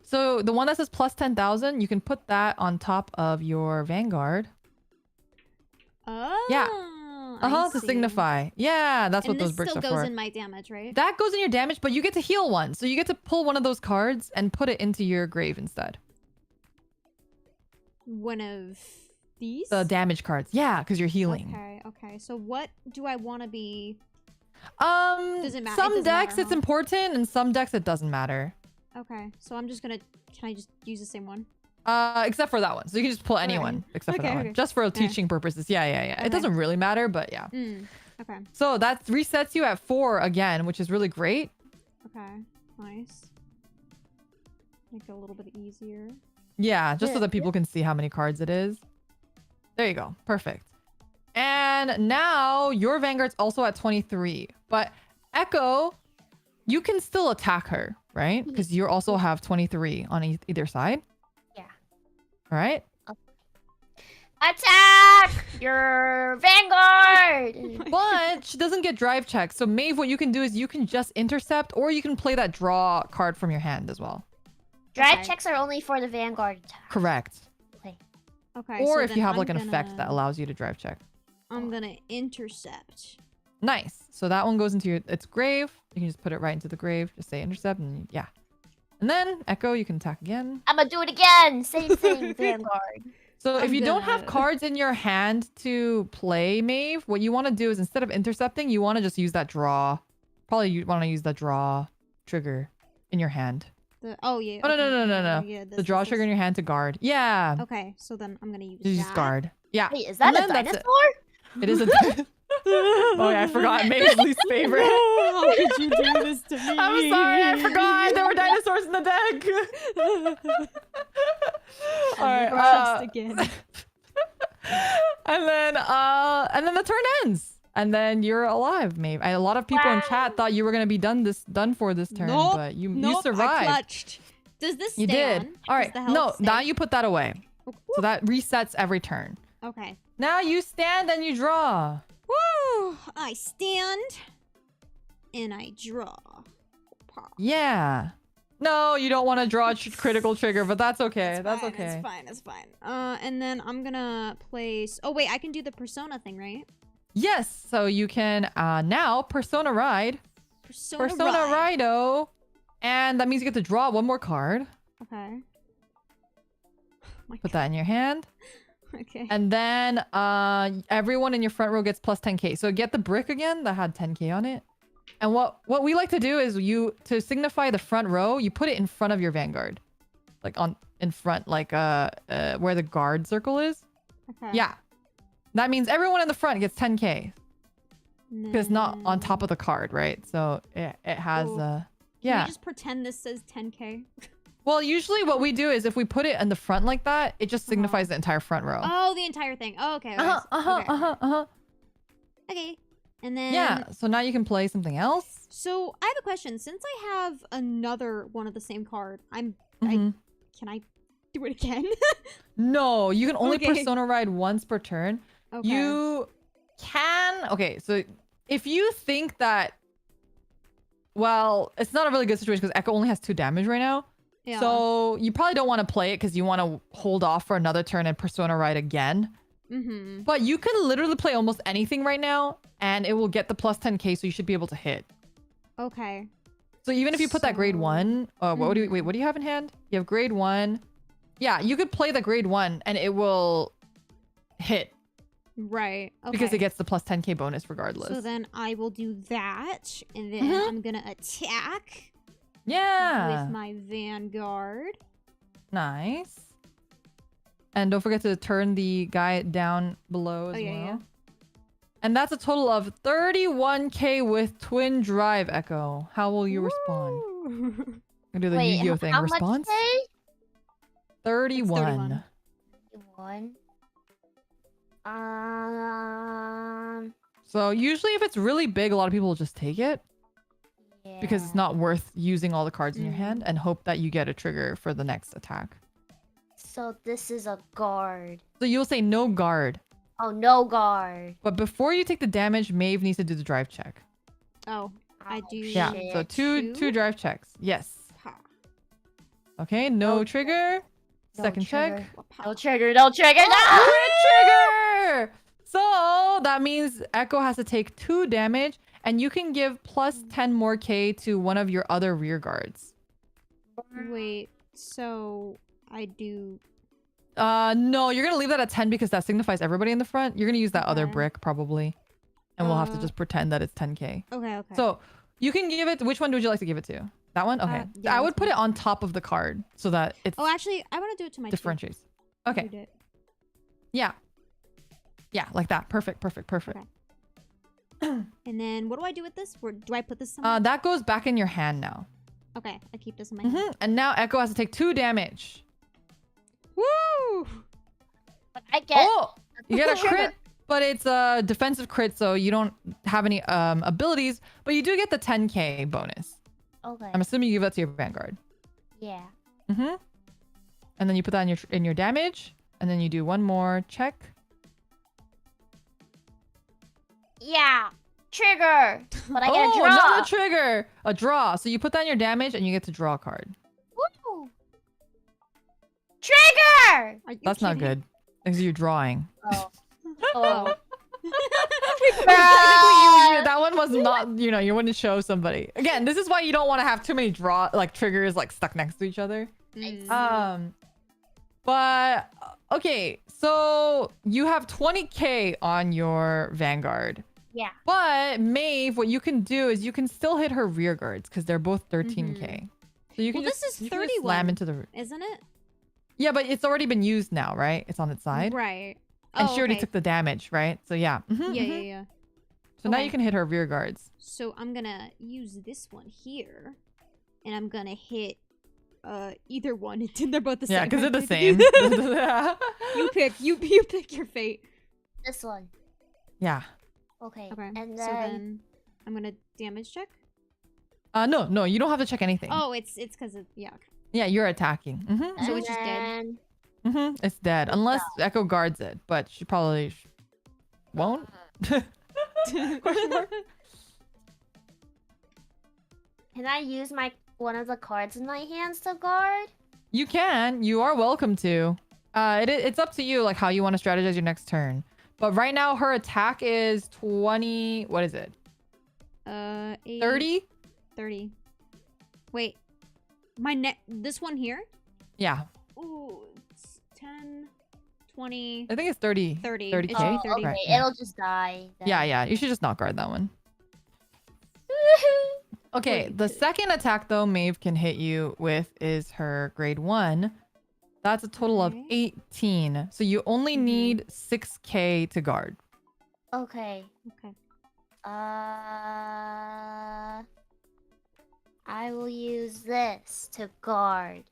So the one that says plus 10,000, you can put that on top of your Vanguard. Oh. Yeah. I To see. signify. Yeah, that's And what those this bricks still are goes for. in my damage, right? That goes in your damage, but you get to heal one. So you get to pull one of those cards and put it into your grave instead. One of these? The damage cards. Yeah, because you're healing. Okay. So what do I want to be? Doesn't matter. It Some doesn't decks matter, it's huh? important, and some decks it doesn't matter. Okay. So I'm just gonna... Can I just use the same one? Except for that one. So you can just pull anyone except for that one. Okay. Just for teaching purposes. Yeah. Okay. It doesn't really matter, but yeah. Okay. So that resets you at 4 again, which is really great. Okay. Nice. Make it a little bit easier. Yeah, just so that people can see how many cards it is. There you go. Perfect. And now your Vanguard's also at 23. But Echo, you can still attack her, right? Because you also have 23 on either side. Yeah. All right. Attack your Vanguard! But she doesn't get drive checks. So Maeve, what you can do is you can just intercept, or you can play that draw card from your hand as well. Drive checks are only for the Vanguard attack. Correct. Okay. Or so if then you have I'm like an effect that gonna- allows you to drive check. I'm gonna intercept. Nice. So that one goes into its grave. You can just put it right into the grave. Just say intercept and yeah. And then Echo, you can attack again. I'm gonna do it again. Same thing, Vanguard. So if I'm you don't have gonna- cards in your hand to play Maeve, what you want to do is instead of intercepting, you want to just use that draw. Probably you want to use the draw trigger in your hand. Oh yeah. Oh, no, okay, no, no, no, yeah, no. yeah, The this, draw this, trigger in this. your hand to guard. Yeah. Okay, so then I'm gonna use You that. just guard. Yeah. Wait, is that And a then that's it. dinosaur? It is a... Oh yeah, I forgot. Maeve's least favorite. How could you do this to me? I'm sorry, I forgot. There were dinosaurs in the deck. All right. Trust again. And then the turn ends. And then you're alive, Maeve. A lot of people in chat thought you were gonna be done for this turn, Nope, but you Nope, survived. I clutched. Does this stay You did. on? All Does right. the health No, stay? now you put that away. Oh, So that resets every turn. okay. Now you stand and you draw. Woo! I stand and I draw. Pa. Yeah. No, you don't want to draw a critical trigger, but that's okay. That's fine, okay. It's fine. And then I'm gonna place. Oh wait, I can do the persona thing, right? Yes. So you can now Persona Ride. Persona Ride. Rido. And that means you get to draw one more card. Okay. Oh Put that in your hand. Okay. And then everyone in your front row gets plus 10k. So get the brick again that had 10k on it. And what we like to do is to signify the front row, you put it in front of your vanguard. Like in front, like where the guard circle is. Okay. Yeah. That means everyone in the front gets 10k. Because it's not on top of the card, right? So it has Can yeah. we just pretend this says 10k? Well, usually what we do is if we put it in the front like that, it just signifies the entire front row. Oh, the entire thing. Oh, okay. Okay. And then Yeah, so now you can play something else. So I have a question. Since I have another one of the same card, can I do it again? No, you can only Okay. persona ride once per turn. Okay. You can... Okay, so if you think that... Well, it's not a really good situation because Echo only has 2 damage right now. Yeah. So you probably don't want to play it because you want to hold off for another turn and persona ride again. Mm-hmm. But you can literally play almost anything right now and it will get the plus 10k, so you should be able to hit. Okay. So even if you put that grade 1, what do you have in hand? You have grade 1. Yeah, you could play the grade 1 and it will hit Right. Okay. because it gets the plus 10k bonus regardless. So then I will do that, and then I'm gonna attack Yeah. with my Vanguard. Nice. And don't forget to turn the guy down below as well. Yeah. And that's a total of 31k with twin drive, Echo. How will you respond? Woo! Gonna do the Yu-Gi-Oh thing. How Response? much pay? 31. 1. So usually if it's really big, a lot of people will just take it Yeah. because it's not worth using all the cards in your hand and hope that you get a trigger for the next attack. So this is a guard. So you'll say no guard. Oh, no guard. But before you take the damage, Maeve needs to do the drive check. Oh, I do. Yeah, Shit. so two drive checks. Yes. Ha. Okay, no No trigger. No Second check. trigger. Ha. No trigger, no trigger, no! Crit trigger! So that means Echo has to take 2 damage and you can give plus 10 more K to one of your other rear guards. Wait. So I do. No, you're gonna leave that at 10 because that signifies everybody in the front. You're gonna use that other Okay. brick probably. And we'll have to Uh, just pretend that it's 10k. Okay. Okay. So you can give it, which one would you like to give it to? That one? Okay. yeah, I would that's put fine. it on top of the card so that it Oh, actually, I want to do it to my two. differentiates. Do Okay. it. Yeah. Yeah, like that. Perfect. Okay. And then what do I do with this? Where do I put this somewhere? That goes back in your hand now. Okay, I keep this in my hand. And now Echo has to take 2 damage. Woo! But I get... Oh! You get a Trigger. crit, but it's a defensive crit, so you don't have any abilities, but you do get the 10k bonus. Okay. I'm assuming you give that to your Vanguard. Yeah. And then you put that in your damage, and then you do one more check. Yeah. Trigger. But I get a draw. Another trigger! A draw. So you put that in your damage, and you get to draw a card. Woo! Trigger! Are you That's not kidding? good. Because you're drawing. Oh. Oh. Technically, that one was not, you wouldn't show somebody. Again, this is why you don't want to have too many triggers stuck next to each other. Mm. But okay, so you have 20k on your Vanguard. Yeah. But Maeve, what you can do is you can still hit her rear guards because they're both 13k. So you can Well, just, this is you can just slam 31, into the. Isn't it? Yeah, but it's already been used now, right? It's on its side. Right. And Oh, she already okay. took the damage, right? So yeah. Yeah. So now Okay. you can hit her rear guards. So I'm gonna use this one here, and I'm gonna hit either one. They're both the same. Yeah, because they're the right? same. You pick. You pick your fate. This one. Yeah. Okay. Okay. And So then... then I'm gonna damage check. No, you don't have to check anything. Oh, it's because of yeah. Okay. Yeah, you're attacking. So it's just dead. It's dead unless Echo guards it, but she probably won't. Question mark? Can I use one of the cards in my hands to guard? You can. You are welcome to. It's up to you, how you want to strategize your next turn. But right now, her attack is 20. What is it? 30. 30? 30. Wait. This one here? Yeah. Ooh, it's 10, 20, I think it's 30. 30. 30k. It should be 30. Okay, Right, yeah. it'll just die. Then. Yeah. You should just not guard that one. Okay, the second attack though Maeve can hit you with is her grade 1. That's a total of 18. So you only need 6k to guard. Okay. Okay. I will use this to guard.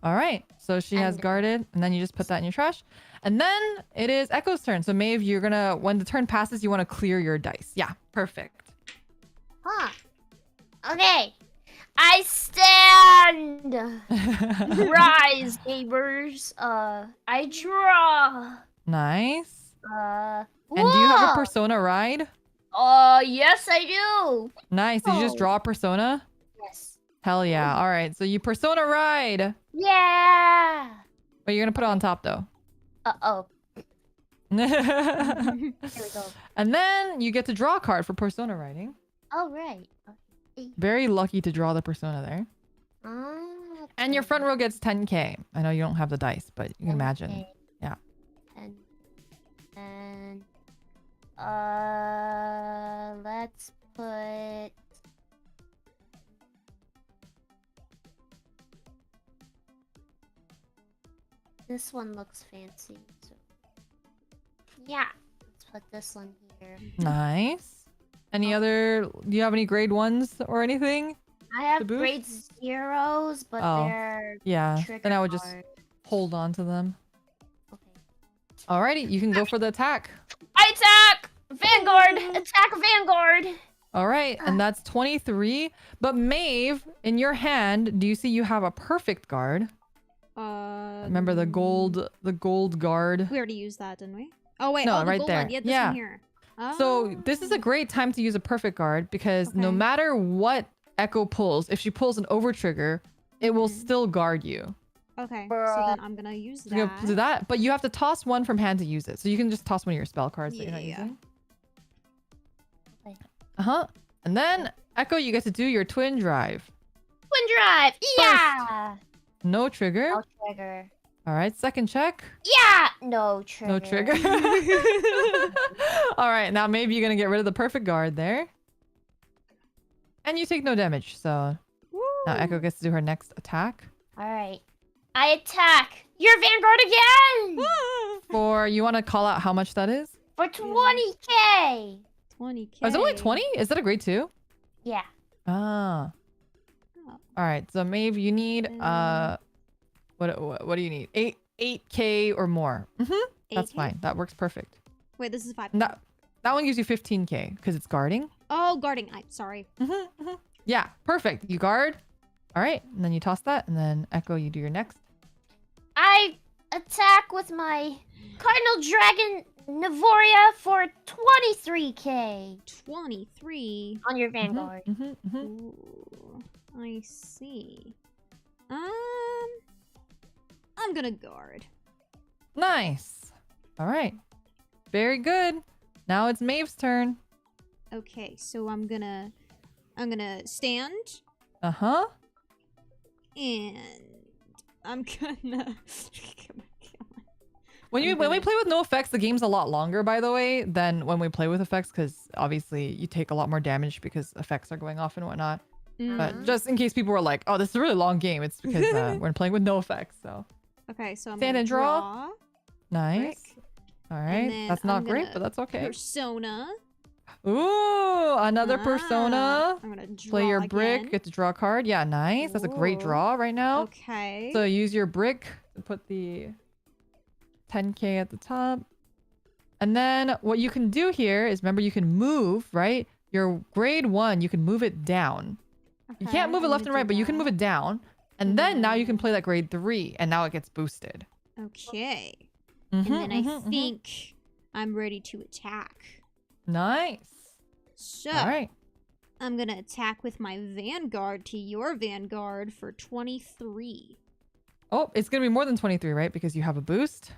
All right. So she has And- guarded, and then you just put that in your trash. And then it is Echo's turn. So Maeve, you're gonna, when the turn passes, you want to clear your dice. Yeah, perfect. Huh. Okay. I stand. Rise, neighbors. I draw. Nice. And do you have a whoa! persona ride? Yes, I do. Nice. Did you just Oh. draw a persona? Yes. Hell yeah. All right. So you persona ride. Yeah. But you're gonna put it on top though. Uh-oh. And Here we go. then you get to draw a card for persona riding. All right. Very lucky to draw the persona there. And your front row gets 10k. I know you don't have the dice, but you can imagine. Okay. Yeah. And let's put this one looks fancy. So yeah, let's put this one here. Nice. Any other? Do you have any grade 1s or anything? I have The boost? grade 0s, but Oh. they're Yeah. trigger Then I would just cards. hold on to them. Okay. Alrighty, you can go for the attack. I attack! Vanguard! Attack Vanguard! All right, and that's 23. But Maeve, in your hand, do you see you have a perfect guard? Remember the gold guard? We already used that, didn't we? Oh wait, No, the right gold there. one. Yeah, this Yeah. one here. So this is a great time to use a perfect guard because no Okay. matter what Echo pulls, if she pulls an over trigger, it will Mhm. still guard you. Okay, so then I'm gonna use that. You're gonna do that, but you have to toss one from hand to use it. So you can just toss one of your spell cards that you're not Yeah. using. Okay. Uh-huh. And then Echo, you get to do your twin drive. Twin drive! Yeah! No trigger. No trigger. All right, second check. Yeah! No trigger. No trigger. All right, now maybe you're gonna get rid of the perfect guard there. And you take no damage, so now Echo gets to do her next attack. Alright. I attack your Vanguard again! For, you want to call out how much that is? For 20k! 20k. Oh, is it only 20? Is that a grade 2? Yeah. Ah. Oh. All right, so Maeve, you need what do you need? 8k or more. That's 8K? fine. That works perfect. Wait, this is 5. And that one gives you 15k because it's guarding. Oh, guarding. Sorry. Yeah, perfect. You guard. All right, and then you toss that, and then Echo, you do your next. I attack with my Cardinal Dragon Navoria for 23k 23. on your Vanguard. Ooh, I see. I'm gonna guard. Nice. All right. Very good. Now it's Maeve's turn. Okay, so I'm gonna stand Uh-huh. and I'm gonna When we play with no effects, the game's a lot longer, by the way, than when we play with effects, because obviously you take a lot more damage because effects are going off and whatnot. But just in case people were like, "Oh, this is a really long game," it's because we're playing with no effects. So Okay, so I'm stand gonna and draw. Nice. All right, then that's I'm not great, gonna but that's okay. Persona. Ooh, another persona. I'm gonna draw Play your brick. again. Get to draw a card. Yeah, nice. That's a great Ooh. draw right now. Okay. So use your brick to put the 10k at the top. And then what you can do here is, remember, you can move, right? Your grade 1, you can move it down. You Okay, can't move it I'm left and gonna right, do but you can move that. it down. And then now you can play that grade 3, and now it gets boosted. Okay. Mhm, And then I mhm, mhm. think I'm ready to attack. Nice. So All right. I'm gonna attack with my Vanguard to your Vanguard for 23. Oh, it's gonna be more than 23, right? Because you have a boost.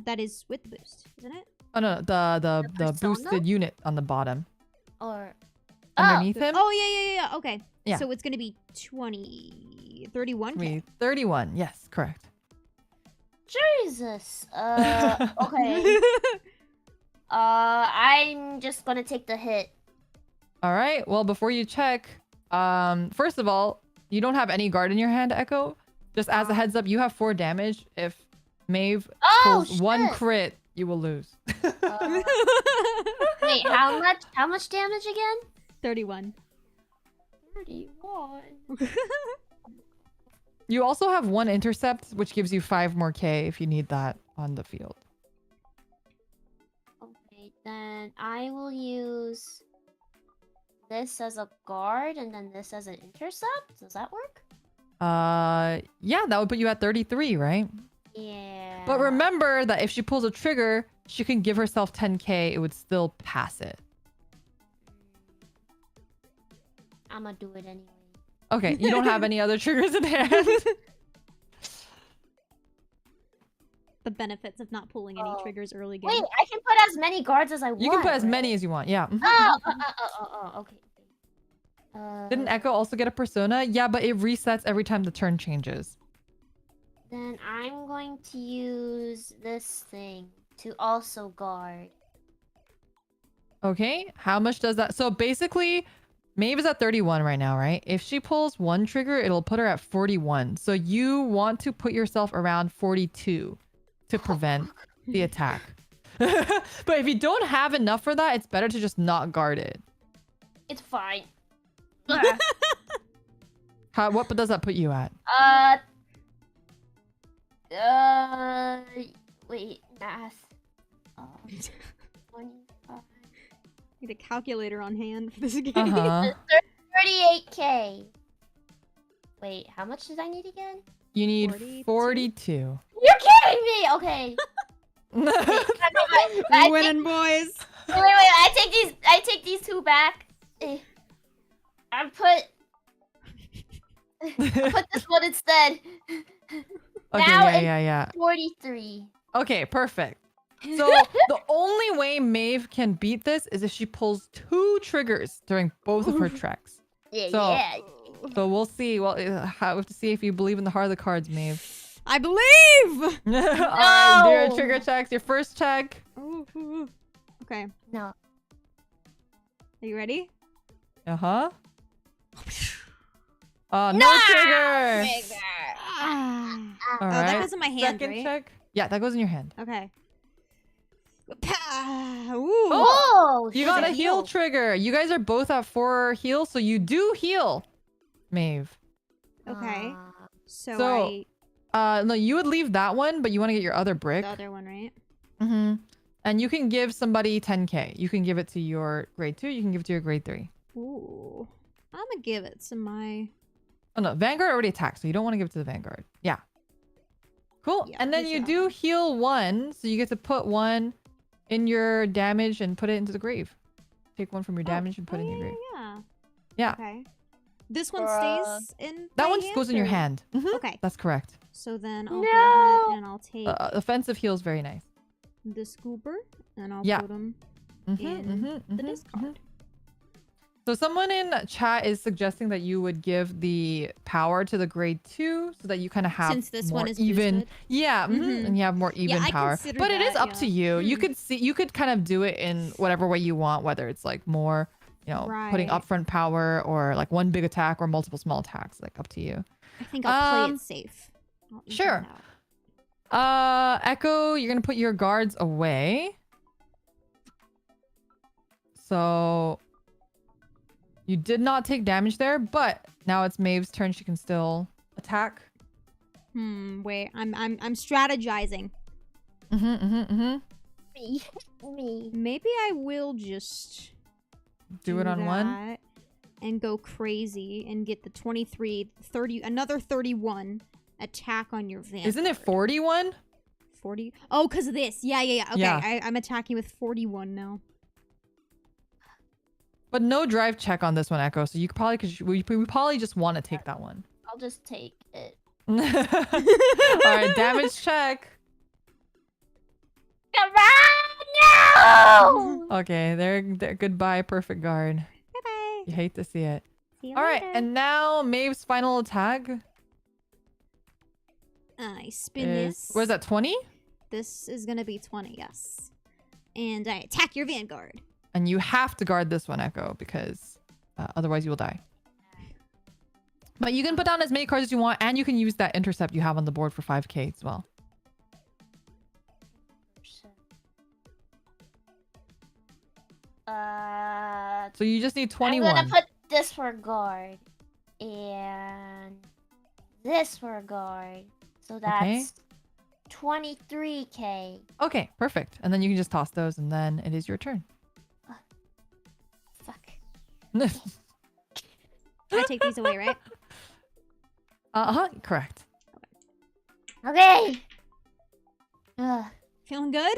That is with the boost, isn't it? Oh no, the persona? boosted unit on the bottom. Or Underneath him. Oh yeah. Okay. Yeah. So it's gonna be 23. 31K. 31. Yes, correct. Jesus. Okay. I'm just gonna take the hit. All right. Well, before you check, first of all, you don't have any guard in your hand, Echo. Just as a heads up, you have 4 damage. If Maeve Oh, pulls 1 shit. crit, you will lose. Wait, how much? How much damage again? 31. 31. You also have 1 intercept, which gives you 5 more K if you need that on the field. Okay, then I will use this as a guard and then this as an intercept. Does that work? Yeah, that would put you at 33, right? Yeah. But remember that if she pulls a trigger, she can give herself 10K. It would still pass it. I'm gonna do it anyway. Okay, you don't have any other triggers in hand. The benefits of not pulling any triggers early game. Wait, I can put as many guards as I want. You can put as right? many as you want. Yeah. Mhm. Okay. Didn't Echo also get a persona? Yeah, but it resets every time the turn changes. Then I'm going to use this thing to also guard. Okay, how much does that? So basically, Maeve is at 31 right now, right? If she pulls 1 trigger, it'll put her at 41. So you want to put yourself around 42 to prevent the attack. But if you don't have enough for that, it's better to just not guard it. It's fine. What does that put you at? Wait, math. 25. Need a calculator on hand for this game. 38K. Wait, how much did I need again? You need 42. You're kidding me! Okay. We're winning, boys. Wait. I take these 2 back. I put this one instead. Okay, Now yeah. 43. Okay, perfect. So the only way Maeve can beat this is if she pulls 2 triggers during both of her treks. Yeah. So we'll see. Well, we have to see if you believe in the heart of the cards, Maeve. I believe. All right, do your trigger checks. Your first check. Okay. No. Are you ready? No trigger. Ah. All Oh, right. that goes in my hand, Second right? check. Yeah, that goes in your hand. Okay. Oh, You got a heal trigger. You guys are both at 4 heal, so you do heal, Maeve. Okay. So So, no, you would leave that one, but you want to get your other brick. the other one, right? Mm-hmm. And you can give somebody 10K. You can give it to your grade 2. You can give it to your grade 3. Ooh. I'm gonna give it to my... Oh no, Vanguard already attacked, so you don't want to give it to the Vanguard. Yeah. Cool. Yeah, and then who's you that do one? heal 1, so you get to put 1 in your damage and put it into the grave. Take 1 from your damage and put it in your grave. Yeah. Yeah. Okay. This one Bruh. stays in That my one just goes in your or- hand. Mhm. Okay. That's correct. So then I'll go No. ahead and I'll take Offensive heal is very nice. the scooper and I'll Yeah. put them Mhm, in mhm, the mhm, discard. mhm. So someone in chat is suggesting that you would give the power to the grade 2 so that you kind of have Since this more one is even. boosted. Yeah, Mhm. and you have more even I power. considered But it is that, up to yeah. you. You could see, you could kind of do it in whatever way you want, whether it's like more, putting Right. upfront power or like 1 big attack or multiple small attacks. Like up to you. I think I'll play Um, it safe. I'll even sure. it out. Echo, you're gonna put your guards away. So you did not take damage there, but now it's Maeve's turn. She can still attack. Wait. I'm strategizing. Me. Maybe I will just Do it on one. that and go crazy and get the 23, 30, another 31 attack on your van. Isn't it 41? 40? Oh, because of this. Yeah. Okay, Yeah. I'm attacking with 41 now. But no drive check on this one, Echo. So you probably we probably just want to take that one. I'll just take it. All right, damage check. Come on! No! Okay, there. Goodbye, perfect guard. Bye-bye. You hate to see it. See you All right, later. and now Maeve's final attack. I spin this. Where's that, 20? This is gonna be 20, yes. And I attack your vanguard. And you have to guard this one, Echo, because otherwise you will die. But you can put down as many cards as you want, and you can use that intercept you have on the board for 5k as well. So you just need 21. I'm gonna put this for guard. And this for guard. So that's 23k. Okay, perfect. And then you can just toss those, and then it is your turn. Fuck. I take these away, right? Correct. Okay. Ugh. Feeling good?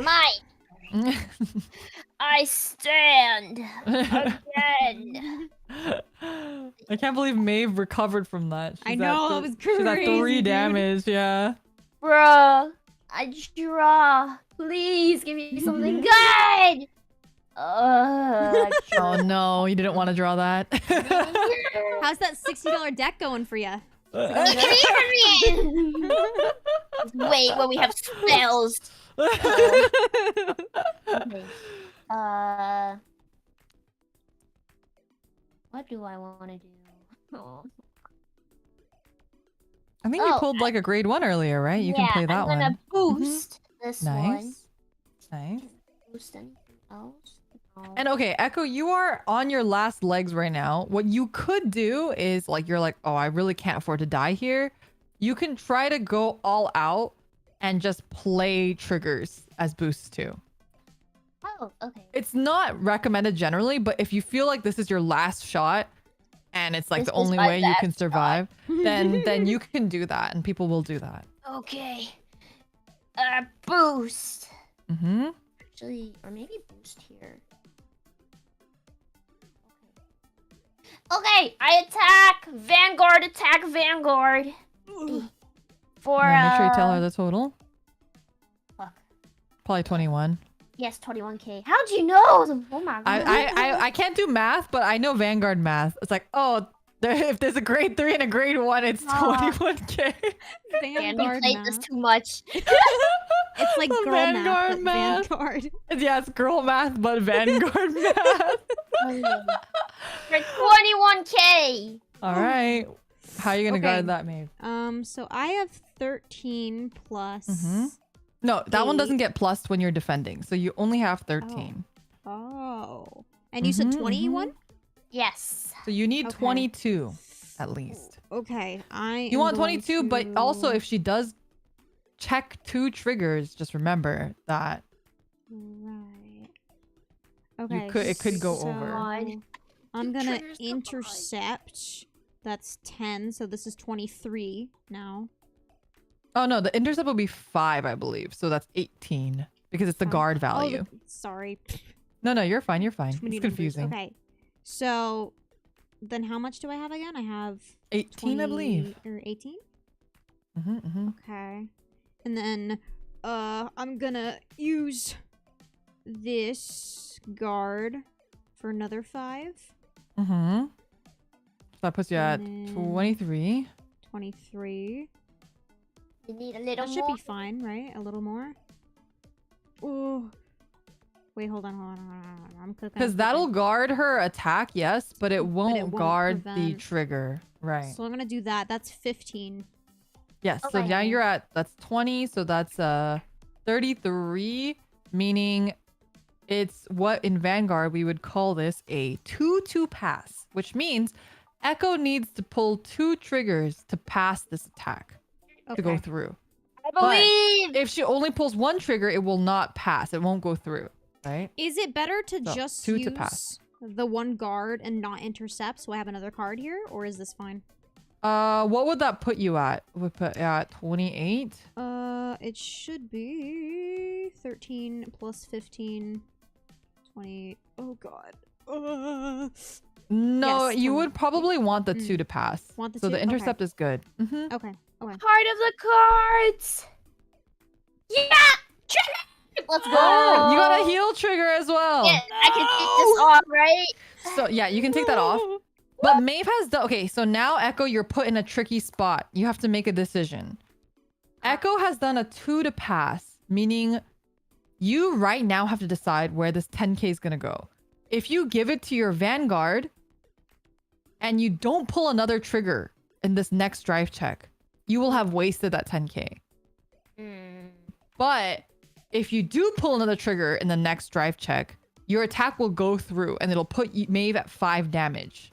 I stand again. I can't believe Maeve recovered from that. I know, that was She's at 3 crazy, dude. damage, yeah. Bruh, I draw. Please give me something good. Oh no, you didn't want to draw that. How's that $60 deck going for you? Wait, when we have spells. Okay. What do I want to do? Oh. I think you pulled like a grade 1 earlier, right? You can play that one. I'm gonna boost this one. Nice. Boost anything else? No. And okay, Echo, you are on your last legs right now. What you could do is you're like, oh, I really can't afford to die here. You can try to go all out and just play triggers as boosts too. Oh, okay. It's not recommended generally, but if you feel like this is your last shot and it's like This the is only my way you last can survive, then you can do that, and people will do that. Okay. Boost. Mm-hmm. Actually, or maybe boost here. Okay, I attack Vanguard. For Make sure you tell her the total. Fuck. Probably 21. Yes, 21k. How'd you know? Oh my god. I can't do math, but I know Vanguard math. It's like, oh, if there's a grade 3 and a grade 1, it's 21k. Man, we Vanguard played math. this too much. It's like girl Vanguard math, but math. Vanguard. Yeah, it's girl math, but Vanguard math. For 21k. All right. How are you gonna Okay. guard that, Maeve? So I have 13 plus. No, that one doesn't 8. get plus when you're defending, so you only have 13. Oh. And you said 21? Yes. So you need Okay. 22 at least. Okay. You want 22, but also if she does check 2 triggers, just remember that Right. Okay. it could go over. God. I'm gonna triggers the vibe. intercept. That's 10, so this is 23 now. Oh no, the intercept will be 5, I believe. So that's 18 because it's the 5. guard Oh, value. sorry. No, you're fine. You're fine. Too many It's numbers. confusing. Okay. So then how much do I have again? I have 18, I believe. 20 or 18? Mm-hmm. Okay. And then I'm gonna use this guard for another 5. Mm-hmm. So that puts you at And then 23. 23. You need a little That should more. be fine, right? A little more. Oh. Wait, hold on. I'm cooking. Because that'll guard her attack, yes, but it won't, won't guard the prevent- trigger. Right. So I'm gonna do that. That's 15. Yes. So now Okay. you're at, that's 20. So that's 33, meaning it's what in Vanguard we would call this a 2-2 pass, which means Echo needs to pull 2 triggers to pass this attack to go Okay. through. I believe. If she only pulls 1 trigger, it will not pass. It won't go through. Right? Is it better to So, just 2 use to pass. the one guard and not intercept so I have another card here? Or is this fine? What would that put you at? Would put you at 28? It should be 13 plus 15, 28. Oh god. No, Yes, you 20. would probably want the 2 to pass. Want the so 2? the Okay. intercept is good. Okay. Okay. Part of the cards. Yeah. Trigger. Let's go. Oh, you got a heal trigger as well. Yeah, I can take this off, right? So yeah, you can take that off. But Maeve has the okay. So now Echo, you're put in a tricky spot. You have to make a decision. Echo has done a 2 to pass, meaning you right now have to decide where this 10k is going to go. If you give it to your Vanguard and you don't pull another trigger in this next drive check, you will have wasted that 10k. But if you do pull another trigger in the next drive check, your attack will go through and it'll put Maeve at 5 damage.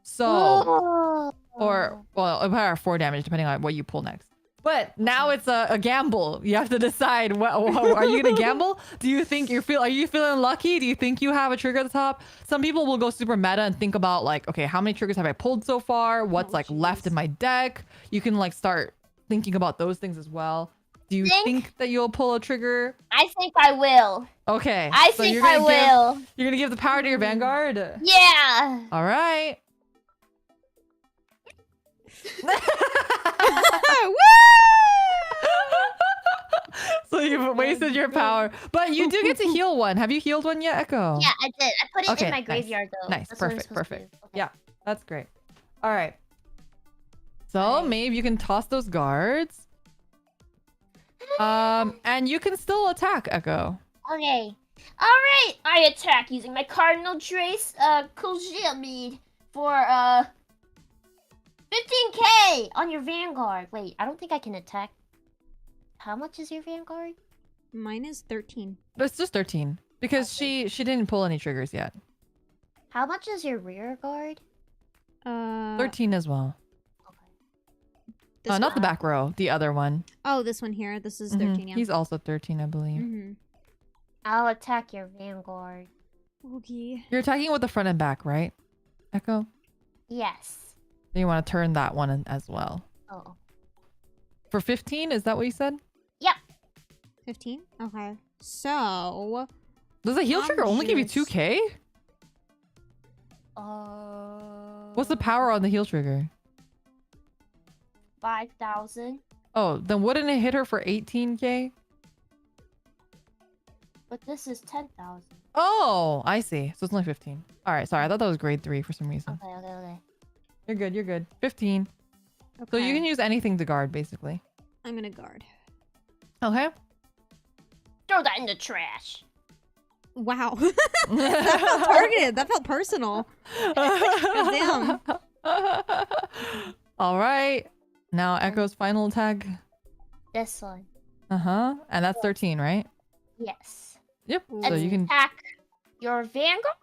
So, or, well, about 4 damage depending on what you pull next. But now it's a gamble. You have to decide. What are you gonna gamble? Do you think are you feeling lucky? Do you think you have a trigger at the top? Some people will go super meta and think about like, okay, how many triggers have I pulled so far? What's like left in my deck? You can like start thinking about those things as well. Do you think that you'll pull a trigger? I think I will. Okay. I think I will. You're gonna give the power to your Vanguard? Yeah. All right. Woo! So you've wasted your power, but you do get to heal one. Have you healed one yet, Echo? Yeah, I did. I put it in my nice. graveyard though. Nice, That's what I'm perfect, supposed to perfect. do. Okay. Yeah, that's great. All right. So Maeve, you can toss those guards. And you can still attack, Echo. Okay. Alright, I attack using my Cardinal Trace, Kojimid for, 15k on your Vanguard. Wait, I don't think I can attack. How much is your Vanguard? Mine is 13. It's just 13 because she didn't pull any triggers yet. How much is your rear guard? 13 as well. This Not one? the back row, the other one. Oh, this one here. This is 13, yeah. He's also 13, I believe. I'll attack your Vanguard. Okay. You're attacking with the front and back, right, Echo? Yes. So you want to turn that one in as well. Oh. For 15, is that what you said? Yep. 15? Okay. So... Does a heal trigger only give you just- 2k? What's the power on the heal trigger? 5,000. Oh, then wouldn't it hit her for 18k? But this is 10,000. Oh, I see. So it's only 15. All right, sorry. I thought that was grade 3 for some reason. Okay. You're good, you're good. 15. Okay. So you can use anything to guard, basically. I'm gonna guard. Okay. Throw that in the trash. Wow. That felt targeted. That felt personal. Damn. All right. Now Echo's final attack. This one. Uh-huh. And that's 13, right? Yes. Yep. So Let's you can... attack your Vanguard?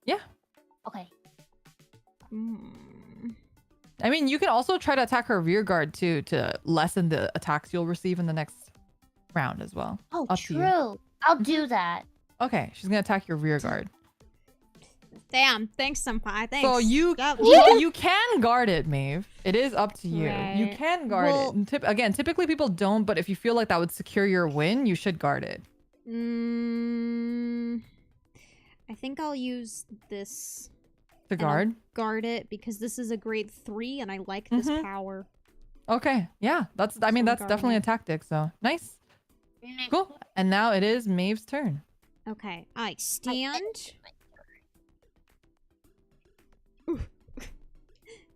Yeah. Okay. I mean, you can also try to attack her rear guard too to lessen the attacks you'll receive in the next round as well. Oh, Up to you. true. I'll do that. Okay, she's gonna attack your rear guard. Damn. Thanks, Senpai. Thanks. So you Yep. you can guard it, Maeve. It is up to you. You Right. can guard Well- it. And again, typically people don't, but if you feel like that would secure your win, you should guard it. I think I'll use this To and I'll guard? guard it because this is a grade 3 and I like this power. Okay. Yeah. That's I'm that's guarding definitely a it. tactic, so nice. Cool. And now it is Maeve's turn. Okay, I stand.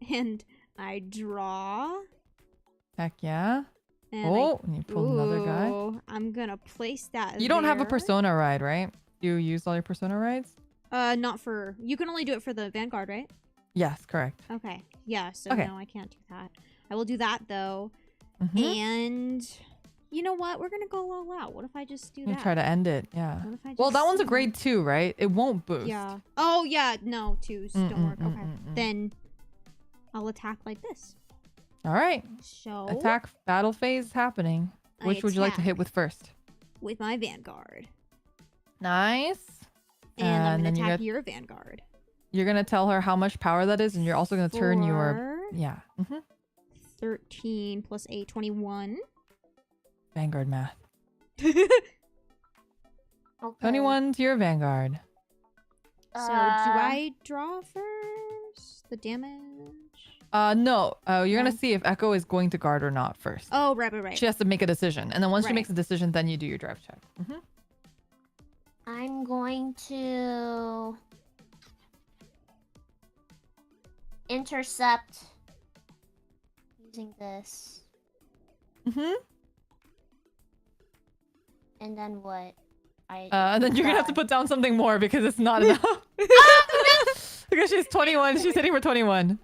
And I draw. Heck yeah. And Oh, and you pulled another guy. Ooh, I'm gonna place that You don't have a there. persona ride, right? You used all your persona rides? Not for... You can only do it for the Vanguard, right? Yes, correct. Okay. Yeah, so Okay. no, I can't do that. I will do that, though. Mhm. And... You know what? We're gonna go all out. What if I just do You that? try to end it, yeah. What if I Well, just that one's a do grade 2, right? It won't boost. Yeah. Oh, yeah. No, 2s don't work. Okay. mm. Then I'll attack like this. All right. So... Attack battle phase happening. I Which would you like to hit attack with first? with my Vanguard. Nice. And I'm And gonna then you attack get- your Vanguard. You're going to tell her how much power that is, and you're also going to turn your... For Yeah. 13 plus 8, 21. Vanguard math. Okay. 21 to your Vanguard. So do I draw first? The damage? No. You're going No. to see if Echo is going to guard or not first. Oh, right. She has to make a decision. And then once she Right. makes a decision, then you do your drive check. I'm going to intercept using this. Mm-hmm. And then what? And then you're gonna have to put down something more because it's not enough. Because she's 21. She's hitting for 21.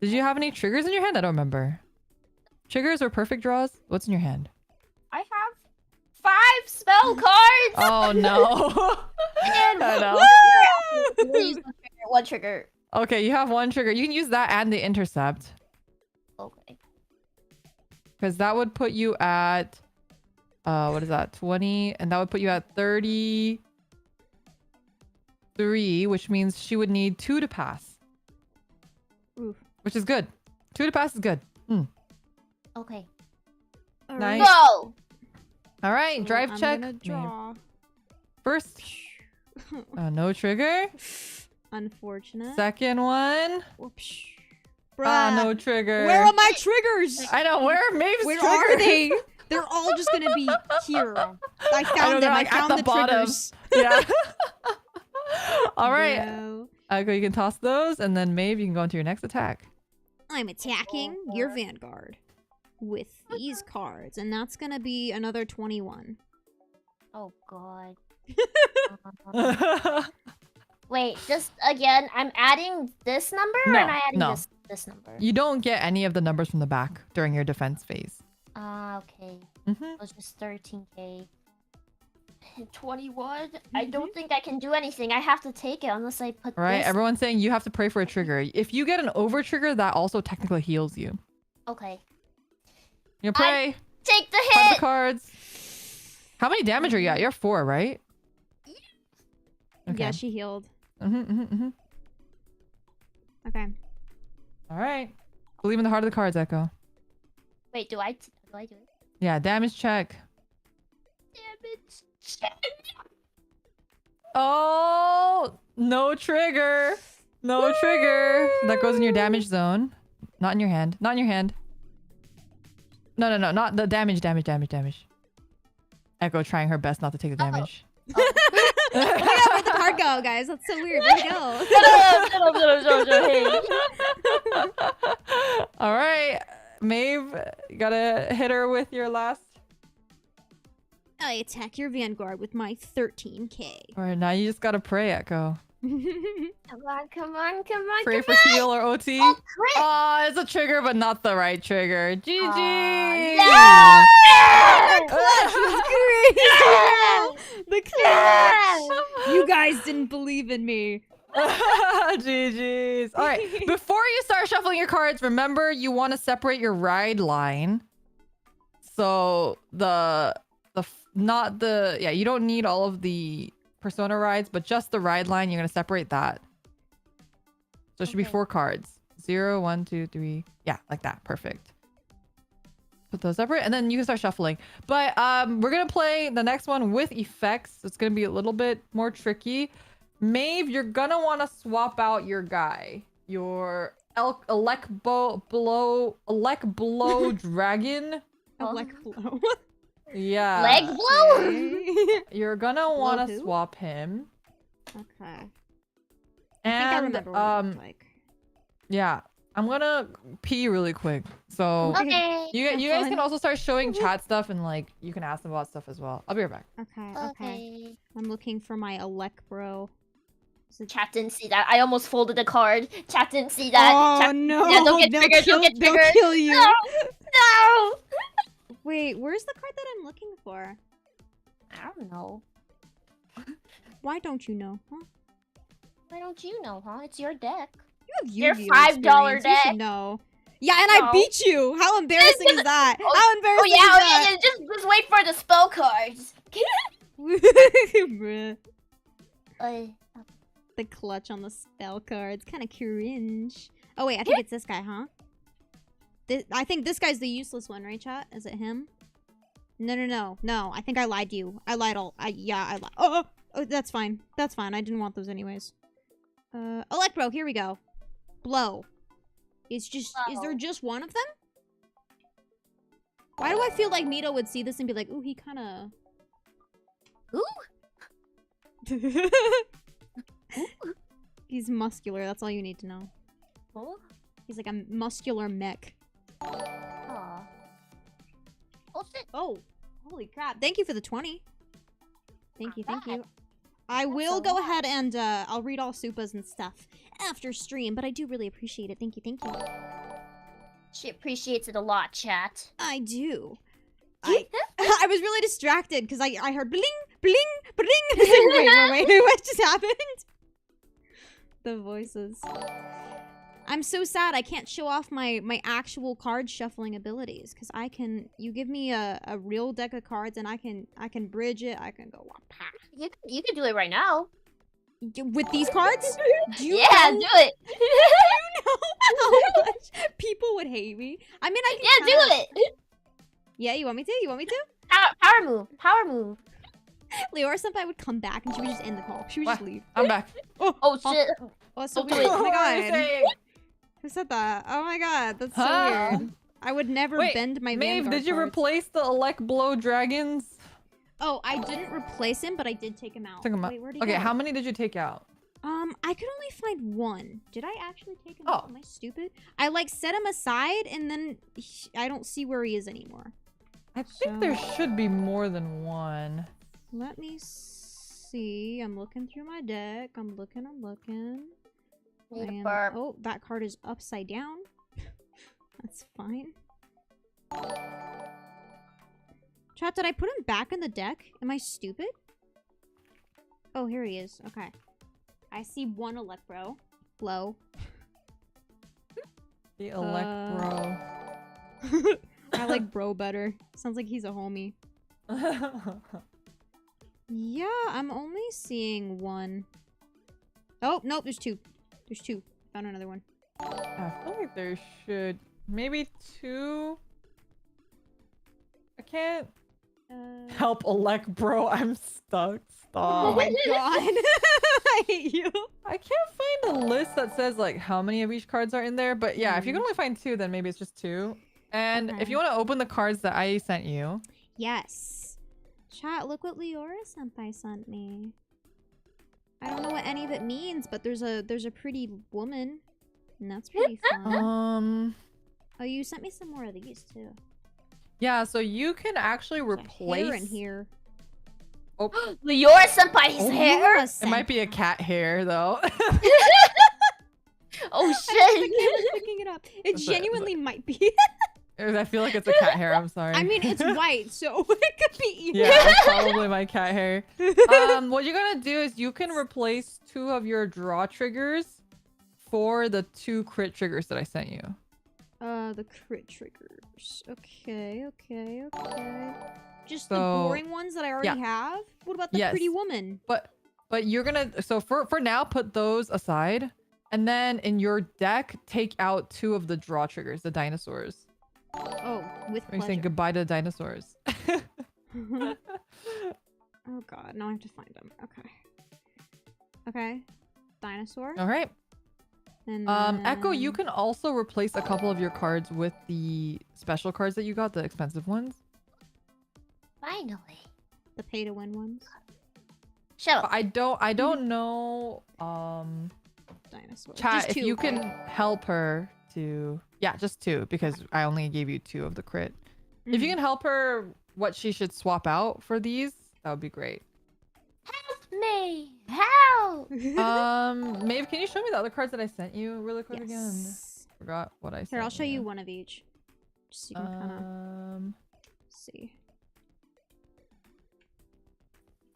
Did you have any triggers in your hand? I don't remember. Triggers or perfect draws? What's in your hand? I have 5 spell cards. Oh no. And I know. we'll use one trigger. Okay, you have one trigger. You can use that and the intercept. Okay. Because that would put you at... what is that? 20. And that would put you at 33. Which means she would need 2 to pass. Oof. Which is good. 2 to pass is good. Okay. Nice. Go. All right, drive I'm check. gonna draw. First, no trigger. Unfortunate. Second one. Whoops. No trigger. Where are my triggers? I know, where are Maeve's Where triggers? are they? They're all just gonna be here. I found them. they're, I like, at found the the bottom. triggers. Yeah. All right. Bro. Go. You can toss those, and then Maeve, you can go into your next attack. I'm attacking your Vanguard with these cards, and that's gonna be another 21. Oh god. Wait, just again, I'm adding this number or No, am I adding no. this number? You don't get any of the numbers from the back during your defense phase. Okay. Mm-hmm. It was just 13k. 21? I don't think I can do anything. I have to take it unless I put Right? this. Everyone's saying you have to pray for a trigger. If you get an over trigger, that also technically heals you. Okay. You pray. Take the Cut hit! the cards. How many damage are you at? You're 4, right? Yeah, she healed. Mm-hmm. Okay. All right. Believe in the heart of the cards, Echo. Wait, do I do it? Yeah, damage check. Damage. Oh, no trigger. No trigger. That goes in your damage zone. Not in your hand. Not in your hand. No. Not the damage. Echo trying her best not to take the damage. Oh my god, where'd the card go, guys? That's so weird. Where'd it go? All right. Maeve, you gotta hit her with your last. I attack your Vanguard with my 13k. All right, now you just gotta pray, Echo. Come on. Pray for heal or OT. Oh, crit! Oh, it's a trigger, but not the right trigger. GG! No! Clutch was crazy! The clutch! You guys didn't believe in me. GG's. All right, before you start shuffling your cards, remember you want to separate your ride line. So you don't need all of the persona rides, but just the ride line, you're gonna separate that. So it should be 4 cards. 0, 1, 2, 3. Yeah, like that. Perfect. Put those separate, and then you can start shuffling. But we're gonna play the next one with effects. So it's gonna be a little bit more tricky. Maeve, you're gonna want to swap out your guy. Your Elec Blow Dragon. Elec Blow. Yeah. Leg blow? You're gonna want to who? swap him. Okay. And I think I remember what it looked like. yeah, I'm gonna pee really quick. So Okay. you Have guys fun. can also start showing chat stuff, and like you can ask them about stuff as well. I'll be right back. Okay. I'm looking for my Elec Bro. Chat didn't see that. I almost folded the card. Chat didn't see that. Oh Chat, no! yeah, don't get triggered. Don't get They'll triggered. kill you. No. Wait, where's the card that I'm looking for? I don't know. Why don't you know? Huh? Why don't you know, huh? It's your deck. You have Your Yu-Gi-Oh $5 experience. You deck. should know. Yeah, and I No. beat you. How embarrassing is that? How Oh embarrassing yeah. Just wait for the spell cards. is that? Bruh. Uh, The clutch on the spell cards, kind of cringe. Oh wait, I think it's this guy, huh? I think this guy's the useless one, right, chat? Is it him? No. I think I lied to you. I lied. I lied. Oh, that's fine. That's fine. I didn't want those anyways. Electro, here we go. Blow. Is there just one of them? Why do I feel like Mito would see this and be like, ooh, he kind of... Ooh. He's muscular. That's all you need to know. Oh. He's like a muscular mech. Oh, holy crap. Thank you for the 20. Thank you, thank Not you. I will a go lot. ahead and I'll read all Supas and stuff after stream, but I do really appreciate it. Thank you, thank you. She appreciates it a lot, chat. I do. I was really distracted because I heard bling, bling, bling. I was like, wait, what just happened? The voices. I'm so sad I can't show off my actual card shuffling abilities because you give me a real deck of cards and I can bridge it. I can go wapa. You can do it right now. With these cards? Do you Yeah, know, do it. you know how much people would hate me? I mean, I can Yeah, do it. Yeah, you want me to? You want me to? Power move. Power move. Leora Senpai would come back and she would just end the call. She would just leave. I'm back. Oh shit. Oh, that's so Don't do weird. it. Oh my What are you god. saying? Who said that? Oh my god, that's so Huh? weird. I would never Wait, bend my Maeve, Vanguard did you cards. replace the Elect Blow dragons? Oh, I didn't replace him, but I did take him out. Took 'em out. Wait, where'd he Okay, go? how many did you take out? I could only find one. Did I actually take him Oh. out? Am I stupid? I like set him aside and then I don't see where he is anymore. I think there should be more than one. Let me see. I'm looking through my deck. I'm looking. Need a And, burp. oh, that card is upside down. That's fine. Chat, did I put him back in the deck? Am I stupid? Oh, here he is. Okay. I see one Electro. Low. The Elect Bro. I like bro better. Sounds like he's a homie. Yeah, I'm only seeing one. Oh, nope, there's two. There's two. Found another one. I feel like there should maybe two. I can't help Elect Bro. I'm stuck. Oh Stop. my god. I hate you. I can't find a list that says like how many of each cards are in there. But yeah, if you can only find two, then maybe it's just two. And Okay. if you want to open the cards that I sent you. Yes. Chat, look what Leora Senpai sent me. I don't know what any of it means, but there's a pretty woman. And that's pretty fun. Oh, you sent me some more of these too. Yeah, so you can actually There's a replace. hair in here. Oh, Leora Senpai's Oh, hair. it might be a cat hair though. Oh I shit. picking it up. It But- genuinely might be. I feel like it's a cat hair. I'm sorry. I mean, it's white, so it could be either. Yeah, it's probably my cat hair. What you're gonna do is you can replace two of your draw triggers for the two crit triggers that I sent you. The crit triggers. Okay. Just the So- boring ones that I already have? What about the Yes. pretty woman? But you're gonna for now put those aside, and then in your deck take out two of the draw triggers, the dinosaurs. Oh, with We're saying pleasure. goodbye to the dinosaurs. Oh god, now I have to find them. Okay. Dinosaur. All right. And Echo, you then- can also replace a couple of your cards with the special cards that you got, the expensive ones. Finally. the pay to win ones. Shut up. I don't know. Dinosaur. Chat, Just if two, you right? can help her to, yeah, just two because I only gave you two of the crit. If you Mhm. can help her, what she should swap out for these, that would be great. Me. Help. Maeve, can you show me the other cards that I sent you really quick again? Yes. Forgot what I sent. Here, I'll show you one of each. Just so you can kind of see.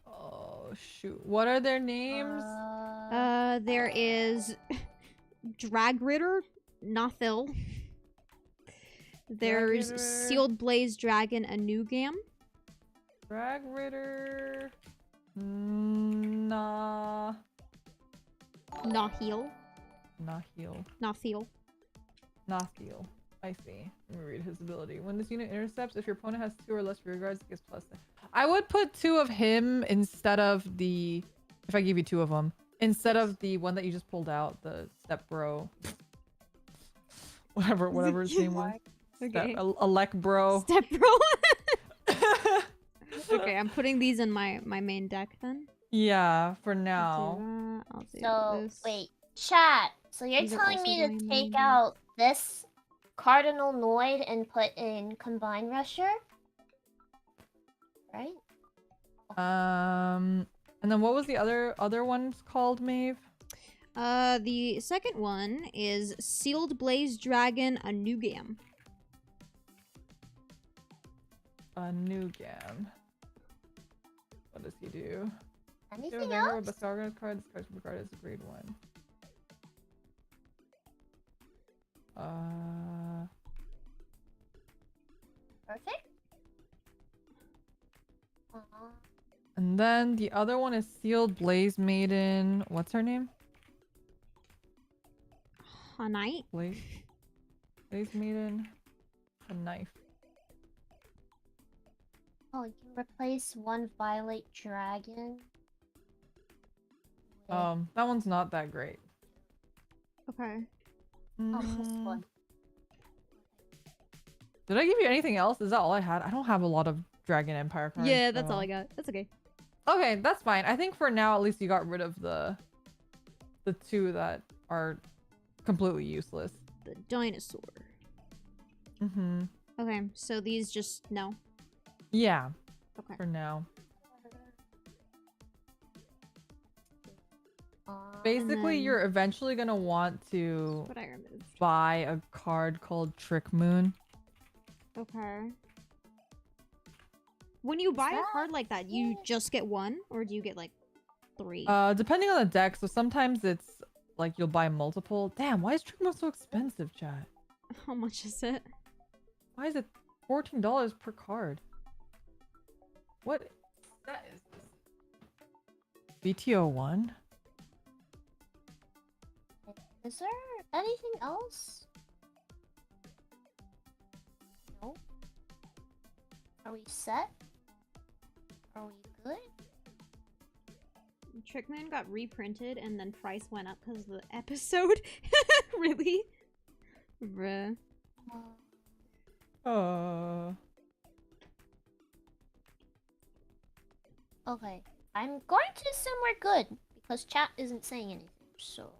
Oh shoot, what are their names? There is Drag Ritter, Nothil. There's Ritter. Sealed Blaze Dragon, Anugam. Drag Ritter. Nah. Nahil. Nahil. Nothil. Nahil. I see. Let me read his ability. When this unit intercepts, if your opponent has two or less rear guards, it gets +10. I would put two of him instead of the... If I give you two of them. Instead of the one that you just pulled out, the Step Bro. whatever his name was. Okay. Elect Bro. Step Bro. Okay, I'm putting these in my main deck then. Yeah, for I'll now. do that. I'll do So this. wait, chat. So you're These are telling also me going to in take my out this Cardinal Noid and put in Combine Rusher? right? And then what was the other ones called, Maeve? The second one is Sealed Blaze Dragon, a new game. A new gam. What does he do? Anything else? Bastarga card. This card's regarded as a grade 1. Perfect. And then the other one is Sealed Blaze Maiden. What's her name? A knight? Blaze Maiden. A knife. Oh, you can replace one Violet Dragon. That one's not that great. Okay. Oh, this one. Did I give you anything else? Is that all I had? I don't have a lot of Dragon Empire cards. Yeah, that's so- all I got. That's okay. Okay, that's fine. I think for now, at least you got rid of the two that are completely useless. The dinosaur. Mm-hmm. Okay, so these just no. Yeah, Okay. for now. Basically, then- you're eventually gonna want to What I removed. buy a card called Trick Moon. Okay. When you buy a card like that, you just get one, or do you get like 3? Depending on the deck. So sometimes it's like you'll buy multiple. Damn, why is Trick Moon so expensive, chat? How much is it? Why is it $14 per card? What set is this? BTO1? Is there anything else? No. Are we set? Are we good? Trickman got reprinted and then price went up because of the episode. Really? Bruh. Okay. I'm going to assume we're good because chat isn't saying anything. So.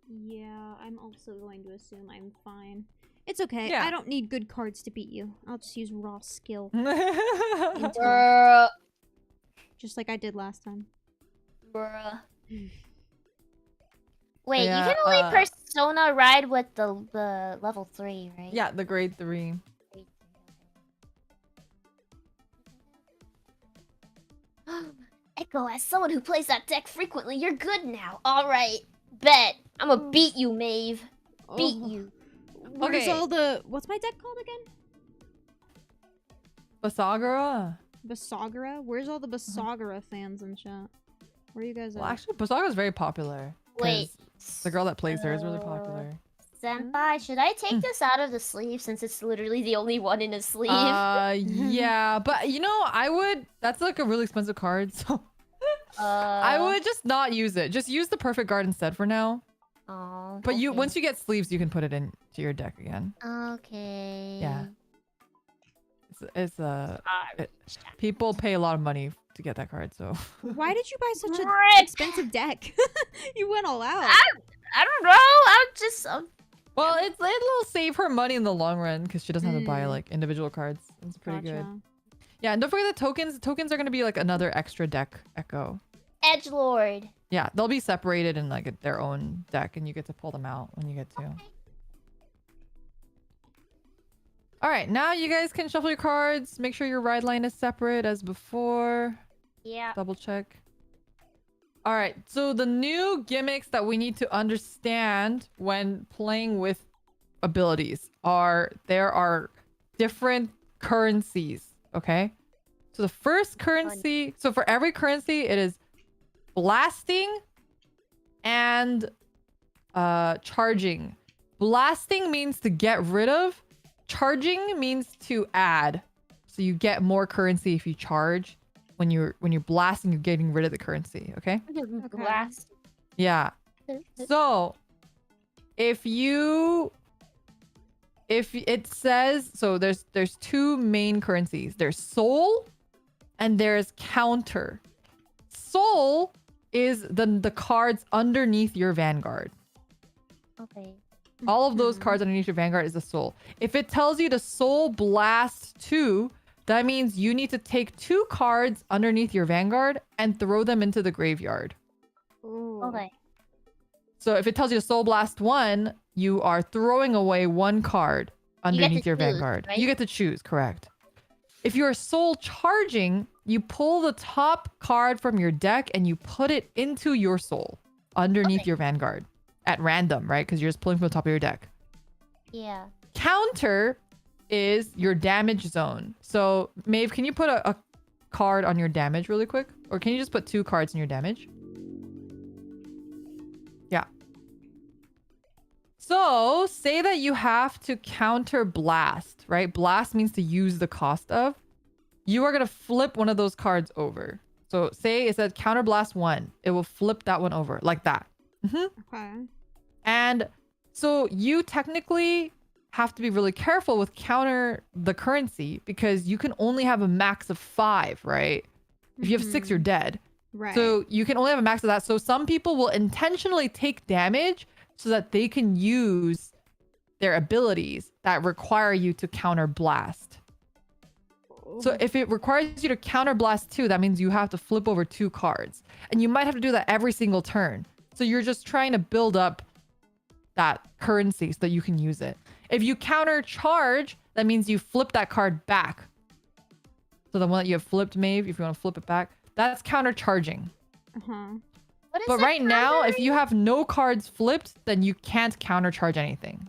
Yeah, I'm also going to assume I'm fine. It's okay. Yeah. I don't need good cards to beat you. I'll just use raw skill. Bruh. Just like I did last time. Bruh. Wait, Yeah, you can only persona ride with the level 3, right? Yeah, the grade 3. Echo, as someone who plays that deck frequently, you're good now. Alright, bet. I'm gonna beat you, Maeve. Beat Oh. you. Where's Okay. all the... What's my deck called again? Basagara? Basagara? Where's all the Basagara fans in chat? Where are you guys at? Well, actually, Basagara's very popular. 'cause Wait. The girl that plays her is really popular. Senpai, should I take this out of the sleeve since it's literally the only one in a sleeve? Yeah, but you know, I would. That's like a really expensive card, so I would just not use it. Just use the perfect guard instead for now. Oh, But you, okay. once you get sleeves, you can put it into your deck again. Okay. Yeah. It's Alright. people pay a lot of money to get that card, so. Why did you buy such an Frick. expensive deck? You went all out. I don't know. I'm just. Well, it'll save her money in the long run because she doesn't have to buy Mm. like individual cards. It's pretty good. Gotcha. Yeah, and don't forget the tokens. The tokens are gonna be like another extra deck echo. Edgelord. Yeah, they'll be separated in like their own deck, and you get to pull them out when you get to. All right, now you guys can shuffle your cards. Make sure your ride line is separate as before. Yeah. Double check. All right, so the new gimmicks that we need to understand when playing with abilities are there are different currencies, okay? So the first currency, so for every currency, it is blasting and charging. Blasting means to get rid of. Charging means to add. So you get more currency if you charge. When you're blasting, you're getting rid of the currency, okay? Blast. Yeah. So if it says, so there's two main currencies. There's soul and there's counter. Soul is the cards underneath your vanguard. Okay. All of those cards underneath your vanguard is a soul. If it tells you to soul blast 2 that means you need to take 2 cards underneath your vanguard and throw them into the graveyard. Ooh. Okay. So if it tells you to Soul Blast 1, you are throwing away 1 card underneath your choose, vanguard. right? You get to choose, correct. If you're soul charging, you pull the top card from your deck and you put it into your soul underneath your vanguard at random, right? Because you're just pulling from the top of your deck. Yeah. Counter is your damage zone. So, Maeve, can you put a card on your damage really quick? Or can you just put 2 cards in your damage? Yeah. So, say that you have to counter blast, right? Blast means to use the cost of. You are going to flip one of those cards over. So, say it says counter blast 1. It will flip that one over like that. Okay. And so you technically have to be really careful with counter the currency because you can only have a max of 5, right? If you have 6, you're dead. Right. So you can only have a max of that. So some people will intentionally take damage so that they can use their abilities that require you to counter blast. So if it requires you to counter blast 2, that means you have to flip over 2 cards. And you might have to do that every single turn. So you're just trying to build up that currency so that you can use it. If you counter charge, that means you flip that card back. So the one that you have flipped, Maeve, if you want to flip it back, that's counter charging. What is But that right now, if countering? you have no cards flipped, then you can't counter charge anything.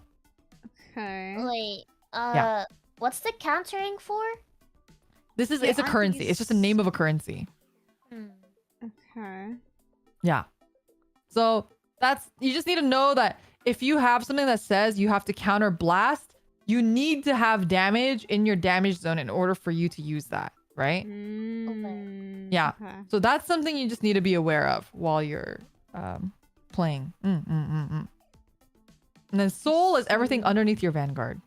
Okay. Wait. Yeah. What's the countering for? This is Yeah, it's a aren't currency. It's just a name of a currency. Okay. Yeah. So that's you just need to know that if you have something that says you have to counter blast, you need to have damage in your damage zone in order for you to use that, right? Yeah. Okay. So that's something you just need to be aware of while you're playing. And then soul is everything underneath your vanguard.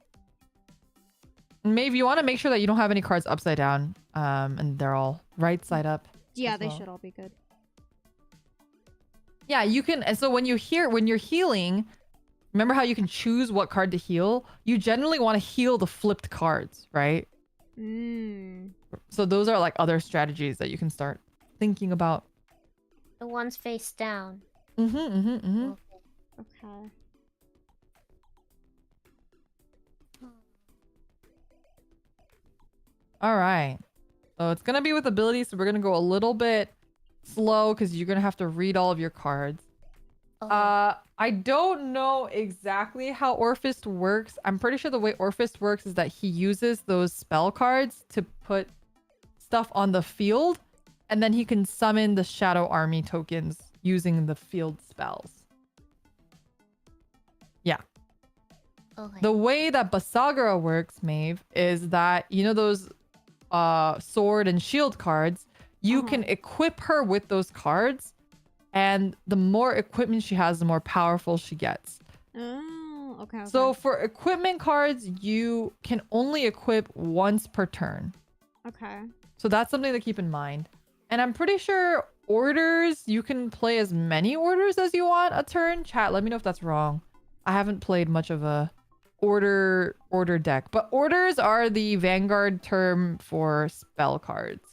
And maybe you want to make sure that you don't have any cards upside down, and they're all right side up. Yeah, as they well. should all be good. Yeah, you can. And so when you're healing, remember how you can choose what card to heal? You generally want to heal the flipped cards, right? So those are like other strategies that you can start thinking about. The ones face down. Okay. All right. So it's going to be with abilities. So we're going to go a little bit slow because you're going to have to read all of your cards. Oh. I don't know exactly how Orphist works. I'm pretty sure the way Orphist works is that he uses those spell cards to put stuff on the field, and then he can summon the Shadow Army tokens using the field spells. Yeah. Okay. The way that Basagara works, Maeve, is that, you know those sword and shield cards? You can equip her with those cards, and the more equipment she has, the more powerful she gets. Oh, okay. So for equipment cards, you can only equip once per turn. Okay. So that's something to keep in mind. And I'm pretty sure orders, you can play as many orders as you want a turn. Chat, let me know if that's wrong. I haven't played much of a order deck, but orders are the Vanguard term for spell cards.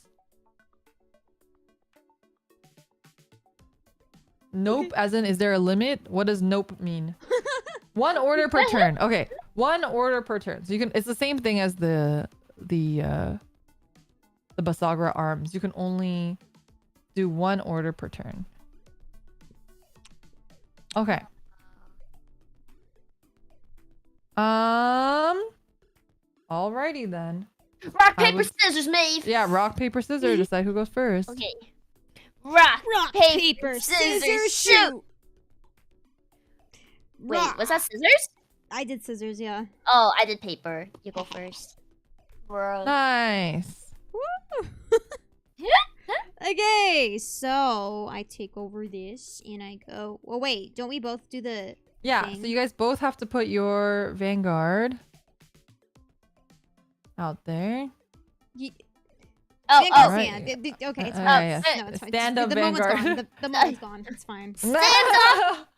Nope, as in, is there a limit? What does nope mean? 1 order per turn. Okay, 1 order per turn. So you can. It's the same thing as the Basagara arms. You can only do 1 order per turn. Okay. Alrighty then. Rock, paper, scissors, Maeve. Yeah, rock, paper, scissors. Decide who goes first. Okay. Rock, paper, scissors, shoot. Wait, Rock. was that scissors? I did scissors, yeah. Oh, I did paper. You go first. Bro. Nice. Okay, so I take over this and I go. Oh wait, don't we both do the? Yeah, thing? so you guys both have to put your Vanguard out there. Oh, Vanguard's right. hand. Okay, it's fine. yeah. No, it's fine. Stand Just- up the moment's Vanguard. gone. The moment's gone. It's fine. Stand up!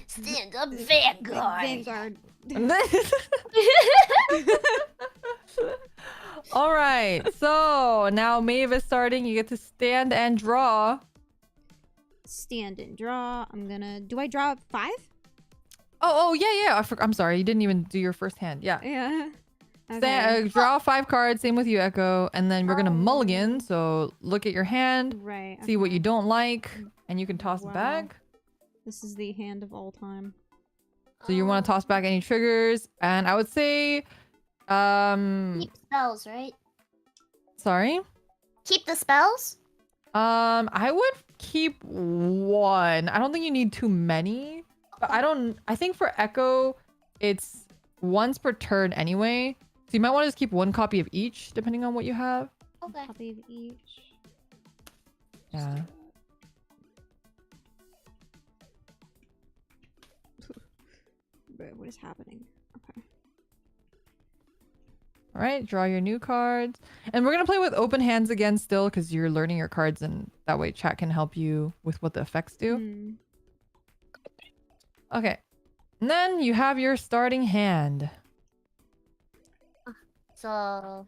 Stand up, Vanguard. Vanguard. All right. So now Maeve is starting. You get to stand and draw. Stand and draw. I'm gonna. Do I draw 5? Oh, yeah. I'm sorry. You didn't even do your first hand. Yeah. Yeah. Okay. Draw 5 cards. Same with you, Echo. And then we're gonna mulligan. Oh. So look at your hand. Right. See what okay. you don't like, and you can toss it Wow. back. This is the hand of all time. So you want to toss back any triggers, and I would say, Keep spells, right? sorry. Keep the spells? I would keep 1. I don't think you need too many. But I think for Echo, it's once per turn anyway. So you might want to just keep 1 copy of each, depending on what you have. Okay. Copy of each. Yeah. What is happening? Okay. All right, draw your new cards. And we're going to play with open hands again still because you're learning your cards and that way chat can help you with what the effects do. Hmm. Okay. And then you have your starting hand. So, All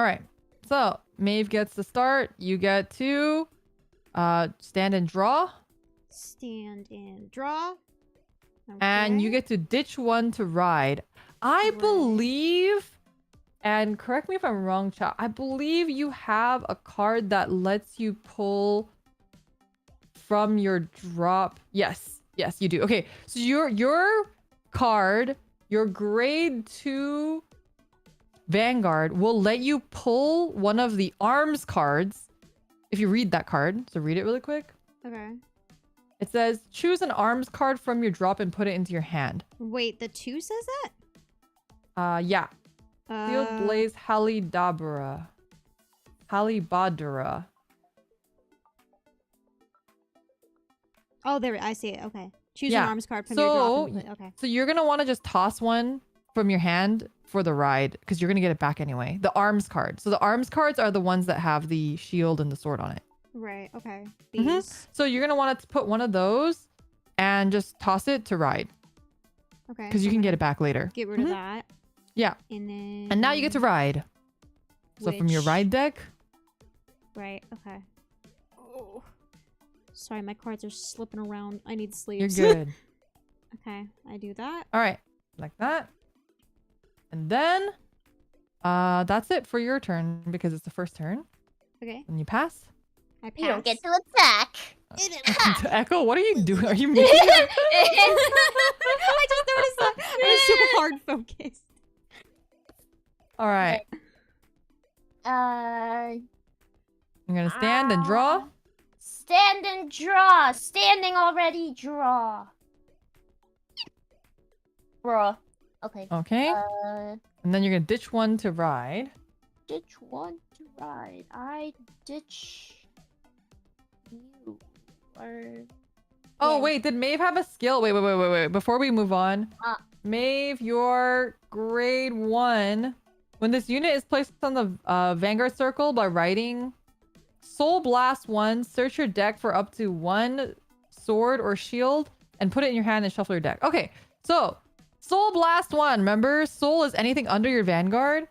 right. So Maeve gets to start. You get to stand and draw. Stand and draw. And you Okay. get to ditch 1 to ride. I Right. believe, and correct me if I'm wrong, chat, I believe you have a card that lets you pull from your drop. Yes, you do. Okay, so your card, your grade 2 Vanguard will let you pull one of the arms cards if you read that card. So read it really quick. Okay. It says, choose an arms card from your drop and put it into your hand. Wait, the 2 says that? Yeah. Sealed Blaze Halidabra. Halibadra. Oh, there. I see it. Okay. Choose Yeah. an arms card from your drop. And okay. So you're going to want to just toss one from your hand for the ride because you're going to get it back anyway. The arms card. So the arms cards are the ones that have the shield and the sword on it. Right. Okay. Mhm. These. So you're going to want to put one of those and just toss it to ride Okay. because you can get it back later. Get rid of that. Yeah. And then. And now you get to ride. So from your which- ride deck. Right. Okay. Oh. Sorry, my cards are slipping around. I need You're sleeves. good. Okay. I do that. All right. Like that. And then that's it for your turn because it's the first turn. Okay. And you pass. I pass. you don't get to attack. Echo, what are you doing? Are you making I just noticed that. I was so hard focused. All right. I'm gonna stand and draw. Stand and draw. Standing already, draw. Bruh. Okay. Okay. And then you're gonna ditch 1 to ride. Ditch 1 to ride. I ditch you. Or... Oh Yeah. wait, did Maeve have a skill? Wait. Before we move on, Maeve, your grade 1. When this unit is placed on the Vanguard circle by writing Soul Blast 1, search your deck for up to 1 sword or shield and put it in your hand and shuffle your deck. Okay, so Soul Blast 1. Remember, Soul is anything under your Vanguard.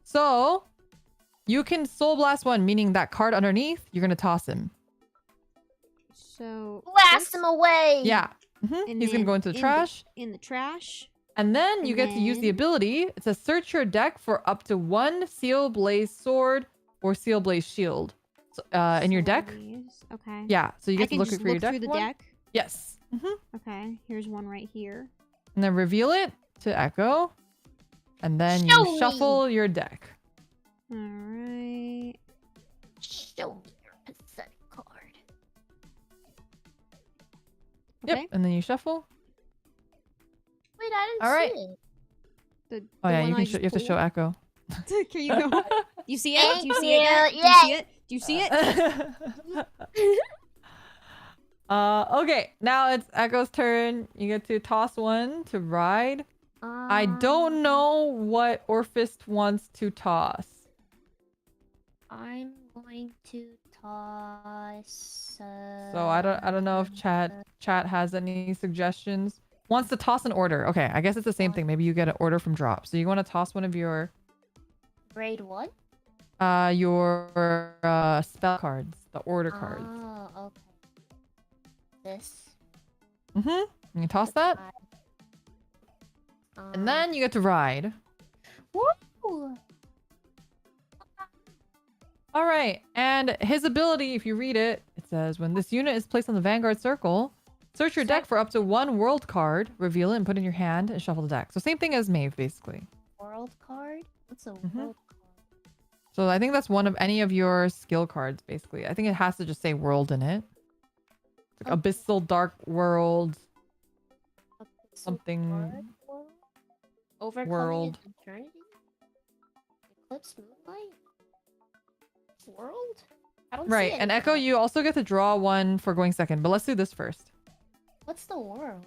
So you can Soul Blast 1, meaning that card underneath, you're gonna toss him. So. Blast this- him away. Yeah. and He's gonna then go into the in trash. In the trash. And then you And get to use the then- ability. It says search your deck for up to 1 Seal Blaze sword or Seal Blaze shield. So, in your So deck. these- Okay. Yeah, so you I get to can look just for your look deck. through the one. deck. Yes. Okay. Here's one right here. And then reveal it to Echo. And then Show you me. shuffle your deck. All right. Show me your pathetic card. Yep. Okay. And then you shuffle. Wait, I didn't All right. see it. The, Oh yeah, one you I can. just You have to show pulled. Echo. Here you go. Do you see it? Thank Do you see it? you. Yet? Do you Yay. see it? Do you see it? Okay. Now it's Echo's turn. You get to toss 1 to ride. I don't know what Orphist wants to toss. I'm going to toss. So I don't know if chat has any suggestions. Wants to toss an order. Okay, I guess it's the same thing. Maybe you get an order from drop. So you want to toss one of your Grade 1? Your spell cards, the order cards. Oh, okay. This. Mm-hmm. You can toss that, and then you get to ride. Woo! All right, and his ability, if you read it, it says when this unit is placed on the Vanguard circle, search your deck for up to 1 world card, reveal it, and put it in your hand, and shuffle the deck. So same thing as Maeve, basically. World card? What's a Mhm. world card? So I think that's one of any of your skill cards, basically. I think it has to just say world in it. It's like Abyssal Dark World, something World? Overcoming world. Eternity? Eclipse Moonlight? World? I don't see Right, and Echo, anything. you also get to draw one for going second, but let's do this first. What's the world?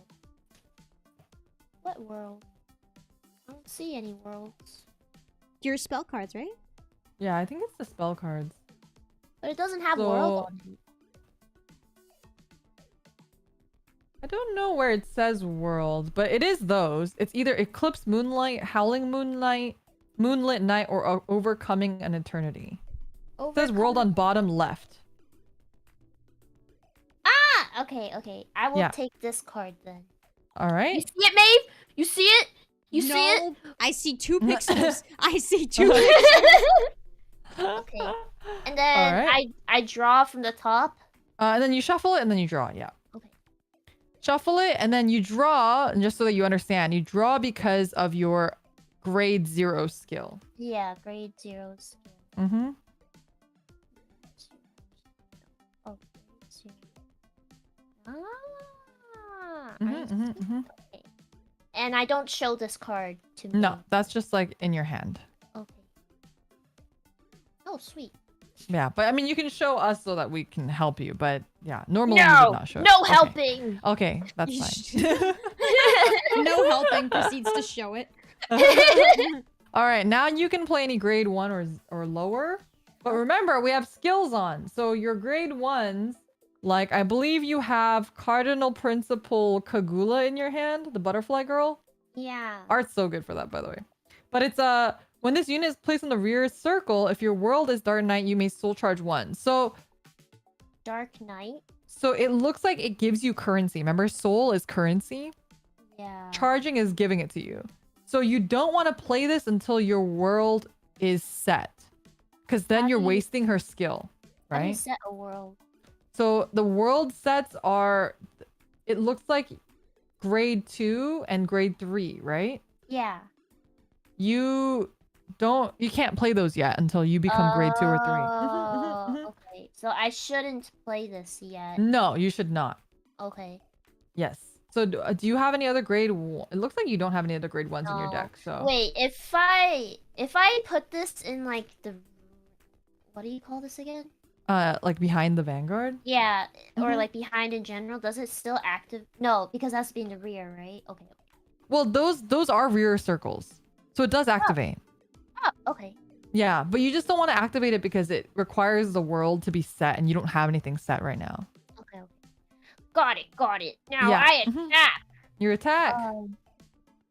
What world? I don't see any worlds. Your spell cards, right? Yeah, I think it's the spell cards. But it doesn't have world So- on it. I don't know where it says world, but it is those. It's either Eclipse Moonlight, Howling Moonlight, Moonlit Night, or Overcoming an Eternity. It says world on bottom left. Ah! Okay, okay. I will Yeah. take this card then. All You right. see it, Maeve? You see it? You see it? No, I see 2 pixels. I see 2 pixels. Okay. And then Alright. I draw from the top. And then you shuffle it, and then you draw. Yeah. Okay. Shuffle it, and then you draw, and just so that you understand, you draw because of your grade 0 skill. Yeah, grade 0 skill. Mm-hmm. Oh, grade 0. Ah, Mm-hmm, I mm-hmm, see. mm-hmm. Okay. And I don't show this card to me. No, that's just like in your hand. Okay. Oh, sweet. Yeah, but I mean, you can show us so that we can help you. But yeah, normally you No, would not show. no Okay. helping. Okay, that's You fine. No helping, proceeds to show it. All right, now you can play any grade 1 or lower. But remember, we have skills on. So your grade 1s, like I believe you have Cardinal Principal Kagula in your hand, the butterfly girl. Yeah. Art's so good for that, by the way. But it's when this unit is placed in the rear circle, if your world is Dark Knight, you may soul charge 1. So Dark Knight. it looks like it gives you currency. Remember, soul is currency. Yeah. Charging is giving it to you. So you don't want to play this until your world is set. Because then How you're do you- wasting her skill, How do you right? set a world? So the world sets are, it looks like grade 2 and grade 3, right? Yeah. You can't play those yet until you become grade 2 or 3. Oh, okay. So I shouldn't play this yet. No, you should not. Okay. Yes. So do you have any other grade 1? It looks like you don't have any other grade 1s in your No. deck. So Wait, if I put this in like the, what do you call this again? like behind the Vanguard? Yeah, or Mhm. like behind in general, does it still active? No, because it has to be in the rear, right? Okay. Well, those are rear circles. So it does activate. Oh, okay. Yeah, but you just don't want to activate it because it requires the world to be set and you don't have anything set right now. Okay. Got it. Now Yeah, I mhm. attack Your attack.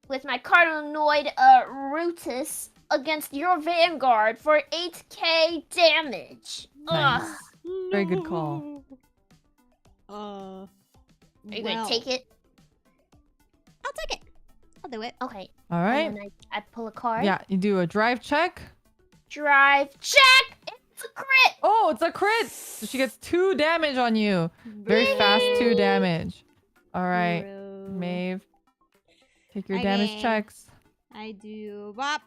with my Cardinoid Rutus against your Vanguard for 8k damage. Nice. Ugh. Very good call. Are you gonna take it? I'll take it. I'll do it. Okay. All right. And then I pull a card. Yeah, you do a drive check. Drive check. It's a crit. Oh, it's a crit. So she gets 2 damage on you. Very fast 2 damage. All right, Bro. Maeve. Take your damage Okay. checks. I do bop.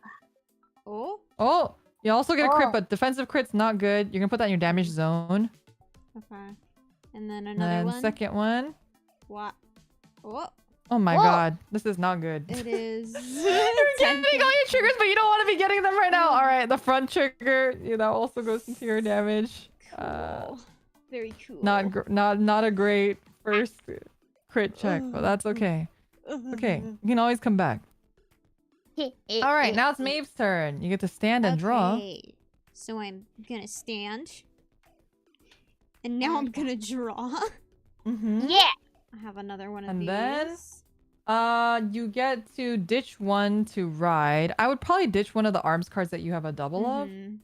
Oh, Oh, you also get a crit, Oh. but defensive crit's not good. You're gonna put that in your damage zone. okay. And then And another then one. second one. What? Oh, Oh my Whoa. god, this is not good. it is. You're getting all your triggers, but you don't want to be getting them right now. All right, the front trigger, that also goes into your damage. Cool. Very cool. Not a great first crit check, but that's okay. Okay, you can always come back. All right, now it's Maeve's turn. You get to stand and draw. Okay. So I'm gonna stand. And now I'm gonna draw. Mm-hmm. Yeah. I have another one of And these. then- You get to ditch one to ride. I would probably ditch one of the arms cards that you have a double of. I'm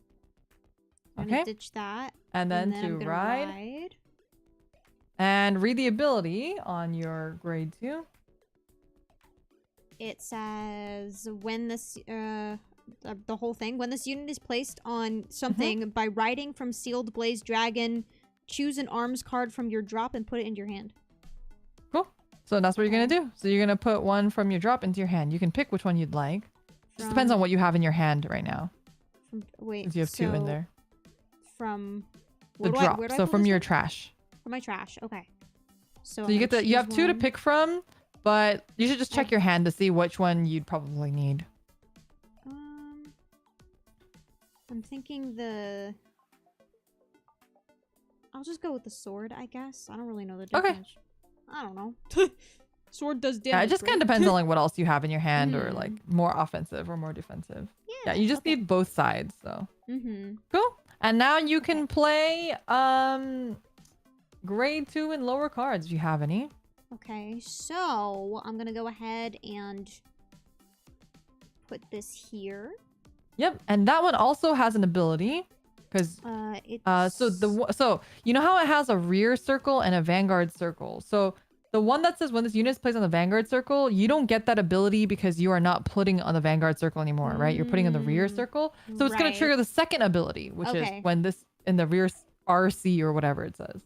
Okay. gonna ditch that. And then I'm to gonna ride. And read the ability on your grade 2. It says when this the whole thing, when this unit is placed on something by riding from Sealed Blaze Dragon, choose an arms card from your drop and put it in your hand. Cool. So that's what you're gonna do. So you're gonna put one from your drop into your hand. You can pick which one you'd like. Just depends on what you have in your hand right now. Wait, Because you have 2 in there. From The drop. So from your trash. From my trash. Okay. So you get you have 2 to pick from, but you should just check your hand to see which one you'd probably need. I'm thinking I'll just go with the sword, I guess. I don't really know the difference. Okay. I don't know. Sword does damage. Yeah, it just kind of depends on like what else you have in your hand, or like more offensive or more defensive. Yeah, you just need both sides, so. Cool. And now you can play grade 2 and lower cards if you have any. Okay, so I'm gonna go ahead and put this here. Yep, and that one also has an ability, because so you know how it has a rear circle and a vanguard circle. So the one that says when this unit is placed on the vanguard circle, you don't get that ability because you are not putting on the vanguard circle anymore, right? You're putting on the rear circle, so it's gonna trigger the second ability, which is when this in the rear RC or whatever it says.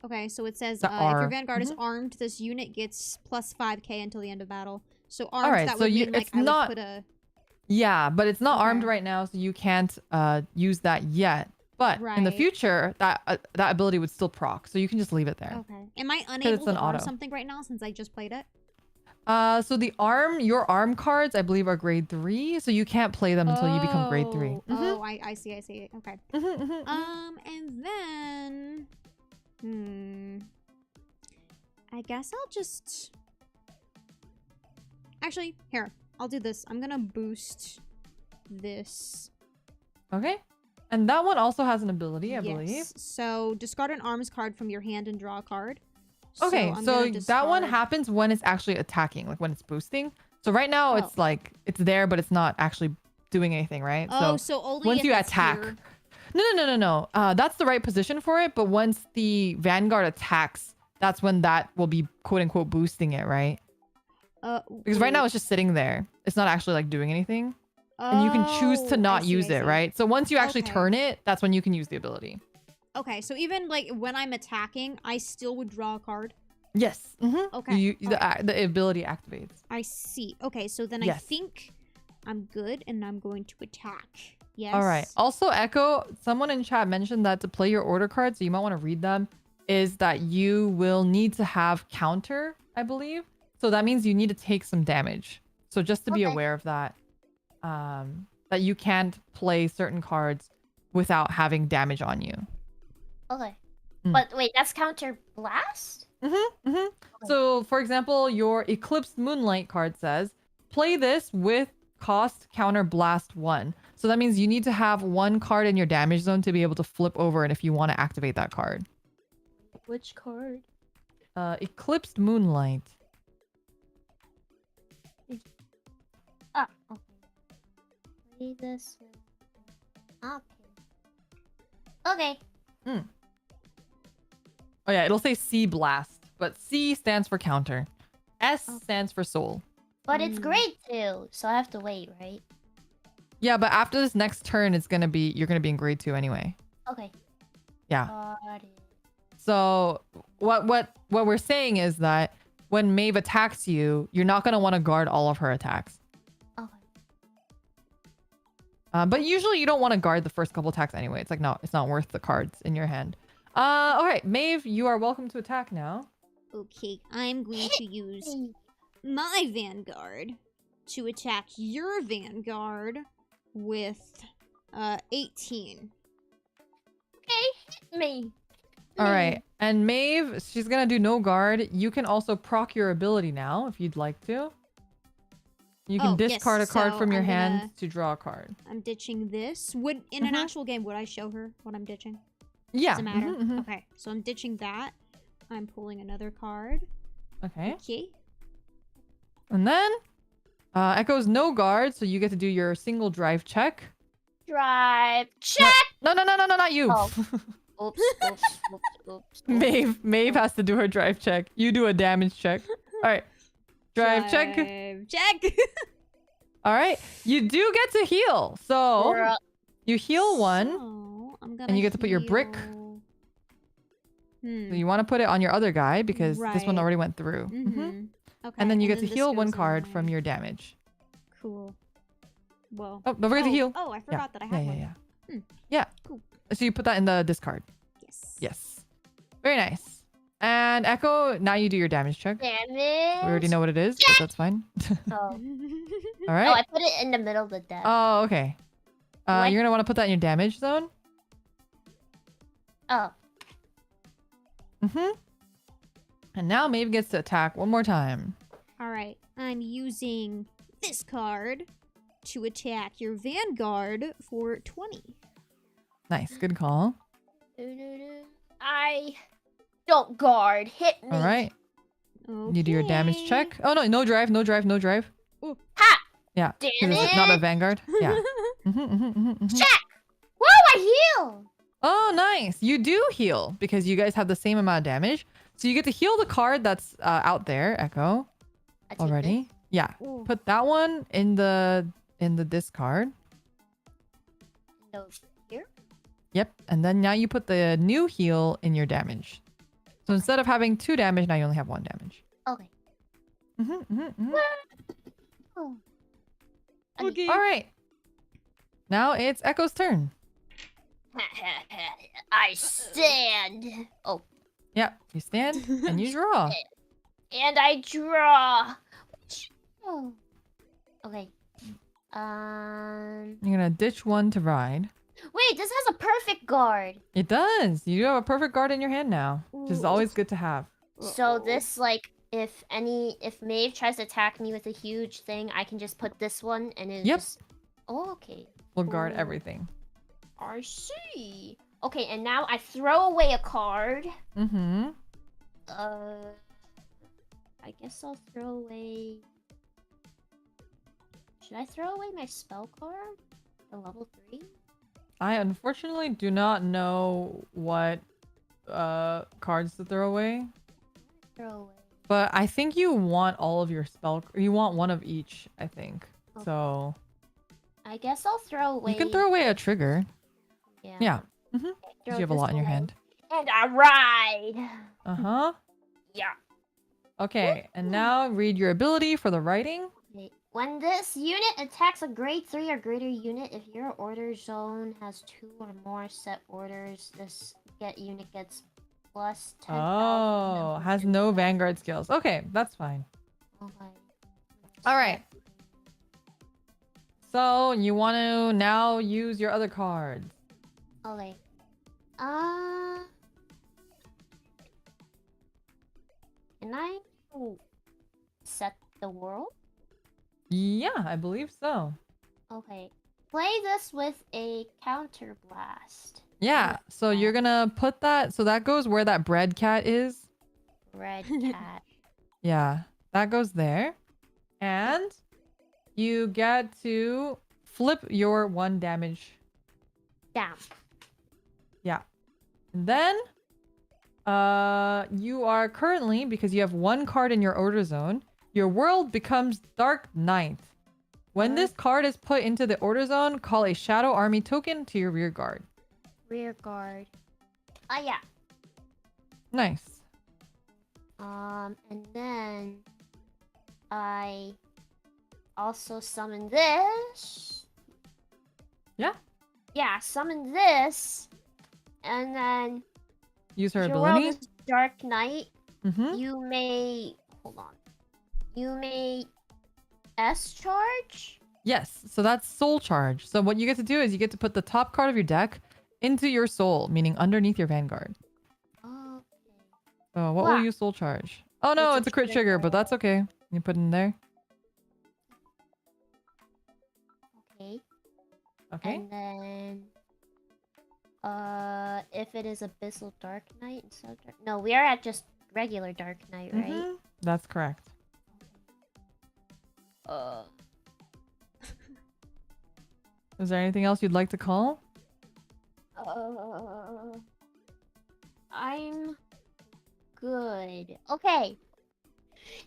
Okay, so it says if your vanguard is armed, this unit gets plus 5k until the end of battle. So armed, Alright, that so would mean like it's I not would put a... Yeah, but it's not armed right now, so you can't use that yet. But in the future, that ability would still proc, so you can just leave it there. Okay. Am I unable to arm something right now since I just played it? So your arm cards, I believe, are grade 3, so you can't play them until you become grade 3. Oh, I see. Okay. And then... I guess I'll just... Actually, here. I'll do this. I'm gonna boost this. Okay. And that one also has an ability, I believe. So discard an arms card from your hand and draw a card. Okay, so that one happens when it's actually attacking, like when it's boosting. So right now it's like, it's there, but it's not actually doing anything, right? So only once if you it's attack. Here. No. That's the right position for it, but once the vanguard attacks, that's when that will be quote unquote boosting it, right? Because right now it's just sitting there. It's not actually like doing anything. And you can choose to not use it, right? So once you actually turn it, that's when you can use the ability. Okay, so even like when I'm attacking, I still would draw a card? Yes. Okay. The ability activates. I see. Okay, so then I think I'm good and I'm going to attack. Yes. All right. Also, Echo, someone in chat mentioned that to play your order cards, so you might want to read them, is that you will need to have counter, I believe. So that means you need to take some damage. So just to be aware of that, that you can't play certain cards without having damage on you. Okay. But wait, that's counter blast? Okay. So, for example, your Eclipsed Moonlight card says, play this with cost counter blast 1. So that means you need to have 1 card in your damage zone to be able to flip over it if you want to activate that card. Which card? Eclipsed Moonlight. Okay. Play this. Okay. Oh yeah, it'll say C blast, but C stands for counter. S stands for soul. But it's grade 2, so I have to wait, right? Yeah, but after this next turn, you're gonna be in grade 2 anyway. Okay. Yeah. So what we're saying is that when Maeve attacks you, you're not gonna want to guard all of her attacks. Okay. But usually you don't want to guard the first couple attacks anyway. It's like it's not worth the cards in your hand. All right, Maeve, you are welcome to attack now. Okay, I'm going to use my vanguard to attack your vanguard with 18. Okay, hit me. All right, and Maeve, she's gonna do no guard. You can also proc your ability now if you'd like to. You can discard a card from your hand to draw a card. I'm ditching this. Would in an actual game would I show her what I'm ditching? Yeah. Doesn't matter. Okay, so I'm ditching that. I'm pulling another card. Okay. Okay. And then Echo's no guard, so you get to do your single drive check. Drive check. No, not you. Oh. Oops. Maeve has to do her drive check. You do a damage check. All right. Drive check. Check. All right. You do get to heal. So you heal one. So, I'm gonna and you get to put your brick. heal- So you want to put it on your other guy because this one Right. already went through. Okay. And then you get to this heal one goes in card there. from your damage. Cool. Whoa. Oh, don't forget to heal. Oh, I forgot that I had one. Hmm. Yeah. Cool. So you put that in the discard. Yes. Yes. Very nice. And Echo, now you do your damage check. Damage. We already know what it is, but that's fine. Oh. All No, right. I put it in the middle of the deck. Oh, okay. What? You're gonna want to put that in your damage zone. Oh. And now Maeve gets to attack one more time. All right. I'm using this card to attack your Vanguard for 20. Nice. Good call. I don't guard. Hit me. All right. Okay. You do your damage check. Oh, no drive. Ha! Yeah. Damn 'Cause it's it. not a Vanguard. Yeah. Check. Whoa, I heal. Oh, nice. You do heal because you guys have the same amount of damage. So you get to heal the card that's out there, Echo, I take already. Yeah. Ooh. Put that one in the discard. this. No, here. Yep. And then now you put the new heal in your damage. So instead of having 2 damage, now you only have 1 damage. Okay. Oh. Okay. All right. Now it's Echo's turn. I stand. Oh, Yeah. You stand and you draw. and I draw. Oh. Okay. You're gonna ditch one to ride. Wait, this has a perfect guard. It does. You have a perfect guard in your hand now, which is Ooh. always good to have. So this, like, if Maeve tries to attack me with a huge thing, I can just put this one and it Yep. just. Oh, okay. We'll guard Ooh. everything. I see. Okay, and now I throw away a card. Mm-hmm. I guess I'll throw away. Should I throw away my spell card? The level 3? I unfortunately do not know what cards to throw away. Throw away. But I think you want all of your spell. You want one of each, I think. Okay. So I guess I'll throw away. you can throw away a trigger. Yeah. Yeah. Throw You have a this lot in your away. hand. And I ride. Uh-huh. Yeah. Okay, and now read your ability for the writing. Okay. When this unit attacks a grade 3 or greater unit, if your order zone has 2 or more set orders, this unit gets plus 10,000. Oh, has no Vanguard skills. Okay, that's fine. Okay. All right. So you want to now use your other cards. Okay. Can I set the world? Yeah, I believe so. Okay. Play this with a counter blast. Yeah, so you're gonna put that, so that goes where that bread cat is. Red cat. Yeah, that goes there. And you get to flip your 1 damage. Down. Yeah. And then you are currently, because you have 1 card in your order zone, your world becomes Dark Ninth. When this card is put into the order zone, call a Shadow Army token to your rear guard. Rear guard. Oh yeah. Nice. And then I also summon this. Yeah. Yeah, summon this. And then Use her if your world ability. is Dark Knight, Mm-hmm. you may hold on. You may S charge? Yes, so that's soul charge. So what you get to do is you get to put the top card of your deck into your soul, meaning underneath your Vanguard. Okay. So what will Wow. you soul charge? Oh no, It's it's a a crit trigger, but trigger. that's okay. You put it in there. Okay. Okay. And then if it is Abyssal Dark Knight instead of Dark... No, we are at just regular Dark Knight, right? Mhm. That's correct. Uh, Is there anything else you'd like to call? I'm good. Okay.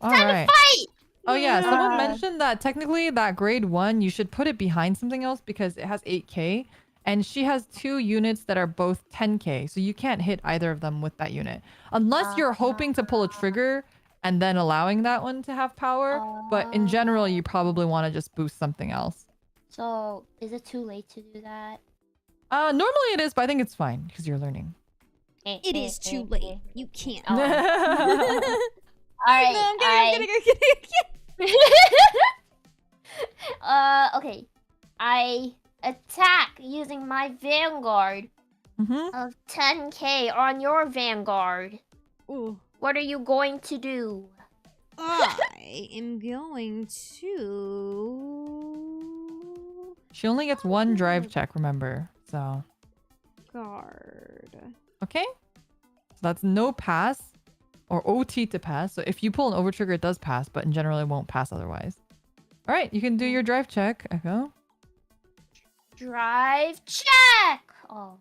All Time right. to fight! Oh yeah, someone Yeah. mentioned that technically that grade 1 you should put it behind something else because it has 8k and she has 2 units that are both 10k. So you can't hit either of them with that unit unless you're hoping to pull a trigger and then allowing that one to have power, but in general you probably want to just boost something else. So, is it too late to do that? Normally it is, but I think it's fine because you're learning. It is too late. You can't. Oh. Alright, No, I'm kidding. okay. I attack using my Vanguard of 10k on your Vanguard. Ooh. What are you going to do? I am going to She only gets 1 drive check, remember. So, guard. okay. So that's no pass or OT to pass. So if you pull an over trigger, it does pass, but in general, it won't pass otherwise. All right, you can do your drive check, Echo. Drive check! Oh.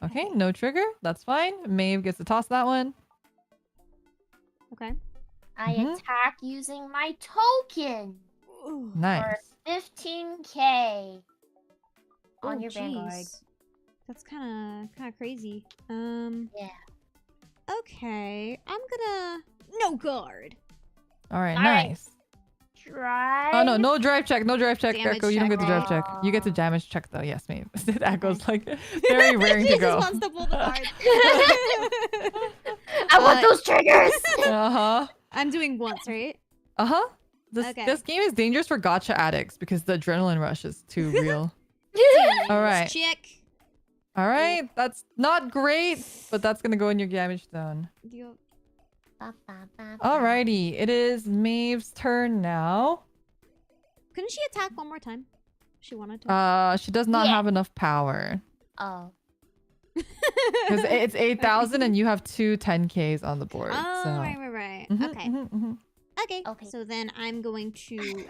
Okay, no trigger. That's fine. Maeve gets to toss that one. Okay. I attack using my token Ooh. Nice. for 15k on Oh, your Vanguard. jeez. That's kind of crazy. Yeah. Okay. I'm gonna no guard. All right, All right. nice. Drive. Oh, no, no drive check. No drive check, Damage Echo. You don't get the drive check. You get the Aw. damage check, though. Yes, Maeve. Echo's like very raring She to go. just wants to pull the card. I want those triggers. Uh-huh. I'm doing once, right? Uh-huh. Okay. This game is dangerous for gacha addicts because the adrenaline rush is too real. All right. Check. All right. That's not great, but that's going to go in your damage zone. Alrighty. It is Maeve's turn now. Couldn't she attack one more time? If she wanted to. She does not Yeah. have enough power. Oh. Because it's 8,000 and you have 2 10Ks on the board. Oh, so. right. Mhm, Okay. mhm, mhm. Okay. Okay. So then I'm going to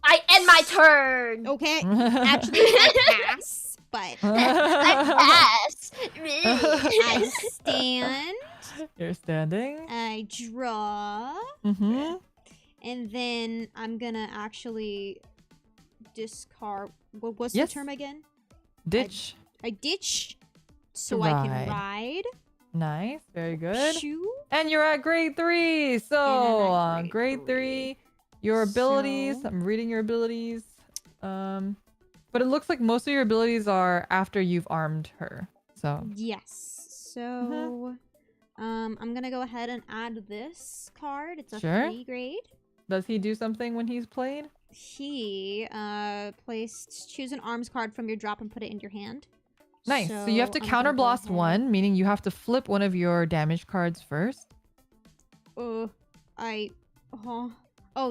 I end my turn. okay. Actually, I pass, but I pass. I stand. You're standing. I draw, Mm-hmm. and then I'm gonna actually discard. What's Yes. the term again? Ditch. I ditch, so To I can ride. ride. Nice. Very good. Shoo. And you're at grade 3. So, And I'm at grade grade 3. Your abilities. So- I'm reading your abilities. But it looks like most of your abilities are after you've armed her. So, Yes. So, I'm gonna go ahead and add this card. It's a Sure. 3 grade. does he do something when he's played? He choose an arms card from your drop and put it in your hand. Nice. So, you have to I'm gonna counter go blast ahead- 1, meaning you have to flip one of your damage cards first. Oh,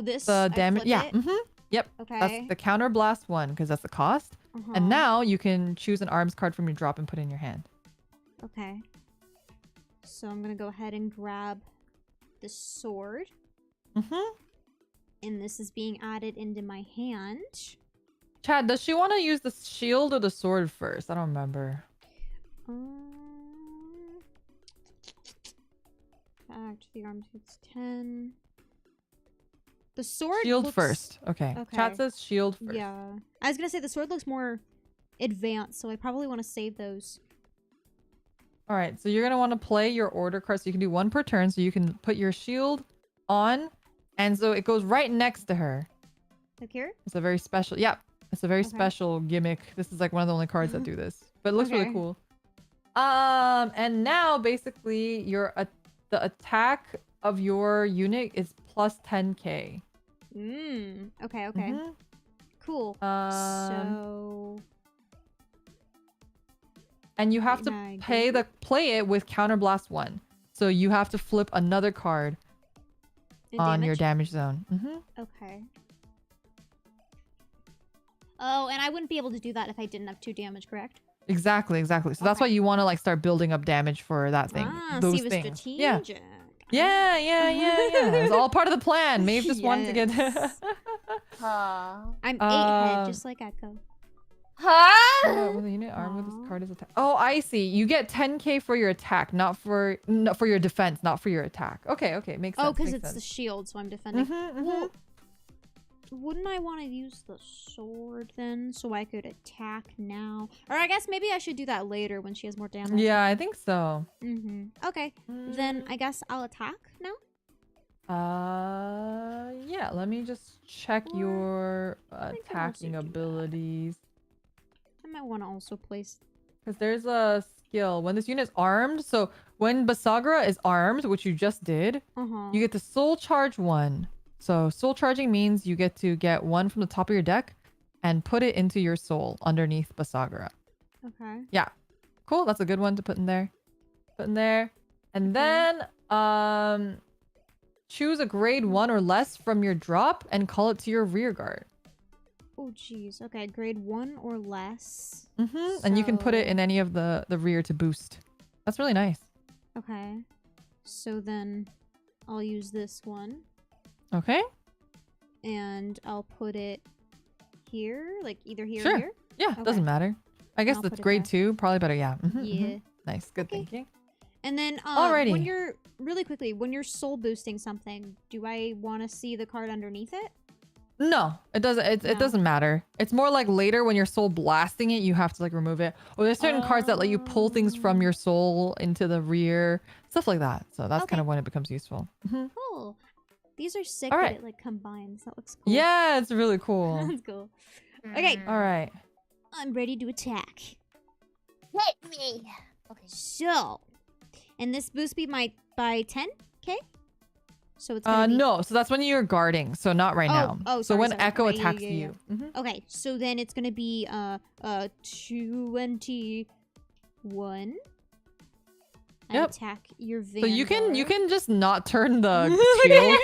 this. The I damage. flip Yeah. it? Mm-hmm. Yep. Okay. That's the counter blast 1 because that's the cost. Uh-huh. And now you can choose an arms card from your drop and put it in your hand. Okay. So I'm gonna go ahead and grab the sword, Mm-hmm. and this is being added into my hand. Chad, does she want to use the shield or the sword first? I don't remember. Back to the arms. It's 10. The sword. Shield looks- first. Okay. Chat Okay. says shield first. Yeah. I was gonna say the sword looks more advanced, so I probably want to save those. All right. So you're going to want to play your order card. So you can do 1 per turn. So you can put your shield on. And so it goes right next to her. Like here? It's a very special. Yeah. It's a very Okay. special gimmick. This is like one of the only cards that do this. But it looks really Okay. cool. And now basically the attack of your unit is plus 10k. Okay. Mhm. Cool. So And you have to Can I play it with counter blast 1. So you have to flip another card and on your damage? damage zone. Mm-hmm. Okay. Oh, and I wouldn't be able to do that if I didn't have 2 damage, correct? Exactly. So that's why Okay. you want to like start building up damage for that thing. Ah, those see, it was things. strategic. Yeah. Yeah. It was all part of the plan. Maeve just wanted to get. Yes. Huh. I'm 8 head, just like Echo. Huh? With a unit armed with Aw. this card is attack. Oh, I see. You get 10k for your attack, not for your defense, not for your attack. Okay, makes sense. Oh, because makes it's the sense. shield, so I'm defending. Mhm. Well, wouldn't I want to use the sword then, so I could attack now? Or I guess maybe I should do that later when she has more damage. Yeah, I think so. Okay, then I guess I'll attack now. Yeah. Let me just check Or your think I'll also attacking do that. abilities. I might want to also place. Because there's a skill when this unit is armed. So when Basagra is armed, which you just did, you get to soul charge 1. So soul charging means you get to get 1 from the top of your deck and put it into your soul underneath Basagra. Okay. Yeah. Cool. That's a good one to put in there. And then choose a grade 1 or less from your drop and call it to your rear guard. Oh, jeez. Okay, grade 1 or less. And you can put it So- in any of the rear to boost. That's really nice. Okay. So then I'll use this one. Okay. And I'll put it here. Like either here Sure. or here. Yeah, Okay. doesn't matter. I guess I'll that's put it grade there. 2. Probably better. Yeah. Yeah. Nice. Good Okay. thinking. And then Alrighty. when you're really quickly, when you're soul boosting something, do I want to see the card underneath it? No, it doesn't. It No. doesn't matter. It's more like later when you're soul blasting it, you have to like remove it. Or there's certain cards that let you pull things from your soul into the rear, stuff like that. So that's kind Okay. of when it becomes useful. Cool. These are sick All that right. it like combines. That looks cool. Yeah, it's really cool. That's cool. Okay. All right. I'm ready to attack. Hit me. Okay. So, and this boosts me by 10k. So it's gonna be... No. So that's when you're guarding. So not right now. Oh, so sorry, when sorry. Echo Okay, attacks yeah. you. Okay, so then it's gonna be 21. I Yep. attack your So vanguard. you can just not turn the shield.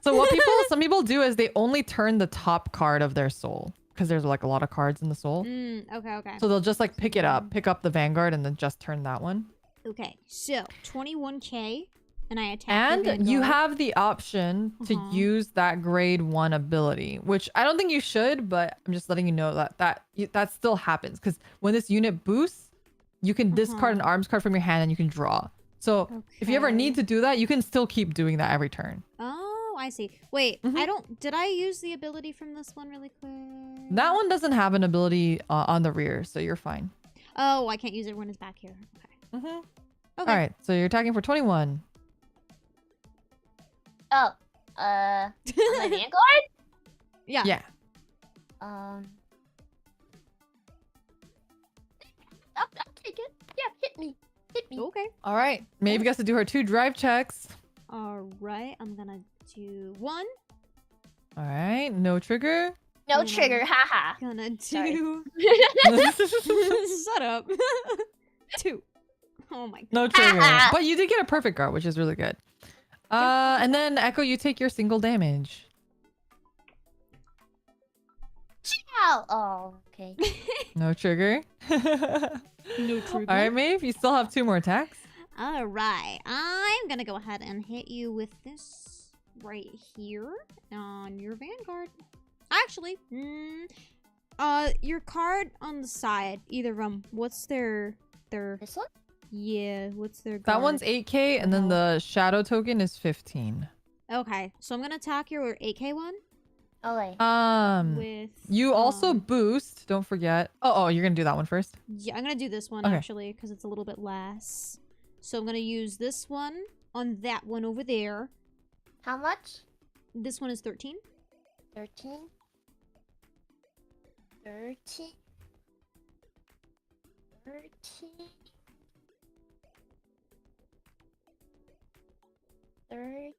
So what some people do is they only turn the top card of their soul because there's like a lot of cards in the soul. Okay. So they'll just like pick up the vanguard and then just turn that one. Okay, so 21k, and I attack And your you vanguard. have the option to use that grade 1 ability, which I don't think you should, but I'm just letting you know that still happens because when this unit boosts, you can discard an arms card from your hand and you can draw. So if you ever Okay. need to do that, you can still keep doing that every turn. Oh, I see. Wait, did I use the ability from this one really quick? That one doesn't have an ability on the rear, so you're fine. Oh, I can't use it when it's back here. Okay. Okay. All right, so you're attacking for 21. Oh. On my vanguard? Yeah. I'll take it. Yeah, hit me. Hit me. Okay. All right. Maeve gets to do her 2 drive checks. All right. I'm gonna do 1. All right. No trigger. No And trigger, I'm haha. Gonna Sorry. do. Shut up. 2. Oh my god. No trigger. But you did get a perfect guard, which is really good. And then Echo, you take your single damage. Ow. Oh, okay. No trigger. No trigger. All right, Maeve, you still have 2 more attacks. All right. I'm gonna go ahead and hit you with this right here on your vanguard. Actually, your card on the side, either of them. What's their? This one? Yeah. What's their? That guard? one's 8k, and then the shadow token is 15. Okay, so I'm gonna attack your 8k one Oh, wait. with. You also boost. Don't forget. Oh, you're gonna do that one first. Yeah, I'm gonna do this one Okay. actually because it's a little bit less. So I'm gonna use this one on that one over there. How much? This one is 13. 13? 13? 13? 13?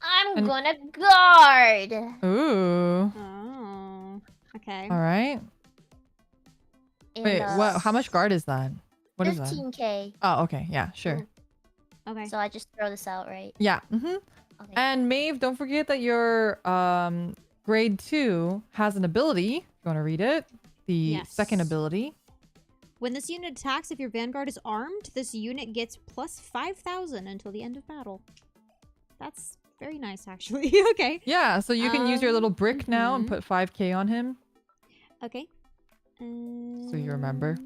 I'm And- gonna guard! Ooh. Oh. Okay. All right. Wait, what? How much guard is that? What is that? 15k. Oh, okay. Yeah, sure. Ooh. Okay. So I just throw this out, right? Yeah. Okay. And Maeve, don't forget that your grade 2 has an ability. If you want to read it, the Yes. second ability. When this unit attacks, if your vanguard is armed, this unit gets plus 5,000 until the end of battle. That's very nice, actually. Okay. Yeah, so you can use your little brick now and mhm. put 5k on him. Okay. So you remember?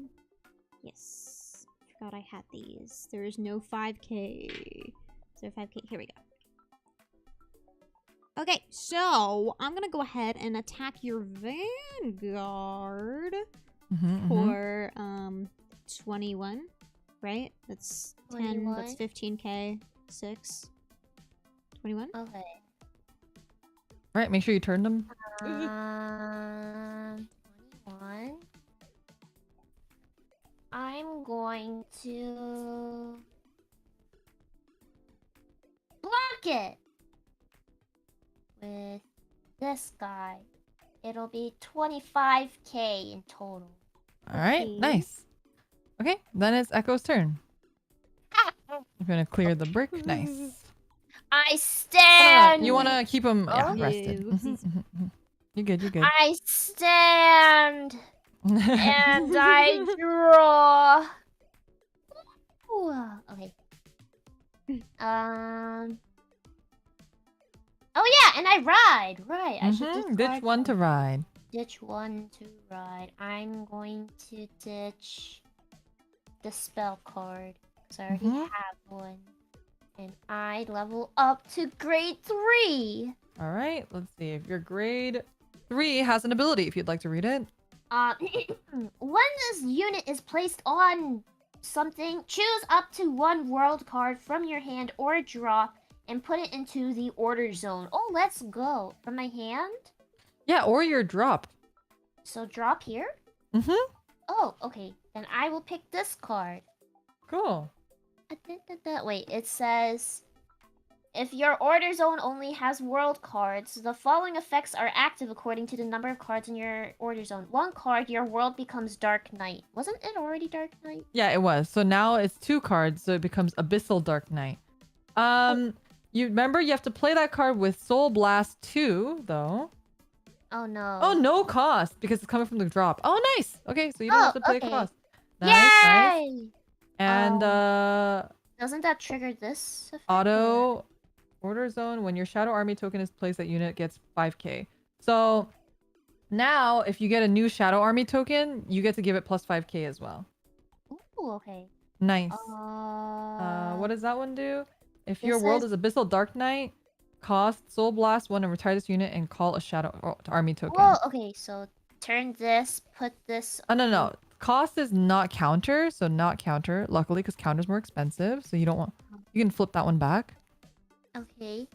Yes. Forgot I had these. There is no 5k. Is there 5k? Here we go. Okay, so I'm gonna go ahead and attack your vanguard for 21, right? That's 10. 21. That's 15k. 6. 21. Okay. Right, make sure you turn them. 21. I'm going to block it with this guy. It'll be 25k in total. All right, Okay. nice. Okay, then it's Echo's turn. I'm gonna clear the brick. Nice. I stand. You wanna keep him Oh. rested. Whoopsies. You good, you good. I stand and I draw. Ooh, okay. Oh yeah, and I ride. Right. I should Ditch discard one to ride. Ditch one to ride. I'm going to ditch the spell card because I already have one, and I level up to grade 3. All right, let's see if your grade 3 has an ability. If you'd like to read it. When this unit is placed on something, choose up to one world card from your hand or drop and put it into the order zone. Oh, let's go. From my hand? Yeah, or you're dropped. So drop here? Oh, okay. Then I will pick this card. Cool. Wait, it says... If your order zone only has world cards, the following effects are active according to the number of cards in your order zone. 1 card, your world becomes Dark Knight. Wasn't it already Dark Knight? Yeah, it was. So now it's 2 cards, so it becomes Abyssal Dark Knight. You remember you have to play that card with Soul Blast 2, though. Oh no. Oh, no cost because it's coming from the drop. Oh, nice. Okay, so you don't have to pay okay. cost. Nice, nice. Yay! And Doesn't that trigger this effect? auto order zone, when your Shadow Army token is placed, that unit gets 5k. So now if you get a new Shadow Army token, you get to give it plus 5k as well. Ooh, okay. Nice. What What does that one do? If your This world is- is Abyssal Dark Knight, cost Soul Blast 1 and retire this unit and call a Shadow Army token. Whoa, okay, so turn this, put this... Oh, no. Cost is not counter, so not counter. Luckily, because counter's more expensive, so you don't want... You can flip that one back. Okay.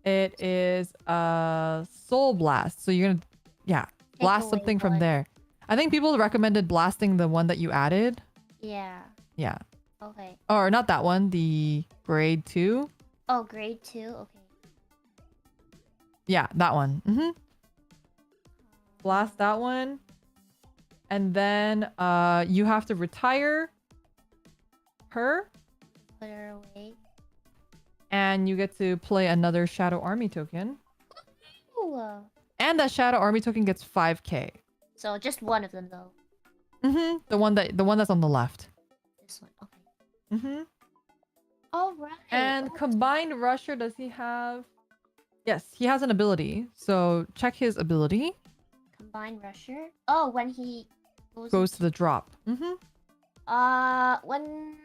It is Soul Blast. So you're gonna, blast away something from one. there. I think people recommended blasting the one that you added. Yeah. Yeah. Okay. Or not that one, the grade 2. Oh, grade 2? Okay. Yeah, that one. Blast that one. And then you have to retire her. Put her away. And you get to play another Shadow Army token. Ooh. And that Shadow Army token gets 5k. So just one of them, though. The one that's on the left. This one. Okay. Alright. And Combined Rusher, does he have... Yes, he has an ability. So check his ability. Combined Rusher? Oh, when he Goes to the drop. When...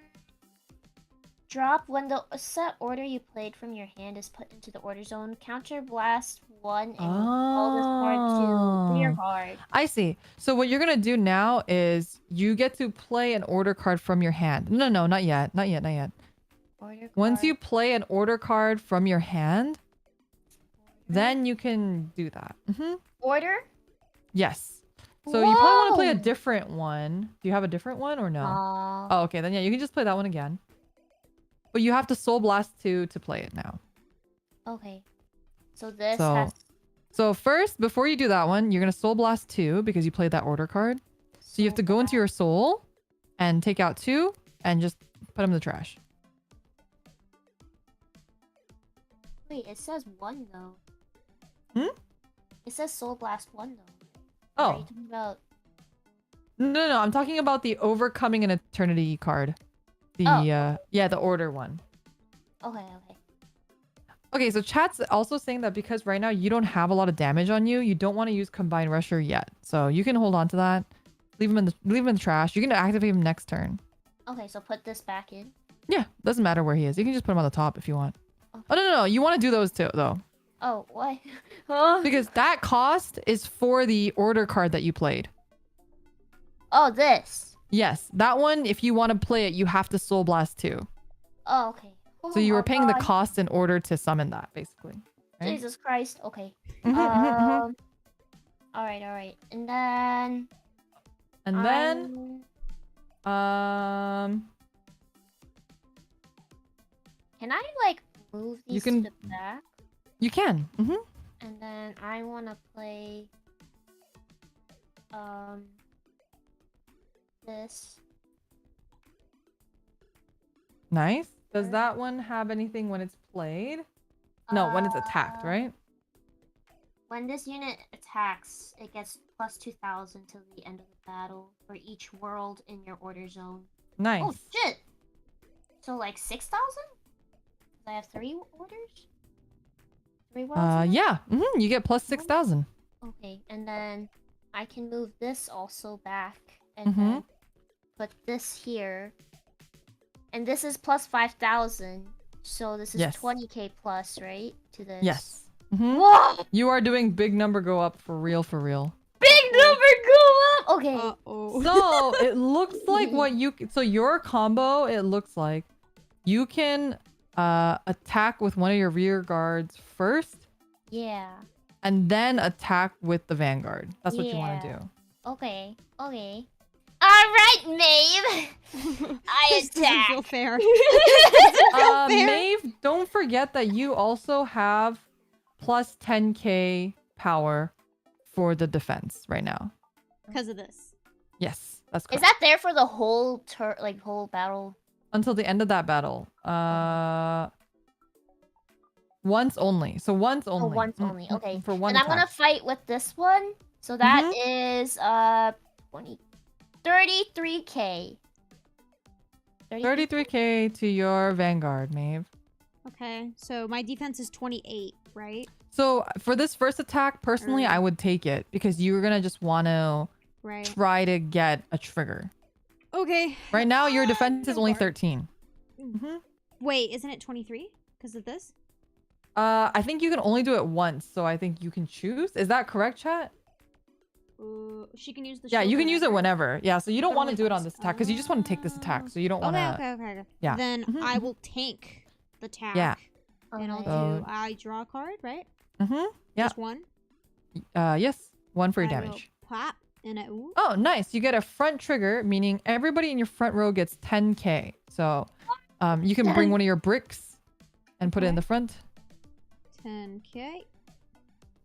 Drop, when the set order you played from your hand is put into the order zone, counter blast 1 and call this card to clear card. I see. So what you're going to do now is you get to play an order card from your hand. No, not yet. Not yet. Order Once card. you play an order card from your hand, then you can do that. Order? Yes. So you probably want to play a Whoa! different one. Do you have a different one or no? Oh, okay. Then yeah, you can just play that one again. But you have to Soul Blast 2 to play it now. Okay. So this So- has... So first, before you do that one, you're going to Soul Blast 2 because you played that order card. So you have to go into your soul and take out 2 and just put them in the trash. Wait, it says 1 though. It says Soul Blast 1 though. Are you Oh, talking about... No. I'm talking about the overcoming an eternity card. The the order one. Okay. Okay, so chat's also saying that because right now you don't have a lot of damage on you, you don't want to use Combined Rusher yet. So you can hold on to that. Leave him in the trash. You can activate him next turn. Okay, so put this back in. Yeah, doesn't matter where he is. You can just put him on the top if you want. Oh no. You want to do those too though. Oh, why? Huh? Because that cost is for the order card that you played. Oh, this. Yes, that one, if you want to play it, you have to Soul Blast too. Oh, okay. So you were paying the God. cost in order to summon that, basically. Right? Jesus Christ. Okay. Mhm. All right. And then. And then, Can I like move these You can- to the back? you can. And then I want to play. This. Nice. Does that one have anything when it's played? No, when it's attacked, right? When this unit attacks, it gets plus 2,000 till the end of the battle for each world in your order zone. Nice. Oh shit! So like 6,000? I have 3 orders? 3 worlds? Yeah. You get plus 6,000. Okay, and then I can move this also back and Mm-hmm. then put this here. And this is plus 5,000. So this is Yes. 20k plus, right? To this. Yes. Whoa! You are doing big number go up for real, for real. Big number go up! Okay. Uh-oh. So it looks like so your combo, it looks like you can attack with one of your rear guards first Yeah. and then attack with the vanguard. That's what you want to Yeah. do. Okay. Alright, Maeve! I This doesn't attack! feel fair. fair. Maeve, don't forget that you also have plus 10k power for the defense right now. Because of this. Yes, that's Is correct. that there for the whole whole battle? Until the end of that battle. Once only. So once only. once only, okay. For one And I'm gonna attack. fight with this one. So that is 33k. 33k to your vanguard, Maeve. Okay, so my defense is 28, right? So for this first attack, personally, I would take it because you're gonna just want to Right. try to get a trigger. Okay. Right now, your defense is only Vanguard. 13. Wait, isn't it 23? Because of this? I think you can only do it once, so I think you can choose. Is that correct, chat? She can use the Yeah, shield you can use it whenever. whenever. Yeah, so you don't But want to only do it on once. this attack because you just want to take this attack, so you don't want to. Okay. Yeah. Then Mhm, I mhm. will tank the attack. Yeah. And I'll Okay. So- I draw a card, right? Yeah. Just one. Yes. One for your I will damage. Pop and I ooh. Oh, nice. You get a front trigger, meaning everybody in your front row gets 10k. So, you can bring one of your bricks and put it in the front, 10k.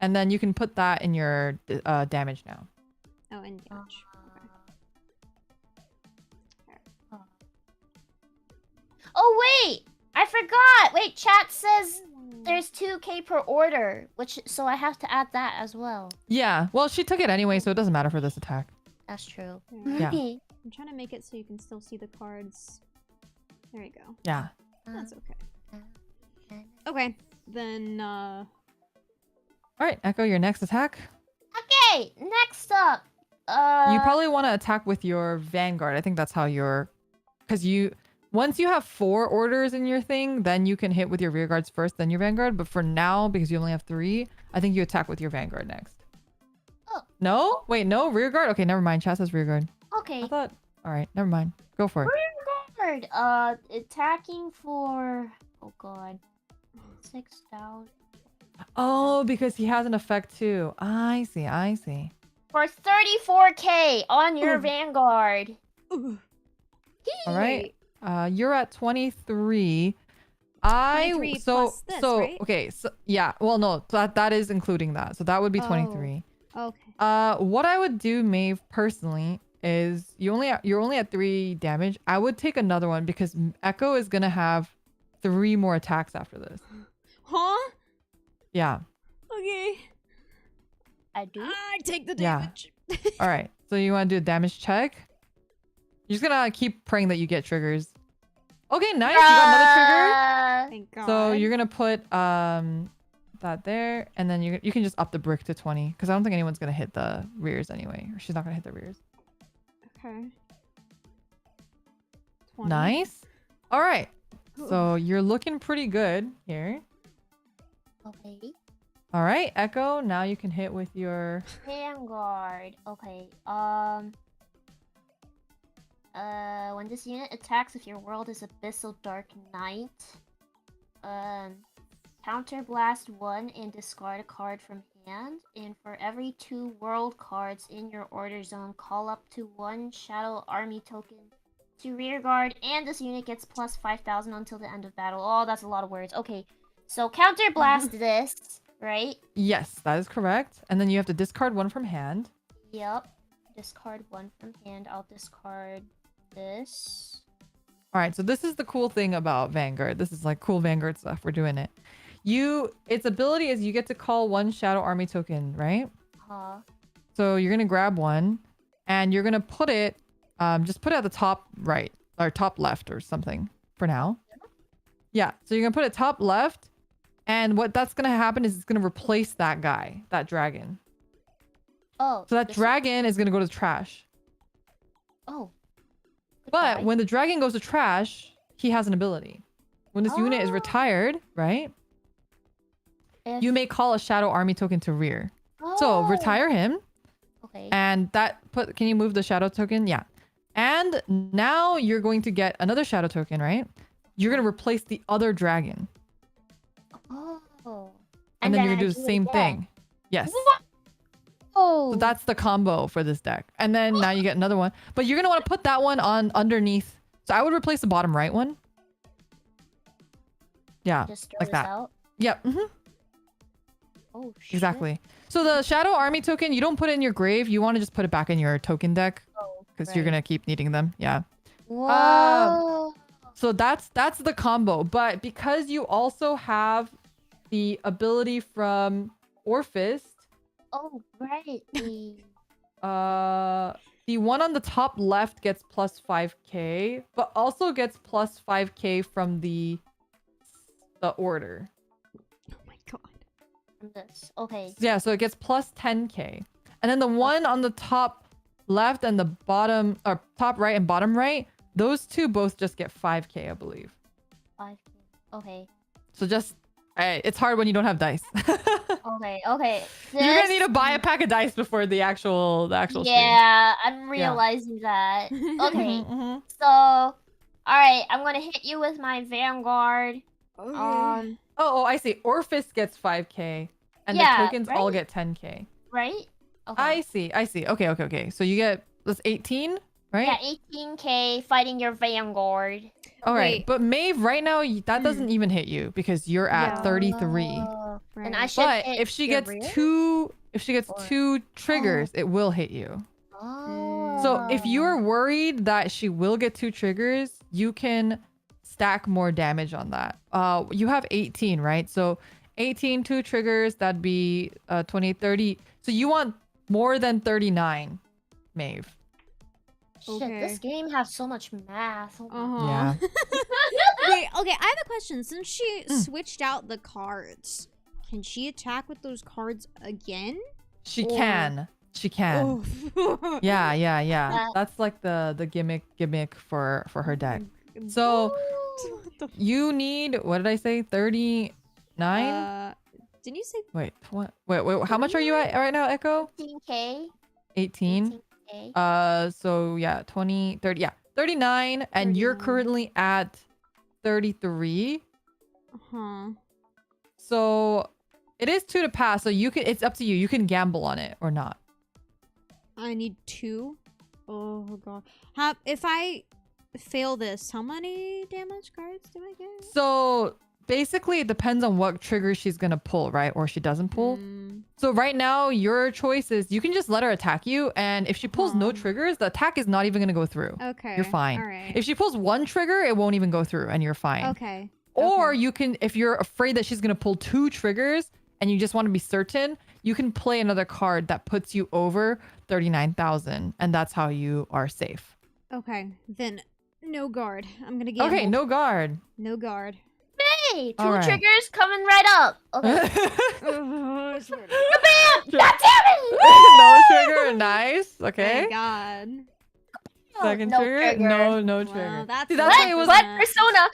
and then you can put that in your damage now. Oh, and damage. Oh wait! I forgot! Wait, chat says there's 2k per order, so I have to add that as well. Yeah. Well, she took it anyway, so it doesn't matter for this attack. That's true. Yeah. I'm trying to make it so you can still see the cards. There you go. Yeah. That's okay. Okay, then All right, Echo, your next attack. Okay, next up. You probably want to attack with your vanguard. I think that's how you're, because once you have 4 orders in your thing, then you can hit with your rear guards first, then your vanguard. But for now, because you only have 3, I think you attack with your vanguard next. Oh. No? Wait, no? Rear guard? Okay, never mind. Chat says rear guard. Okay. I thought, all right, never mind. Go for it. Rear guard. Attacking for. Oh god. 6,000. Oh, because he has an effect too. I see. For 34k on your vanguard. ooh. All right. You're at 23. 23 so plus this, so right? okay, so yeah. Well, no, that is including that. So that would be 23. Okay. What I would do, Maeve, personally, is you're only at 3 damage. I would take another one because Echo is gonna have 3 more attacks after this. Huh? Yeah. Okay. I do. I take the Yeah. damage. All right. So you want to do a damage check? You're just gonna keep praying that you get triggers. Okay, nice. You got another trigger. Thank God. So you're gonna put that there, and then you can just up the brick to 20 because I don't think anyone's gonna hit the rears anyway, or she's not gonna hit the rears. Okay. 20. Nice. All right. Ooh. So you're looking pretty good here. Okay. All right, Echo. Now you can hit with your. Vanguard. Okay. When this unit attacks, if your world is Abyssal Dark Knight, counterblast 1 and discard a card from hand. And for every 2 world cards in your order zone, call up to 1 Shadow Army token to rearguard, and this unit gets plus 5,000 until the end of battle. Oh, that's a lot of words. Okay, so counterblast this, right? Yes, that is correct. And then you have to discard 1 from hand. Yep. Discard 1 from hand. I'll discard this. All right, so this is the cool thing about Vanguard. This is like cool Vanguard stuff. We're doing it. Its ability is you get to call 1 Shadow Army token, right? So you're gonna grab 1, and you're gonna put it, just put it at the top right or top left or something for now. Yeah, so you're gonna put it top left, and what that's gonna happen is it's gonna replace that guy, that dragon. Oh. So that dragon is gonna go to trash. Oh. But Goodbye. when the dragon goes to trash, he has an ability. When this unit is Oh. retired, right? If- You may call a Shadow Army token to rear. So Oh. retire him, Okay. and can you move the shadow token? Yeah. And now you're going to get another shadow token, right? You're going to replace the other dragon. Oh. And then you're I going to do the same again. thing. Yes. Oh. So that's the combo for this deck. And then now you get another one. But you're going to want to put that one on underneath. So I would replace the bottom right one. Yeah, Just throw like this that. out. Yep. Oh, shit. Exactly. So the Shadow Army token, you don't put it in your grave. You want to just put it back in your token deck Oh, because you're right. going to keep needing them. Yeah. Whoa. So that's the combo. But because you also have the ability from Orphist, Oh, right. the one on the top left gets plus 5k, but also gets plus 5k from the order. Oh my God. From this. Okay. Yeah, so it gets plus 10k. And then the one on the top left and the bottom, or top right and bottom right, those two both just get 5k, I believe. 5. Okay. So just, it's hard when you don't have dice. Okay. Okay. You're gonna This- need to buy a pack of dice before the actual stream. Yeah, I'm realizing that. Okay. Mhm, mhm. So, all right, I'm gonna hit you with my Vanguard. Okay. Oh, I see. Orphist gets 5k, and Yeah, the tokens all right? get 10k. Right? Okay. I see. Okay. So you get, that's 18, right? Yeah, 18k fighting your Vanguard. All right. Wait. But Maeve, right now, that doesn't even hit you because you're at Yeah. 33. Oh, and I Right. should But hit if she your gets rear? Or- two triggers, it will hit you. Oh. So if you're worried that she will get 2 triggers, you can stack more damage on that. You have 18, right? So 18, 2 triggers, that'd be 20, 30. So you want more than 39, Maeve. Shit, Okay. this game has so much math. Oh my Yeah. Wait, okay, I have a question. Since she Mm. switched out the cards, can she attack with those cards again? She Or- can. She can. Oh. Yeah. Yeah. That's like the gimmick for her deck. So What the you need, what did I say? 39? Didn't you say Wait, what? Wait, how much are you at right now, Echo? 18k. 18? 18k. So yeah, 20, 30, yeah, 39, and you're 39. currently at 33. huh? So it is 2 to pass, so it's up to you. You can gamble on it or not. I need 2. Oh god. If I fail this, how many damage cards do I get? So basically it depends on what trigger she's gonna pull, right? Or she doesn't pull. Mm, So right now your choice is you can just let her attack you, and if she pulls no Huh. triggers, the attack is not even gonna go through. okay. You're fine. All right. If she pulls 1 trigger, it won't even go through and you're fine. okay. Or okay. you can, if you're afraid that she's gonna pull 2 triggers, and you just want to be certain, you can play another card that puts you over 39,000, and that's how you are safe. Okay, then no guard. I'm gonna gamble. Okay, no guard. No guard. Hey, two All right. triggers coming right up. Okay. Oh, Bam! God damn it! No trigger, nice. Okay. Thank God. Second no trigger? No trigger. Well, that's See, that's why it was. What? Persona.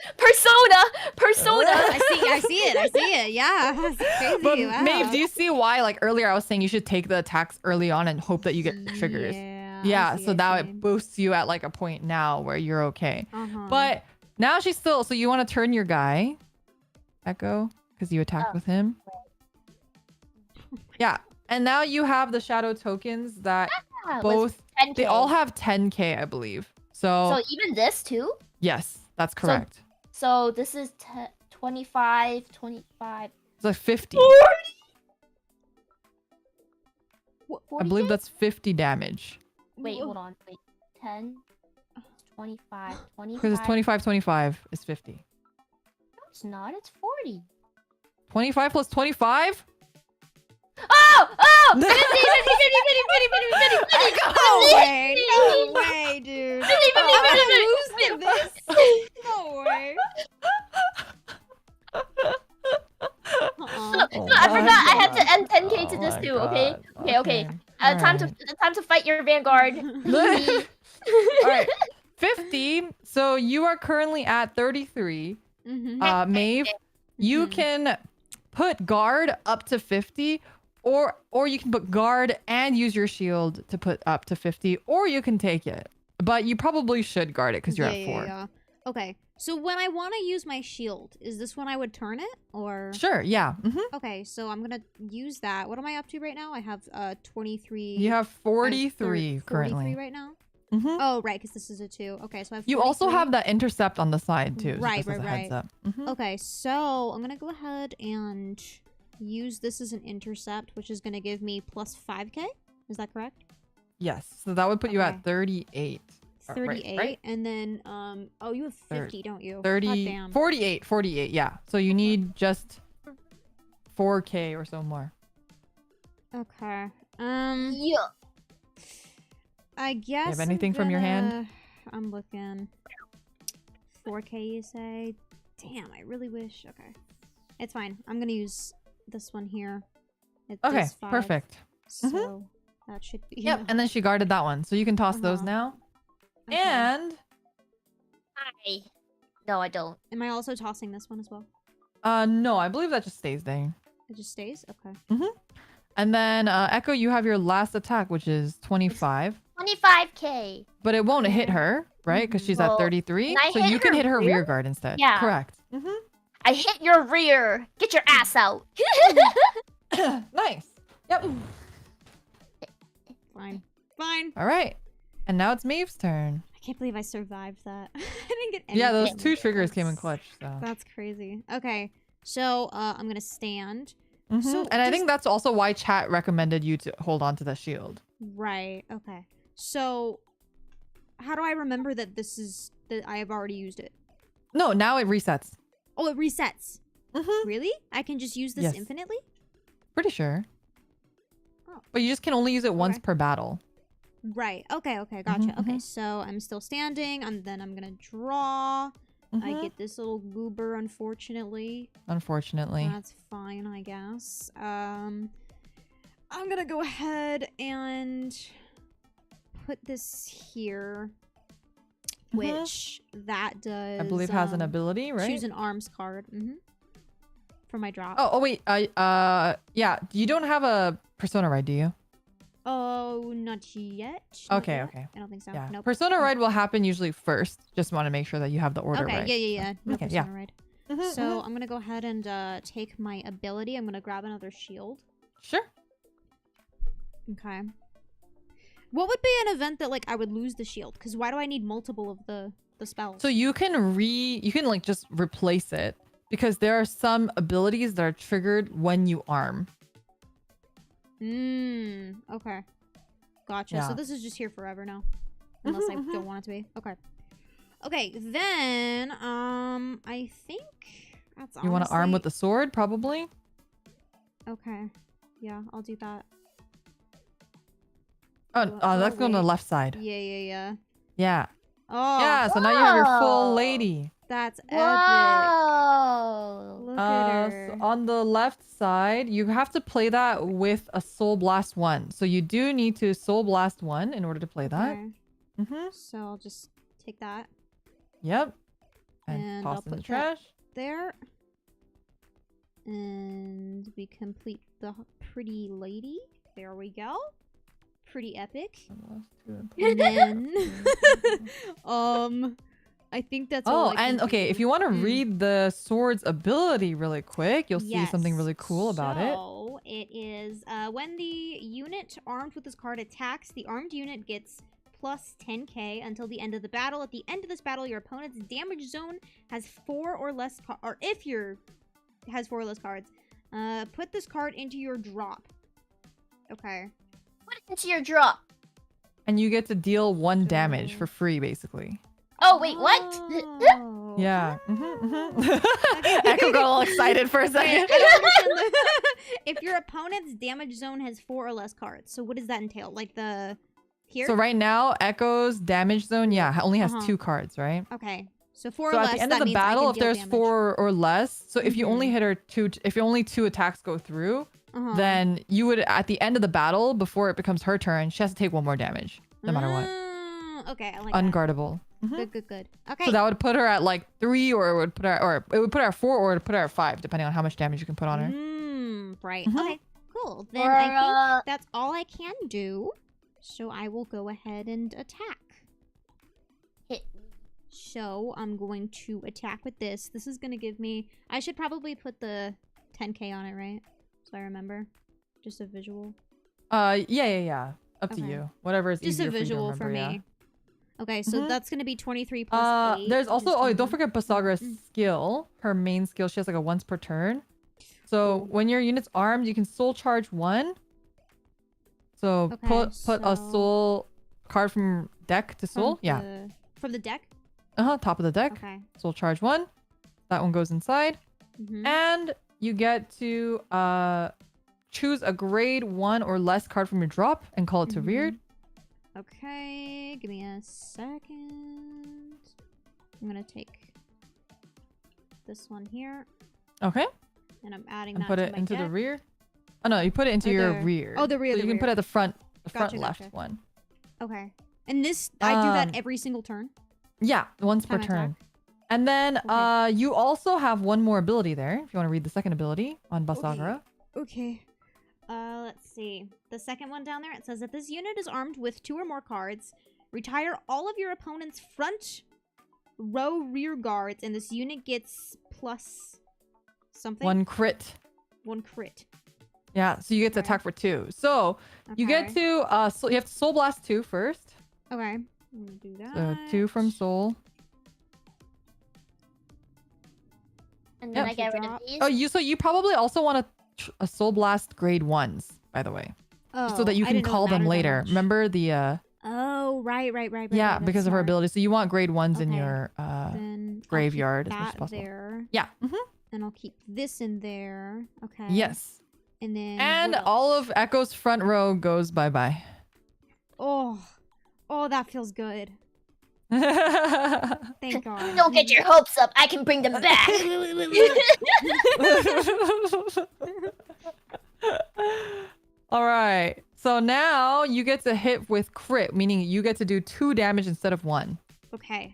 I see it. Yeah, that's crazy. But Wow. Maeve, do you see why? Like earlier, I was saying you should take the attacks early on and hope that you get triggers. Yeah, so now it boosts you at like a point now where you're okay. But now she's still. So you want to turn your guy, Echo, because you attacked with him. Yeah, and now you have the shadow tokens that both. 10K. They all have 10k, I believe. So even this too? yes, that's correct. So this is 25. It's like 50. 40? I believe that's 50 damage. Wait, hold on. Wait. 10, 25, 25. Because it's 25 is 50. No, it's not. It's 40. 25 plus 25? Oh! No. 50, 50, 50, 50, 50, 50, 50, 50. No way. No way, dude. I'm gonna lose this. No way. No, I forgot. I had to end 10k to this too. Okay. Okay. Time to fight your vanguard. All right. 50. So you are currently at 33. Maeve, you can put guard up to 50, or you can put guard and use your shield to put up to 50, or you can take it. But you probably should guard it because you're at 4. Yeah. Okay. So when I want to use my shield, is this when I would turn it, or? Sure. Yeah. Okay, so I'm gonna use that. What am I up to right now? I have 23. You have 43 currently. 43 right now. Oh, right, because this is a 2. Okay, so I have 43. You also have that intercept on the side too. Right, just as a heads up. Okay, so I'm gonna go ahead and use this as an intercept, which is gonna give me plus 5k. Is that correct? Yes. So that would put you at 38. 38, right? and then oh, you have 50, don't you? 30, Goddamn. 48, yeah. So you need just 4k or so more. Okay. Yeah. I guess. have anything from your hand? I'm looking. 4k, you say? Damn, I really wish. Okay, it's fine. I'm gonna use this one here. It Okay, does 5, perfect. So that should be. Yep, and then she guarded that one, so you can toss those now. Okay. And no, I don't. am I also tossing this one as well? no, I believe that just stays there. It just stays. Okay. And then Echo, you have your last attack, which is 25. 25k. But it won't hit her, right? Because she's at 33. can I So hit you can her hit her rear? rear guard instead. Yeah. Correct. I hit your rear. Get your ass out. Nice. Yep. Fine. Fine. All right. And now it's Maeve's turn. I can't believe I survived that. I didn't get any. Yeah, those 2 triggers came in clutch. So. That's crazy. Okay, so I'm gonna stand. So, So and I does- think that's also why chat recommended you to hold on to the shield. Right. Okay. So, how do I remember that this is that I have already used it? No, now it resets. Oh, it resets. Really? I can just use this Yes. infinitely? Pretty sure. Oh. But you just can only use it once Okay. per battle. Right. Okay. Okay. Gotcha. Okay. So I'm still standing, and then I'm gonna draw. I get this little goober, unfortunately. Unfortunately. That's fine, I guess. I'm gonna go ahead and put this here, which that does. I believe has an ability, right? Choose an arms card. For my drop. Oh, wait. Yeah. You don't have a persona ride, do you? Oh, not yet. Not Okay, yet. okay. I don't think so. Yeah. Nope. Persona ride will happen usually first. Just want to make sure that you have the order Okay. right. Yeah. No Okay, persona yeah. ride. So I'm gonna go ahead and take my ability. I'm gonna grab another shield. Sure. Okay. What would be an event that like I would lose the shield? Because why do I need multiple of the spells? So you can like just replace it because there are some abilities that are triggered when you arm. Okay. Gotcha. Yeah. So this is just here forever now. Unless I don't want it to be. Okay. Okay, then I think that's You want to arm honestly- with the sword, probably? Okay. Yeah, I'll do that. Oh, that's going to the wait. left side. Yeah. Yeah. Oh, Yeah, so now you have your full Whoa. lady. that's epic. Whoa. Look at her. So on the left side, you have to play that with a Soul Blast 1. So you do need to Soul Blast 1 in order to play that. Okay. Mm-hmm. So I'll just take that Yep. And, And toss I'll in the put that- trash. there. And we complete the pretty lady. There we go. Pretty epic. And then I think that's all I can and okay, do. if you want to Mm. read the sword's ability really quick, you'll see something really cool about it. So it is when the unit armed with this card attacks, the armed unit gets plus 10k until the end of the battle. At the end of this battle, your opponent's damage zone has 4 or less or if your has 4 or less cards, put this card into your drop. Okay. Put it into your drop. And you get to deal 1 damage for free, basically. Oh, wait, what? Oh. Yeah. Echo got all excited for a Wait, second. I don't understand if your opponent's damage zone has 4 or less cards, so what does that entail? Like the here? So right now, Echo's damage zone, only has 2 cards, right? Okay. So 4 or So less. at the end that of the means I battle, can if deal there's damage. 4 or less, so if you only Mhm. hit her if only 2 attacks go through, Uh-huh. then you would, at the end of the battle, before it becomes her turn, she has to take 1 more damage, no matter what. Okay, I like Unguardable. Mhm. that. Good. Okay. So that would put her at like 3, or it would put her at 4, or it would put her at 5, depending on how much damage you can put on her. Right. Mhm. Okay, cool. Then I think that's all I can do. So I will go ahead and attack. Hit. So I'm going to attack with this. This is going to give me... I should probably put the 10k on it, right? So I remember. Just a visual. Yeah. Up to Okay. you. Whatever is Just easier a visual for you to remember, me. Okay, so Mhm. that's going to be 23 plus 8. There's which also, is don't 10. forget Basagara's Mm. skill. Her main skill, she has like a once per turn. So Ooh. when your unit's armed, you can soul charge 1. So Okay, put a so- soul card from deck to soul. From the deck? Top of the deck. Okay. Soul charge 1. That one goes inside. Mhm. And you get to choose a grade 1 or less card from your drop and call it to Mhm. reared. Okay, give me a second. I'm gonna take this one here, Okay. and I'm adding And that put to it my into the deck. rear. Oh no, you put it into Or your the- rear. oh, the rear, So the you can put it rear. at the front Gotcha. left one. Okay, and this I do that Um, every single turn. Yeah, once per Time turn. And then Okay. you also have 1 more ability there, if you want to read the second ability on Basagara. Okay. Let's see. The second one down there, it says that this unit is armed with 2 or more cards. Retire all of your opponent's front row rear guards, and this unit gets plus something. 1 crit. 1 crit. Yeah, so you get to Okay. attack for 2. So you get Okay. to so you have to Soul Blast 2 first. Okay. I'm gonna do that. So 2 from Soul. And then Yep. I get rid of Drop. these. Oh, you probably also want to a Soul Blast grade 1s, by the way, Oh, so that you I can didn't know it call them mattered that later. much. Remember the Oh, right. yeah, right, because that's of her smart. ability. So you want grade 1s in Okay. your Then I'll keep graveyard as much as that possible. there, Yeah. and I'll keep this in there. Okay. Yes. And then And what all else? of Echo's front row goes bye-bye. Oh, that feels good. Thank God. Don't get your hopes up. I can bring them back. All right. So now you get to hit with crit, meaning you get to do 2 damage instead of 1. Okay.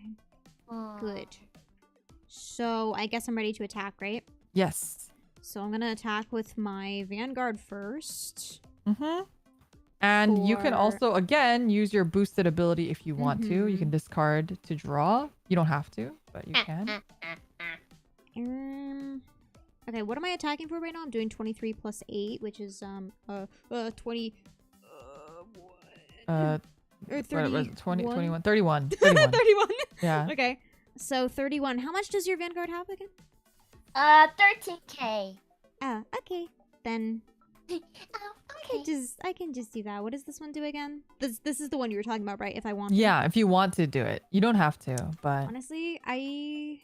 Good. So I guess I'm ready to attack, right? Yes. So I'm gonna attack with my Vanguard first. Mm-hmm. And you can For- also, again, use your boosted ability if you want to. You Mhm. can discard to draw. You don't have to, but you can. Okay, what am I attacking for right now? I'm doing 23 plus 8, which is 20 What or was 30 it? 20, 21, 31. 31. 31. Yeah. Okay. So 31. How much does your Vanguard have again? 13k. Oh, okay. Then Oh, I can just do that. What does this one do again? This is the one you were talking about, right? If I want to. Yeah, if you want to do it. You don't have to, but Honestly, I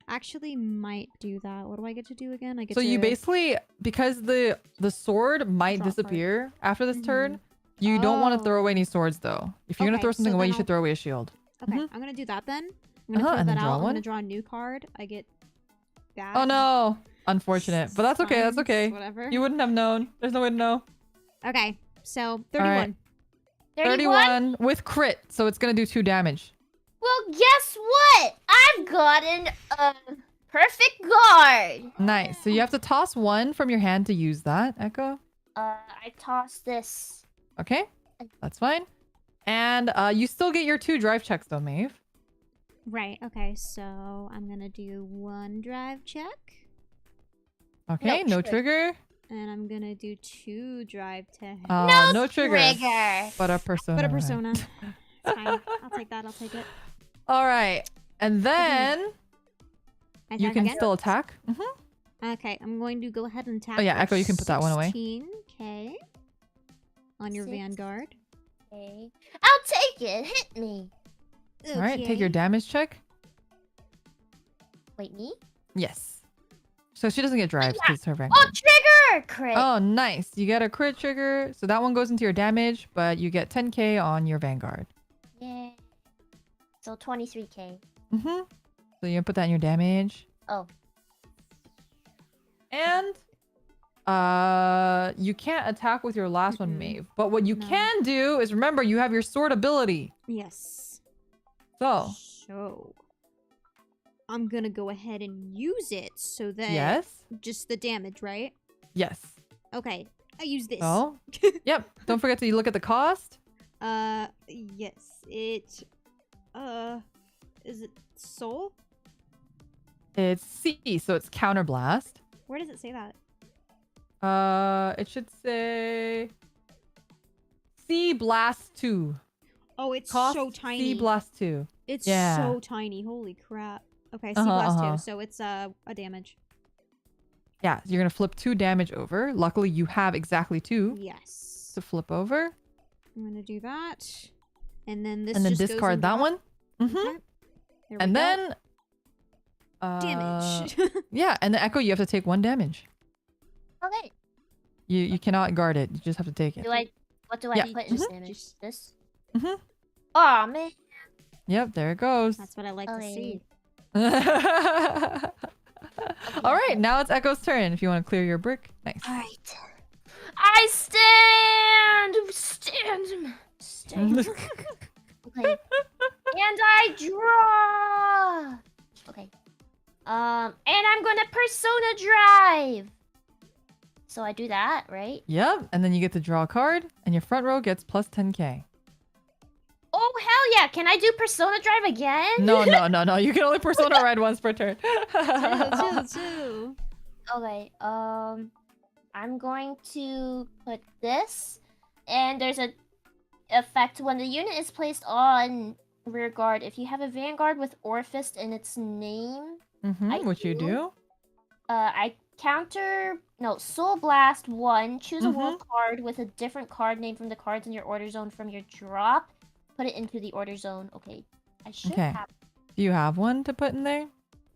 Actually, might do that. What do I get to do again? I get So to... you basically, because the sword might Draw a card. disappear after this Mhm. turn, you don't want to throw Oh. away any swords though. If you're gonna Okay, throw so something away, then you should throw away a shield. Okay, Mhm. I'm gonna do that then. I'm gonna throw and that then draw out. I'm one. gonna draw a new card. I get that. Oh no, unfortunate. But that's okay. That's Fine, okay. Whatever. You wouldn't have known. There's no way to know. Okay, so All 31. right. 31? 31 with crit, so it's gonna do 2 damage. Well, guess what? I've gotten a perfect guard. Nice. So you have to toss 1 from your hand to use that, Echo. I tossed this. Okay, that's fine. And you still get your 2 drive checks though, Maeve. Right, okay, so I'm gonna do 1 drive check. Okay, no trigger. And I'm gonna do 2 drive tests. No trigger. Trigger. But a persona. But a right? persona. It's fine. I'll take that. I'll take it. All right. And then you Attack can again? still attack. Mm-hmm. Okay, I'm going to go ahead and attack. Oh, yeah, for Echo, you can put that one away. 16k on your Vanguard. Okay. I'll take it. Hit me. All right, take your Okay. damage check. Wait, me? Yes. So she doesn't get drives because her Oh, Vanguard. trigger! Crit. Oh, nice. You get a crit trigger. So that one goes into your damage, but you get 10k on your Vanguard. Yeah. So 23k. Mm-hmm. So you put that in your damage. Oh. And you can't attack with your last one, Mm-mm. Maeve. But what you No. can do is remember you have your sword ability. Yes. So, So I'm gonna go ahead and use it so that yes. just the damage, right? Yes. Okay, I use this. So, yep. Don't forget to look at the cost. Yes. It is it soul? It's C, so it's counterblast. Where does it say that? It should say C blast 2. Oh, it's Cost so tiny. C blast 2. It's Yeah. so tiny. Holy crap. Okay, C Uh-huh, blast uh-huh. 2. So it's a damage. Yeah, you're gonna flip 2 damage over. Luckily, you have exactly 2 Yes. to flip over, I'm gonna do that. And then this and then just goes discard into that one. Mm-hmm. Okay. There we And go. then, damage. yeah, and the Echo, you have to take 1 damage. Okay. You cannot guard it. You just have to take it. What do I Yeah. put in Mhm. damage? This? Mhm. Oh man. Yep, there it goes. That's what I like to see. All right, now it's Echo's turn. If you want to clear your brick, nice. Alright. I stand. Okay. And I draw. Okay. And I'm gonna persona drive. So I do that, right? Yep, and then you get to draw a card, and your front row gets plus 10k. Oh hell yeah! Can I do persona drive again? No. You can only persona ride once per turn. Chill. Okay. I'm going to put this, and there's a effect when the unit is placed on rear guard. If you have a Vanguard with Orphist in its name, Which you do. I Soul Blast 1. Choose a world card with a different card name from the cards in your order zone from your drop. Put it into the order zone. Okay. I should Okay. have. Do you have one to put in there?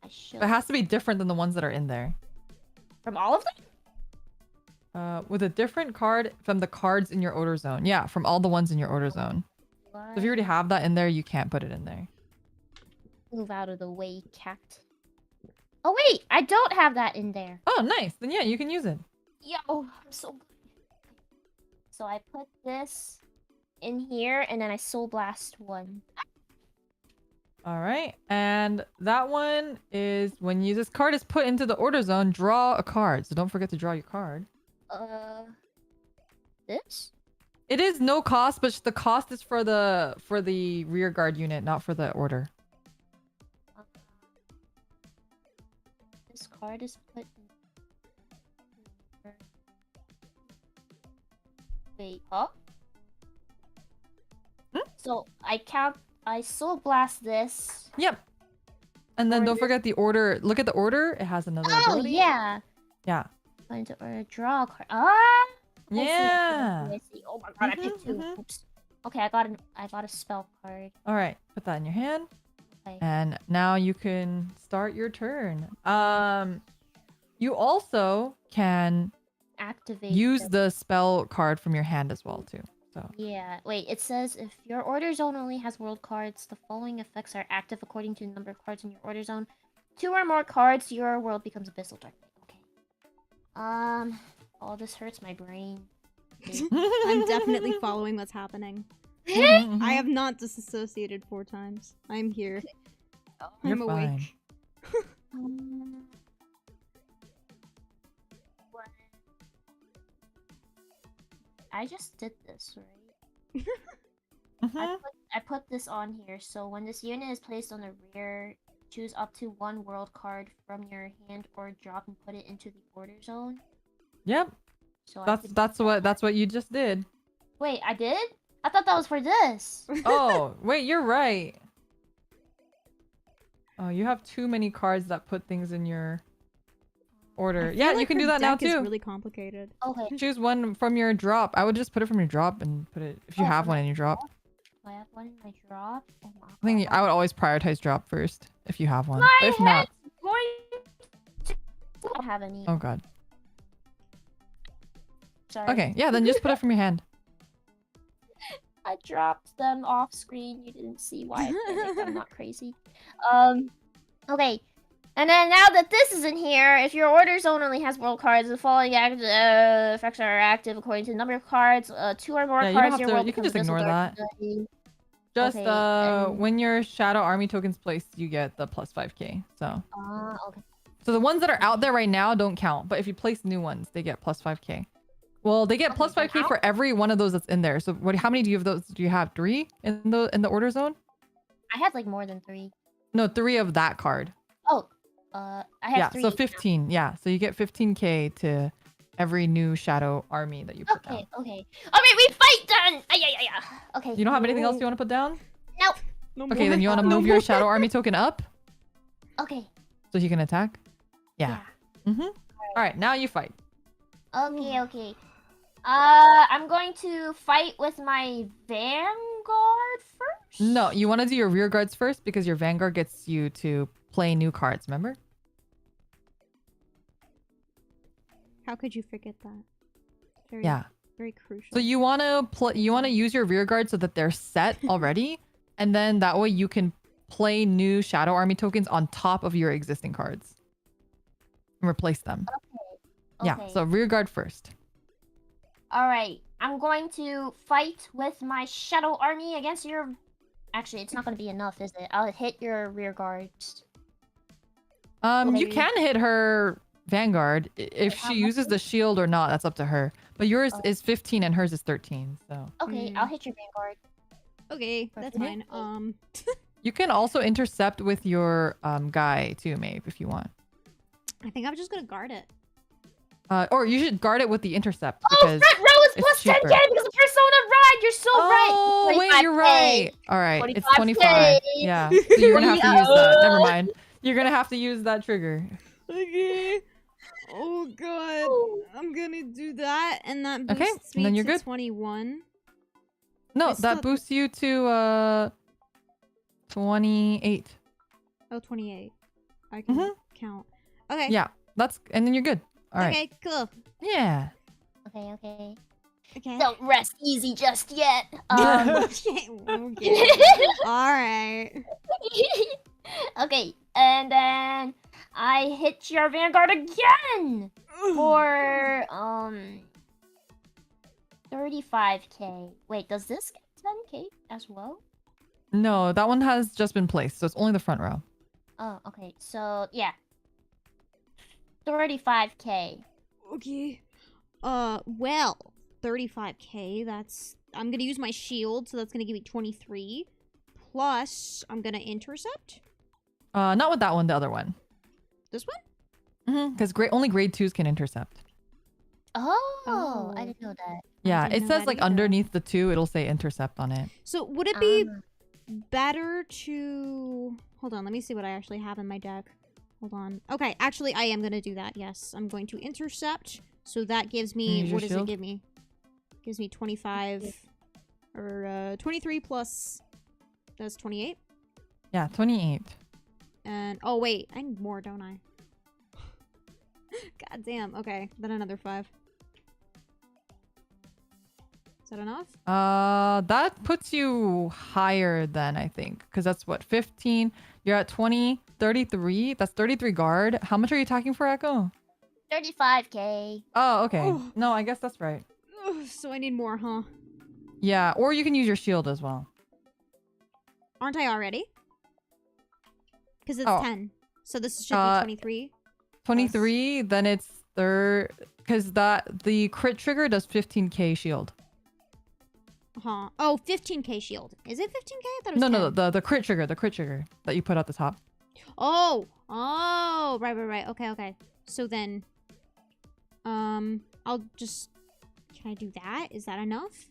I should. It has to be different than the ones that are in there. From all of them? With a different card from the cards in your order zone. Yeah, from all the ones in your order zone. So if you already have that in there, you can't put it in there. Move out of the way, cat. Oh wait, I don't have that in there. Oh, nice. Then yeah, you can use it. Yo, I'm so good. So I put this in here, and then I Soul Blast 1. All right, and that one is when this card is put into the order zone, draw a card. So don't forget to draw your card. This? It is no cost, but the cost is for the rear guard unit, not for the order. This card is put in... Wait, huh? So I Soul Blast this. Yep. And then don't Order. forget the order. Look at the order. It has another Oh ability. yeah. Yeah. Going to order draw a card. Ah. I see, Yeah. I see. Oh my god, I picked 2. Oops. Okay, I got a spell card. All right. Put that in your hand. Okay. And now you can start your turn. You also can Activate. use the spell card from your hand as well too. So Yeah. Wait. It says if your order zone only has world cards, the following effects are active according to the number of cards in your order zone. 2 or more cards, your world becomes abyssal darkness. Okay. Oh, this hurts my brain. I'm definitely following what's happening. Mhm, I mhm. have not disassociated 4 times. I'm here. You're I'm awake. fine. Um, what? I just did this, right? Mhm. I put this on here, so when this unit is placed on the rear, choose up to 1 world card from your hand or drop and put it into the order zone. Yep. So That's what you just did. Wait, I did? I thought that was for this. Oh, wait, you're right. Oh, you have too many cards that put things in your order. I feel Yeah, like you can her do that now deck is too. really complicated. Okay. Choose one from your drop. I would just put it from your drop and put it if you Oh, have from one my in your drop. Do I have one in my drop? Oh my I think God. I would always prioritize drop first if you have one. My But if not, head's going to... I don't have any. oh god. Sorry. Okay, yeah, then just put it from your hand. I dropped them off screen. You didn't see why I did it. I'm not crazy. Okay. And then now that this is in here, if your order zone only has world cards, the following effects are active according to the number of cards. 2 or more Yeah, you don't cards, have your to. world You can becomes just abyssal ignore that. darkness. Just Okay, and- when your shadow army tokens placed, you get the plus 5k. So Okay. the ones that are out there right now don't count, but if you place new ones, they get plus 5k. Well, they get Okay, plus then 5k for every one of those that's in there. So what? How many do you have those? Do you have 3 in the order zone? I had like more than 3. No, 3 of that card. Oh, I have Yeah, 3. so 15. Yeah, so you get 15k to every new shadow army that you put Okay, down. okay. Alright, we fight then! Ay. Okay. You don't have anything else you want to put down? Nope. No Okay, more. then you want to No move your more. shadow army token up Okay. so he can attack? Yeah. Mm-hmm. All right, now you fight. Okay. I'm going to fight with my Vanguard first? No, you want to do your rear guards first because your Vanguard gets you to play new cards, remember? How could you forget that? Very, Yeah. Very crucial. So you want to use your rear guard so that they're set already, and then that way you can play new shadow army tokens on top of your existing cards and replace them. Okay. Yeah, so rear guard first. Alright, I'm going to fight with my Shadow Army against your... Actually, it's not going to be enough, is it? I'll hit your rear guards. You can hit her Vanguard if how she much uses the shield or not. That's up to her. But yours Oh. is 15 and hers is 13. So Okay, I'll hit your Vanguard. Okay, that's Okay. fine. you can also intercept with your guy too, Maeve, if you want. I think I'm just gonna guard it. Or you should guard it with the intercept Oh, because front row is it's plus cheaper. 10k because of Persona Ride! You're so right! Oh, wait, you're 25K. right. All right, it's 25K. 25. Yeah, so you're gonna have to use that. Never mind. You're gonna have to use that trigger. Okay. Oh god. I'm gonna do that, and that boosts Okay, me and then you're to good. 21. No, I that still- boosts you to 28. Oh, 28. I can count. Okay. Yeah, and then you're good. All right. Okay, cool. Yeah. Okay. Okay. Don't rest easy just yet. Okay. Alright. Okay, and then I hit your Vanguard again for 35k. Wait, does this get 10k as well? No, that one has just been placed, so it's only the front row. Oh, okay. So yeah, 35k. Okay. Well, 35k, that's... I'm gonna use my shield, so that's gonna give me 23. Plus, I'm gonna intercept. Not with that one, the other one. This one? Because only grade 2s can intercept. Oh, I didn't know that. Yeah, didn't it know says that like either. underneath the 2, it'll say intercept on it. So, would it be better to... Hold on, let me see what I actually have in my deck. Hold on. Okay, actually, I am gonna do that, yes. I'm going to intercept, so that gives me... Use your What does it shield? give me? Gives me 25... Or, 23 plus... That's 28? Yeah, 28. And oh wait, I need more, don't I? God damn. Okay, then another 5. Is that enough? That puts you higher than I think, because that's what 15. You're at 20, 33. That's 33 guard. How much are you attacking for, Echo? 35k. Oh, okay. Oh. No, I guess that's right. Ugh, so I need more, huh? Yeah, or you can use your shield as well. Aren't I already? Because it's Oh. 10. So this should be 23. 23, then it's because the crit trigger does 15k shield. Huh. Oh, 15k shield. Is it 15k? I thought it was No, 10. the crit trigger that you put at the top. Oh. Oh, right. Okay. So then, I'll just, can I do that? Is that enough?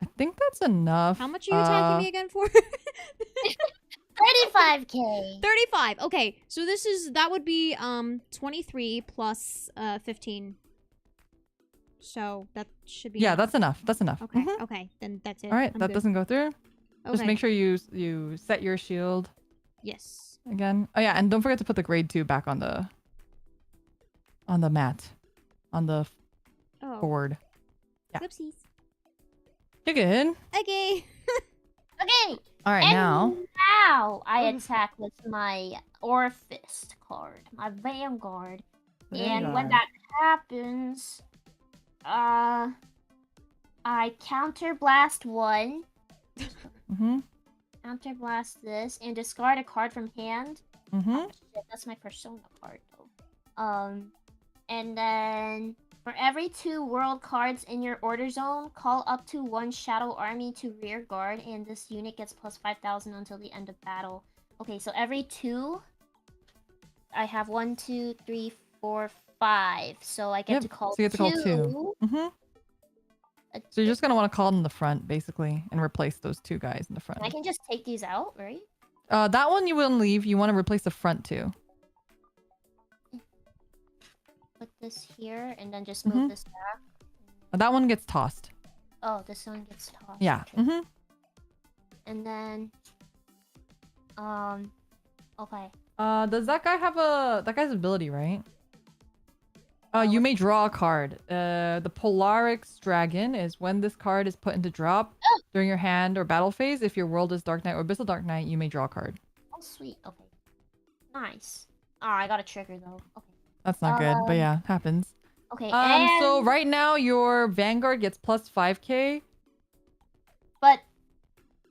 I think that's enough. How much are you attacking me again for? 35k. 35. Okay. So that would be 23 plus 15. So that should be Yeah, enough. that's enough. That's enough. Okay. Mhm. Okay. Then that's it. All right, I'm that good. doesn't go through. Just Okay. make sure you set your shield Yes. again. Oh yeah, and don't forget to put the grade 2 back on the mat, on the Oh. board. Yeah. Whoopsies. You're good. Okay. Okay. All right, And now. now I Ugh. attack with my Fist card, my Vanguard. The And when Vanguard. that happens, I counterblast 1, Mm-hmm. counterblast this, and discard a card from hand. Mm-hmm. Oh, shit, that's my Persona card though. And then for every 2 world cards in your order zone, call up to 1 shadow army to rear guard, and this unit gets plus 5,000 until the end of battle. Okay, so every 2, I have 1, 2, 3, 4, 5. So I get Yep, to call so you get to call 2. Mm-hmm. So you're just gonna want to call it in the front, basically, and replace those 2 guys in the front. I can just take these out, right? That one you wouldn't leave. You want to replace the front 2. Put this here, and then just move Mhm. this back. That one gets tossed. Oh, this one gets tossed. Yeah. Okay. Mm-hmm. And then, okay. Does that guy have that guy's ability, right? You may draw a card. The Polarix Dragon is when this card is put into drop during your hand or battle phase. If your world is Dark Knight or Abyssal Dark Knight, you may draw a card. Oh, sweet. Okay. Nice. Oh, I got a trigger though. Okay. That's not good, but yeah, happens. Okay. So right now your Vanguard gets plus 5k. But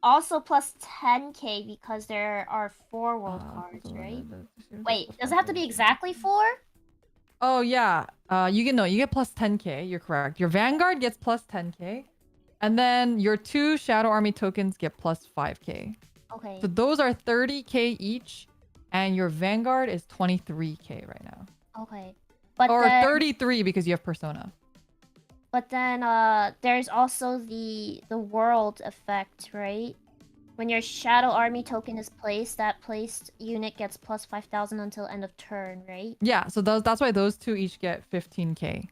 also plus 10k because there are 4 world cards, right? Wait, does it have to be exactly 4? Oh yeah. You get plus 10k. You're correct. Your Vanguard gets plus 10k, and then your 2 Shadow Army tokens get plus 5k. Okay. So those are 30k each, and your Vanguard is 23k right now. Okay. But Or then, 33 because you have Persona. But then there's also the world effect, right? When your Shadow Army token is placed, that placed unit gets plus 5,000 until end of turn, right? Yeah, so that's why those 2 each get 15k.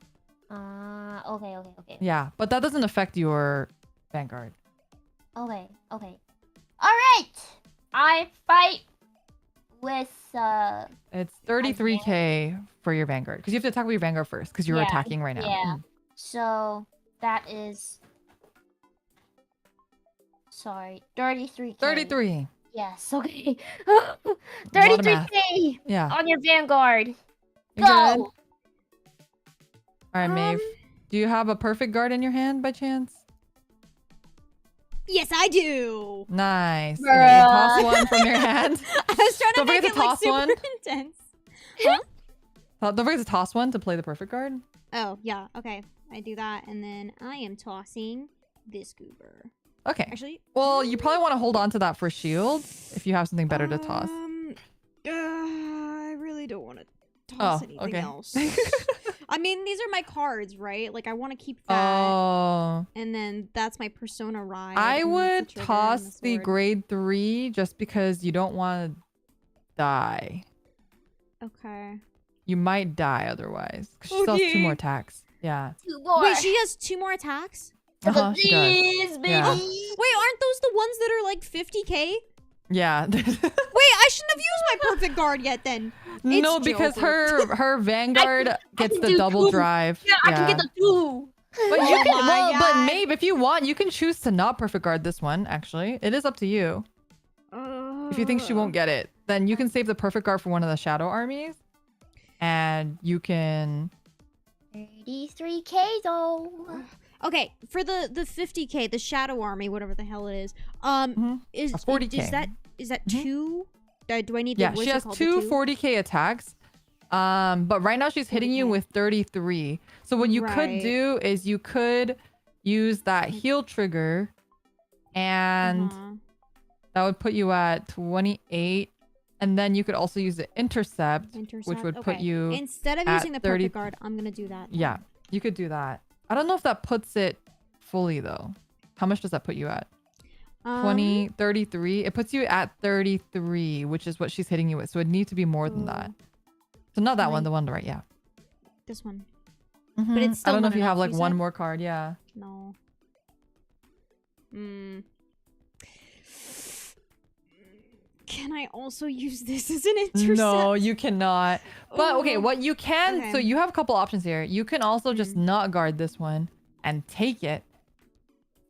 Okay. Yeah, but that doesn't affect your Vanguard. Okay. Alright! I fight with It's 33k for your Vanguard because you have to attack with your Vanguard first because you're Yeah, attacking right now. yeah. So that is sorry, 33k. 33. Yes, okay. A lot of math. 33k Yeah. on your Vanguard. You're Go! good. All right, Maeve. Do you have a perfect guard in your hand by chance? Yes, I do. Nice. Okay, Bruh. toss one from your hand. I was trying to Don't make forget it to like toss super one. intense. Don't forget to toss one to play the perfect guard. Oh, yeah. Okay. I do that, and then I am tossing this goober. Okay. Actually, Well, you probably want to hold on to that for shield if you have something better to toss. I really don't want to toss anything okay. else. I mean, these are my cards, right? Like, I want to keep that. Oh. And then that's my Persona ride. I and would that's the trigger and toss the sword. grade 3 just because you don't want to die. Okay. You might die otherwise. Because she still has 2 Okay. more attacks. Yeah. 2 more. Wait, she has 2 more attacks? She does. Please, baby. Yeah. Wait, aren't those the ones that are like 50k? Yeah. Wait, I shouldn't have used my perfect guard yet then. No, It's because Joker. her Vanguard gets can the do double two. drive. Yeah, I can get the 2. But you Oh can, my well, but God. Maeve, if you want, you can choose to not perfect guard this one, actually. It is up to you. If you think she won't get it, then you can save the perfect guard for one of the shadow armies. And you can... 33k though. Okay, for the 50k, the Shadow Army, whatever the hell it is, is A 40K. is that Mhm. 2? Do I need the Yeah, what's she it has called, the two 2? 40k attacks. But right now she's hitting you 40K. with 33. So what you could Right. do is you could use that heal trigger, and Uh-huh. that would put you at 28. And then you could also use the intercept, which Intercept, would put okay. you Instead of at using the 30 perfect guard, I'm gonna do that. then. Yeah, you could do that. I don't know if that puts it fully though. How much does that put you at? 20, 33? It puts you at 33, which is what she's hitting you with. So it needs to be more than that. So not that one, Right. the one to right, yeah. This one. Mhm. it's I still don't know not if you have enough, like you one said? more card, yeah. No. Can I also use this as an intercept? No, you cannot. But okay, Oh, what you can, so okay. you have a couple options here. You can also just not guard this one and take it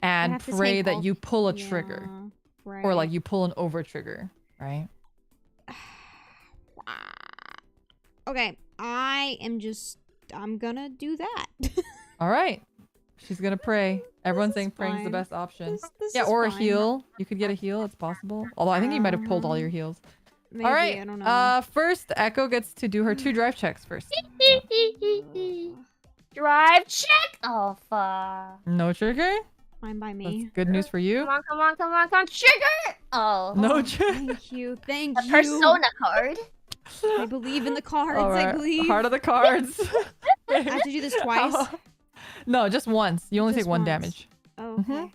and have to pray take that all- you pull a trigger, Right. or like you pull an over trigger, right? Okay, I'm gonna do that. All right. She's gonna pray. Everyone's saying praying's the fine. best option. This Yeah, is or a fine. heal. You could get a heal. It's possible. Although I think you might have pulled all your heals. Maybe, All right. I don't know. First, Echo gets to do her 2 drive checks first. Drive check. Oh fuck. No trigger. Fine by That's me. good news for you. Come on, come on, come on, come on. Trigger. Oh. No Oh, trigger. Thank you. Thank The you. Persona card. I believe in the cards. All I right. believe. Heart of the cards. I have to do this twice. No, just once. You only Just take one once. damage. Oh, Mhm.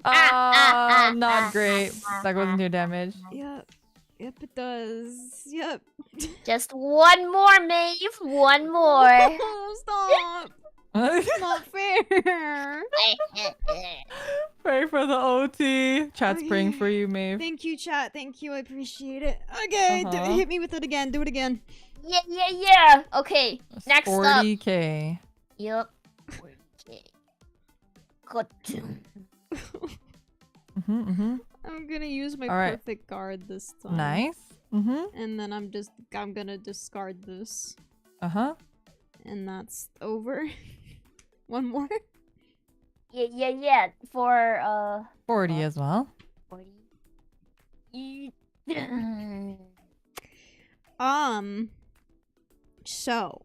okay. Not great. That goes into your damage. Yep. Yep, it does. Yep. Just one more, Maeve. One more. Oh, stop. It's not fair. Pray for the OT. Chat's praying Okay. for you, Maeve. Thank you, chat. Thank you. I appreciate it. Okay, hit me with it again. Do it again. Yeah. Okay. Next up. 40k. Yup. Okay. Good. I'm gonna use my All right. perfect guard this time. Nice. And then I'm gonna discard this. Uh-huh. And that's over. One more. Yeah. For 40 as well. 40. So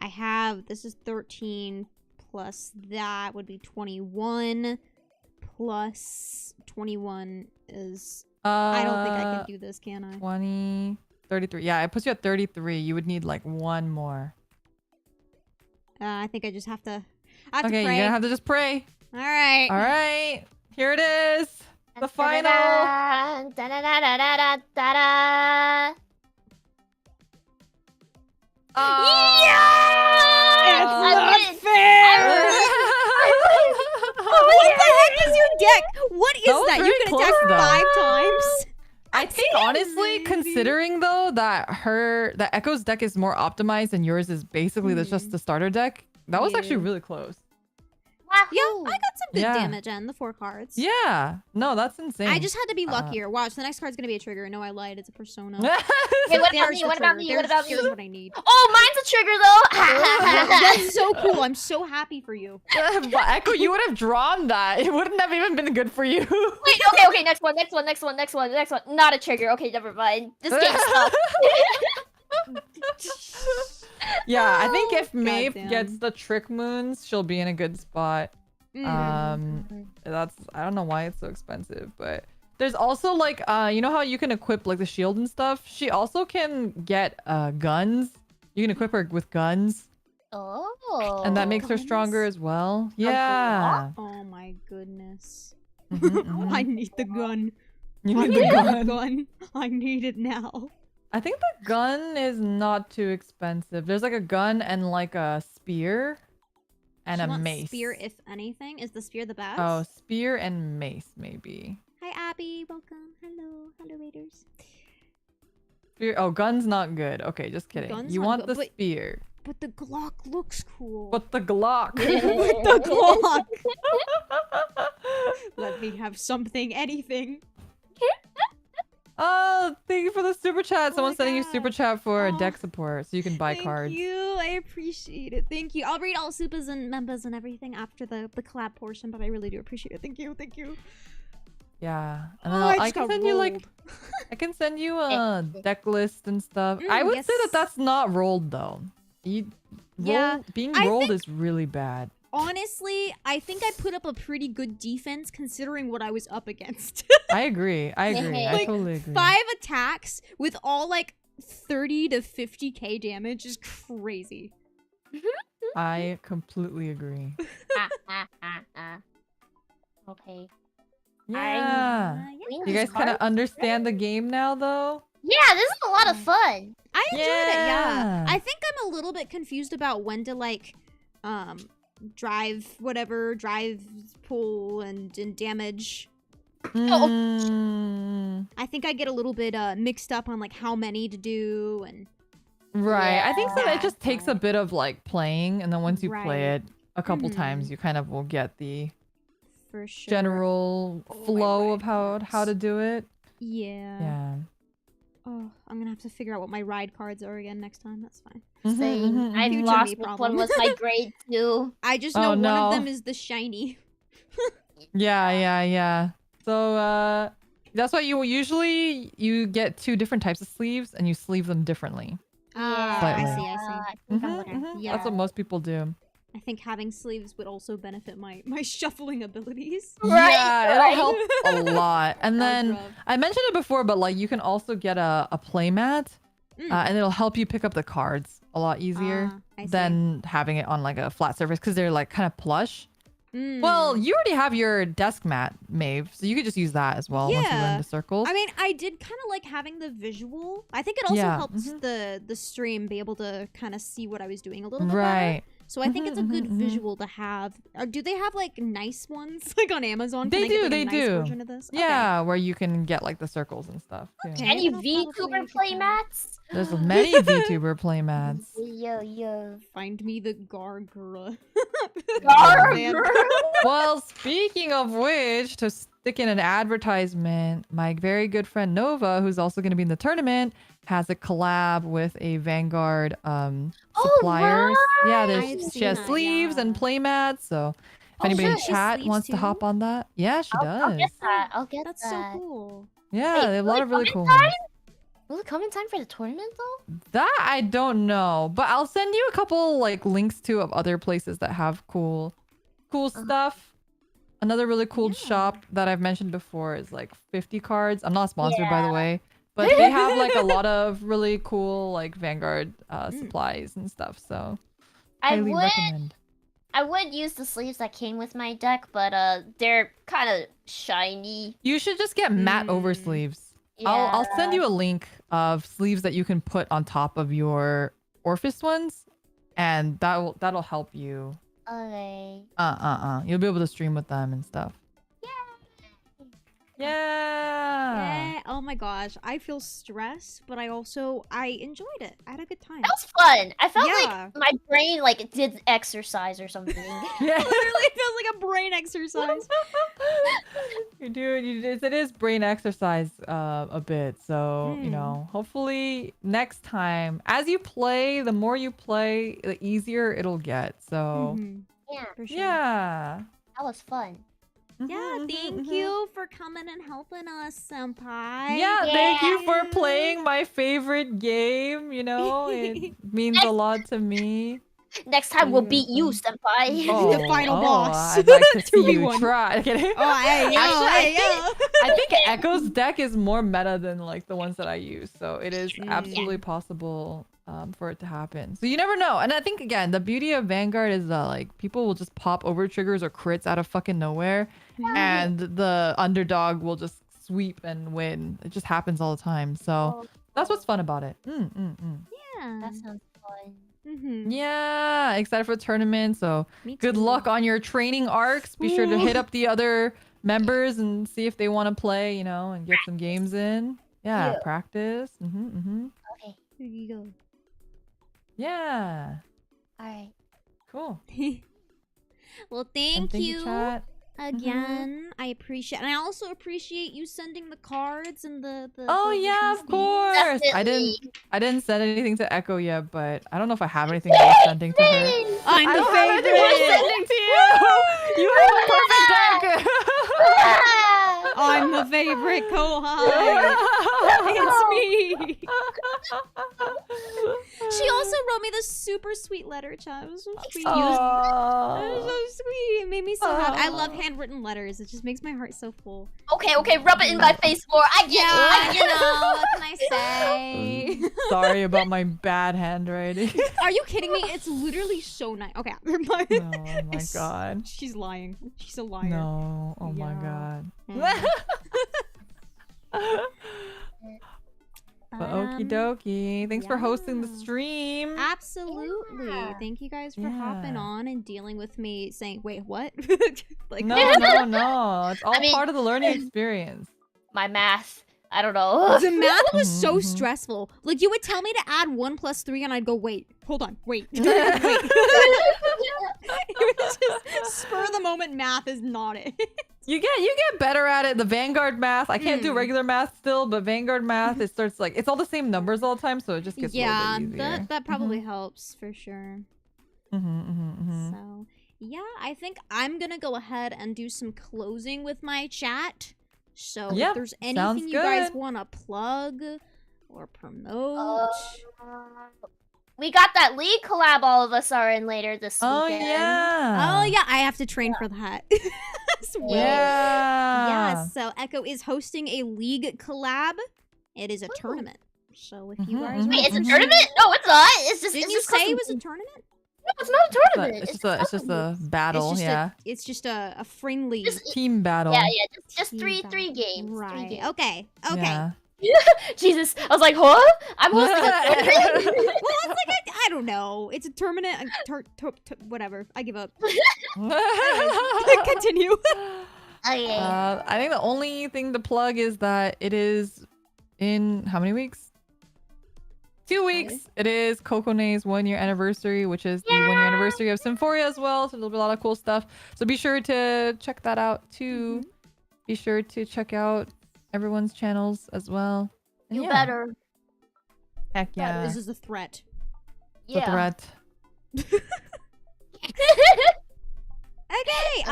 I have, this is 13 plus that would be 21 plus 21 is, I don't think I can do this, can I? 20, 33. Yeah, it puts you at 33. You would need like one more. I think I just have to, Okay, pray. you're gonna have to just pray. All right. All right. Here it is. The final. Da-da-da-da-da-da-da. It's I not win. fair! What the heck is your deck? What is That was that? You very can close, attack though. 5 times? I think honestly, Maybe. considering though that that Echo's deck is more optimized and yours is basically just the starter deck, that was actually Yeah. really close. Yeah, Wahoo. I got some good Yeah. damage and the 4 cards. Yeah. No, that's insane. I just had to be luckier. Watch, the next card's gonna be a trigger. No, I lied. It's a persona. Hey, what about There's me? the What about trigger. me? What about me? Here's what I need. Oh, mine's a trigger though. That's so cool. I'm so happy for you. But Echo, you would have drawn that. It wouldn't have even been good for you. Wait, okay. Next one. Not a trigger. Okay, never mind. This game's tough. Yeah, I think if Maeve Goddamn. gets the trick moons, she'll be in a good spot. That's, I don't know why it's so expensive, but there's also like you know how you can equip like the shield and stuff? She also can get guns. You can equip her with guns, Oh. and that makes her Guns? stronger as well. Yeah. Oh my goodness. Mhm. I need the gun. You I need the gun. gun. I need it now. I think the gun is not too expensive. There's like a gun and like a spear. and She a wants mace. spear, if anything. Is the spear the best? Oh, spear and mace maybe. Hi, Abby. Welcome. Hello, Raiders. Spear. Oh, gun's not good. Okay, just kidding. Gun's You not want good, the but- spear. But the Glock looks cool. But the Glock. the Glock. Let me have something, anything. Oh, thank you for the super chat. Oh Someone's my sending you God. super chat for Oh. deck support so you can buy cards. Thank you. I appreciate it. Thank you. I'll read all supers and members and everything after the collab portion, but I really do appreciate it. Thank you. Thank you. Yeah. And Oh, then I I just can got send you like rolled. I can send you a deck list and stuff. I would say that yes. that's not rolled though. Yeah, Being I rolled think- is really bad. Honestly, I think I put up a pretty good defense considering what I was up against. I agree. I agree. I Like, totally agree. 5 attacks with all like 30 to 50k damage is crazy. I completely agree. Okay. Yeah. You guys kind of understand the game now though? Yeah, this is a lot of fun. I enjoyed it, yeah. Yeah. I think I'm a little bit confused about when to like drive pull and damage. Mm, I think I get a little bit mixed up on like how many to do and right. I think so. Yeah. It just takes a bit of like playing, and then once you play Right. it a couple Mhm. times, you kind of will get the for sure. general Oh, my flow of ride how cards. to do it. Yeah. Yeah. Oh, I'm gonna have to figure out what my ride cards are again next time. That's fine. Same. I've Future lost me which problem. one was my grade 2. I just Oh, know one no. of them is the shiny. Yeah. So that's why you usually you get 2 different types of sleeves and you sleeve them differently. Ah, Slightly. I see. I think I'm Mhm, gonna. mhm. Yeah. That's what most people do. I think having sleeves would also benefit my shuffling abilities. Right, Yeah, right. it'll help a lot. And then Rough. I mentioned it before, but like you can also get a play mat, Mm. and it'll help you pick up the cards a lot easier I see. than having it on like a flat surface because they're like kind of plush. Mm. Well, you already have your desk mat, Maeve, so you could just use that as well once you Yeah. learn the circles. I mean, I did kind of like having the visual. I think it also Yeah, helps mhm. the stream be able to kind of see what I was doing a little bit better. Right. So I think it's a good mhm. visual to have. Do they have like nice ones like on Amazon? They Can I get, do, like, a they nice do. version of this? Okay. Yeah, where you can get like the circles and stuff. Too. Okay. Any then I'll probably VTuber get play that. mats? There's many VTuber play mats. Yo. Find me the Gargura. Gargura. Well, speaking of which, to stick in an advertisement, my very good friend Nova, who's also going to be in the tournament, has a collab with a Vanguard suppliers. Yeah, I've she seen has that, sleeves and yeah. play mats. So if Oh, anybody yeah, in she has chat sleeves wants to too? hop on that, yeah, she I'll does. get that. I'll get That's that. so cool. Yeah, Wait, they have a lot will it of really come cool in ones. time? Will it come in time for the tournament though? That I don't know, but I'll send you a couple like links to of other places that have cool stuff. Another really cool Yeah. shop that I've mentioned before is like 50 cards. I'm not sponsored by the way, but they have like a lot of really cool like Vanguard supplies and stuff. So highly recommend. I would use the sleeves that came with my deck, but they're kind of shiny. You should just get matte over sleeves. I'll send you a link of sleeves that you can put on top of your Orphis ones, and that'll help you. Okay. You'll be able to stream with them and stuff. Yeah. Yeah. Oh my gosh. I feel stressed, but I enjoyed it. I had a good time. That was fun. I felt Yeah. like my brain like did exercise or something. Yeah. Literally feels like a brain exercise. It is brain exercise a bit. So, you Mm. know, hopefully next time, as you play, the more you play, the easier it'll get. So, Mhm, Yeah, for sure. yeah. that was fun. Yeah, Mhm, thank mhm, mhm. you for coming and helping us, senpai. Yeah, thank you for Yeah. playing my favorite game. You know, it means a lot to me. Next time we'll beat you, Beautiful. senpai. The final boss. I'd like to see you 2v1. try. Kidding. Oh, hey, yo, Actually, hey, yo. I think Echo's deck is more meta than like the ones that I use, so it is absolutely possible for it to happen. So you never know. And I think again, the beauty of Vanguard is that like people will just pop over triggers or crits out of fucking nowhere, and the underdog will just sweep and win. It just happens all the time. So that's what's fun about it. Yeah. That sounds fun. Yeah, excited for the tournament. So Me good too. luck on your training arcs. Be sure to hit up the other members and see if they want to play, you know, and get some games in. Yeah, practice. Okay. Here you go. Yeah. All right. Cool. Well, And thank you chat. again. I appreciate, and I also appreciate you sending the cards and the Oh the yeah, these of things. course. Definitely. I didn't send anything to Echo yet, but I don't know if I have anything worth sending to her. I'm I the don't have anything worth favorite. sending to you. You have a perfect deck. I'm the favorite Kohai. It's me. She also wrote me this super sweet letter, chat. It was so sweet. It was so sweet. It made me so happy. I love handwritten letters. It just makes my heart so full. Okay, rub it in my face more. I get Yeah, it. you know, what can I say? Sorry about my bad handwriting. Are you kidding me? It's literally so nice. Okay, never mind. Oh my god. She's lying. She's a liar. No. Oh my Yeah. god. But okie dokie. Thanks for hosting the Yeah. stream. Absolutely. Yeah. Thank you guys for hopping Yeah. on and dealing with me saying, wait, what? Like, No. It's all I mean- part of the learning experience. My math. I don't know. The math was so Mhm. stressful. Like, you would tell me to add 1 + 3 and I'd go, wait, hold on, wait. Wait. It was just spur of the moment math is not it. You get better at it. The Vanguard math. I can't do regular math still, but Vanguard math, it starts like it's all the same numbers all the time, so it just gets a Yeah, little bit easier. that probably helps for sure. So, yeah, I think I'm gonna go ahead and do some closing with my chat. So Yep, if there's sounds anything you guys good. want to plug or promote, We got that league collab all of us are in later this Oh weekend. yeah. oh yeah, I have to train for that. Sweet. Yeah. Yeah, so Echo is hosting a league collab. It is a tournament. So if you Mhm, guys mhm, Wait, it's a mhm. tournament? No, it's not. It's just. didn't it's you just say custom- it was a tournament? No, it's not a tournament. It's just a battle, yeah. It's just a friendly Yeah, Team battle. just three team games. Right. 3 games. Okay. Okay. Yeah. Jesus, I was like, huh? I'm hosting a tournament. Well, it's like I don't know. It's a tournament. Whatever. I give up. Continue. Okay. I think the only thing to plug is that it is in how many weeks? 2 weeks. It is Kokone's 1-year anniversary, which is the 1-year anniversary of Symphoria as well. So there'll be a lot of cool stuff. So be sure to check that out too. Be sure to check out everyone's channels as well. And You yeah, better. Heck yeah. This is a threat. It's a threat. Okay.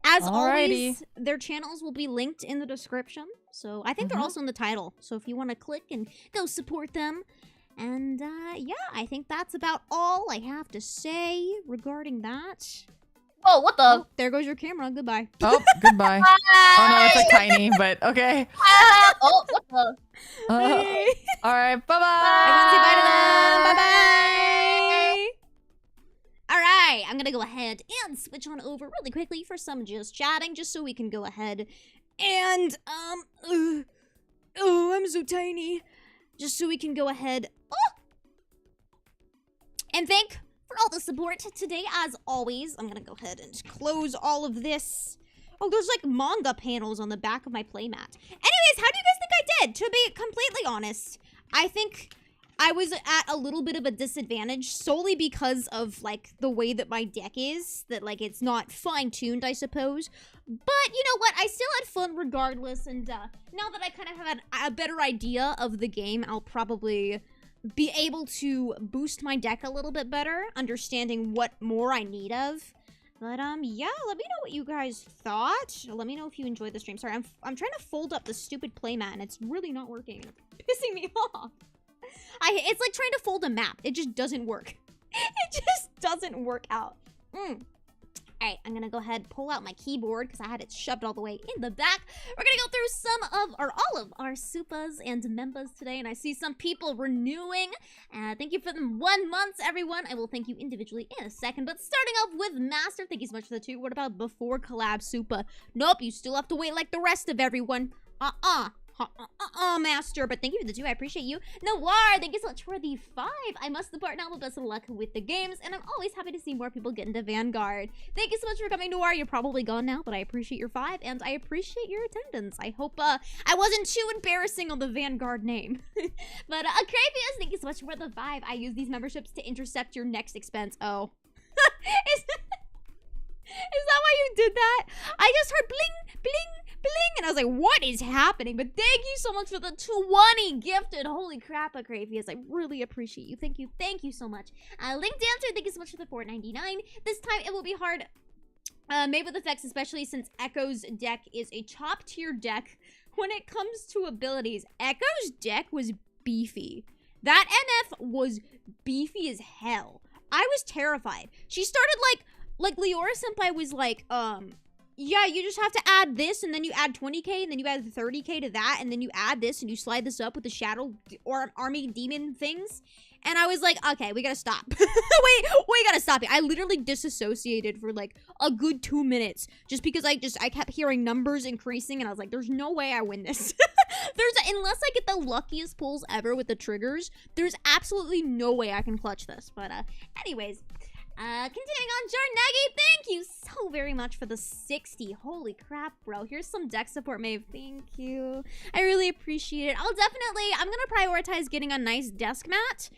As Alrighty. always, their channels will be linked in the description. So I think they're also in the title. So if you want to click and go support them. And yeah, I think that's about all I have to say regarding that. Whoa, what the? Oh, there goes your camera. Goodbye. Oh, goodbye. Oh no, it's like tiny, but okay. Oh, what the? Bye. All right, bye-bye. Everyone say bye to them. Bye-bye. All right, I'm going to go ahead and switch on over really quickly for some just chatting, just so we can go ahead and, oh, I'm so tiny. Just so we can go ahead, and thank for all the support today, as always. I'm going to go ahead and close all of this. Oh, there's like manga panels on the back of my playmat. Anyways, how do you guys think I did? To be completely honest, I think I was at a little bit of a disadvantage solely because of like the way that my deck is, that like it's not fine-tuned, I suppose. But you know what? I still had fun regardless, and now that I kind of have a better idea of the game, I'll probably be able to boost my deck a little bit better, understanding what more I need of. But yeah, let me know what you guys thought. Let me know if you enjoyed the stream. Sorry, I'm trying to fold up the stupid playmat and it's really not working. It's pissing me off. It's like trying to fold a map. It just doesn't work. It just doesn't work out. Alright, I'm gonna go ahead and pull out my keyboard because I had it shoved all the way in the back. We're gonna go through all of our supas and members today, and I see some people renewing. Thank you for the 1 month, everyone. I will thank you individually in a second, but starting off with Master, thank you so much for the 2. What about before collab supa? Nope, you still have to wait like the rest of everyone. Master, but thank you for the 2. I appreciate you. Noir, thank you so much for the 5. I must depart now, but best of luck with the games, and I'm always happy to see more people get into Vanguard. Thank you so much for coming, Noir. You're probably gone now, but I appreciate your 5, and I appreciate your attendance. I hope I wasn't too embarrassing on the Vanguard name. But Cravius, thank you so much for the 5. I use these memberships to intercept your next expense. Oh. Is that why you did that? I just heard bling, bling, bling, and I was like, what is happening? But thank you so much for the 20 gifted. Holy crap, Acravius. I really appreciate you. Thank you so much. Link Dancer, thank you so much for the $4.99. This time it will be hard. Made with effects, especially since Echo's deck is a top tier deck when it comes to abilities. Echo's deck was beefy. That MF was beefy as hell. I was terrified. She started like Leora Senpai was like, yeah, you just have to add this, and then you add 20k, and then you add 30k to that, and then you add this, and you slide this up with the shadow or army demon things. And I was like, okay, we gotta stop. Wait, we gotta stop it. I literally disassociated for like a good 2 minutes just because I kept hearing numbers increasing, and I was like, there's no way I win this. Unless I get the luckiest pulls ever with the triggers, there's absolutely no way I can clutch this. But anyways, continuing on, Jarnagi, thank you so very much for the 60. Holy crap, bro. Here's some deck support, Maeve. Thank you. I really appreciate it. I'm gonna prioritize getting a nice desk mat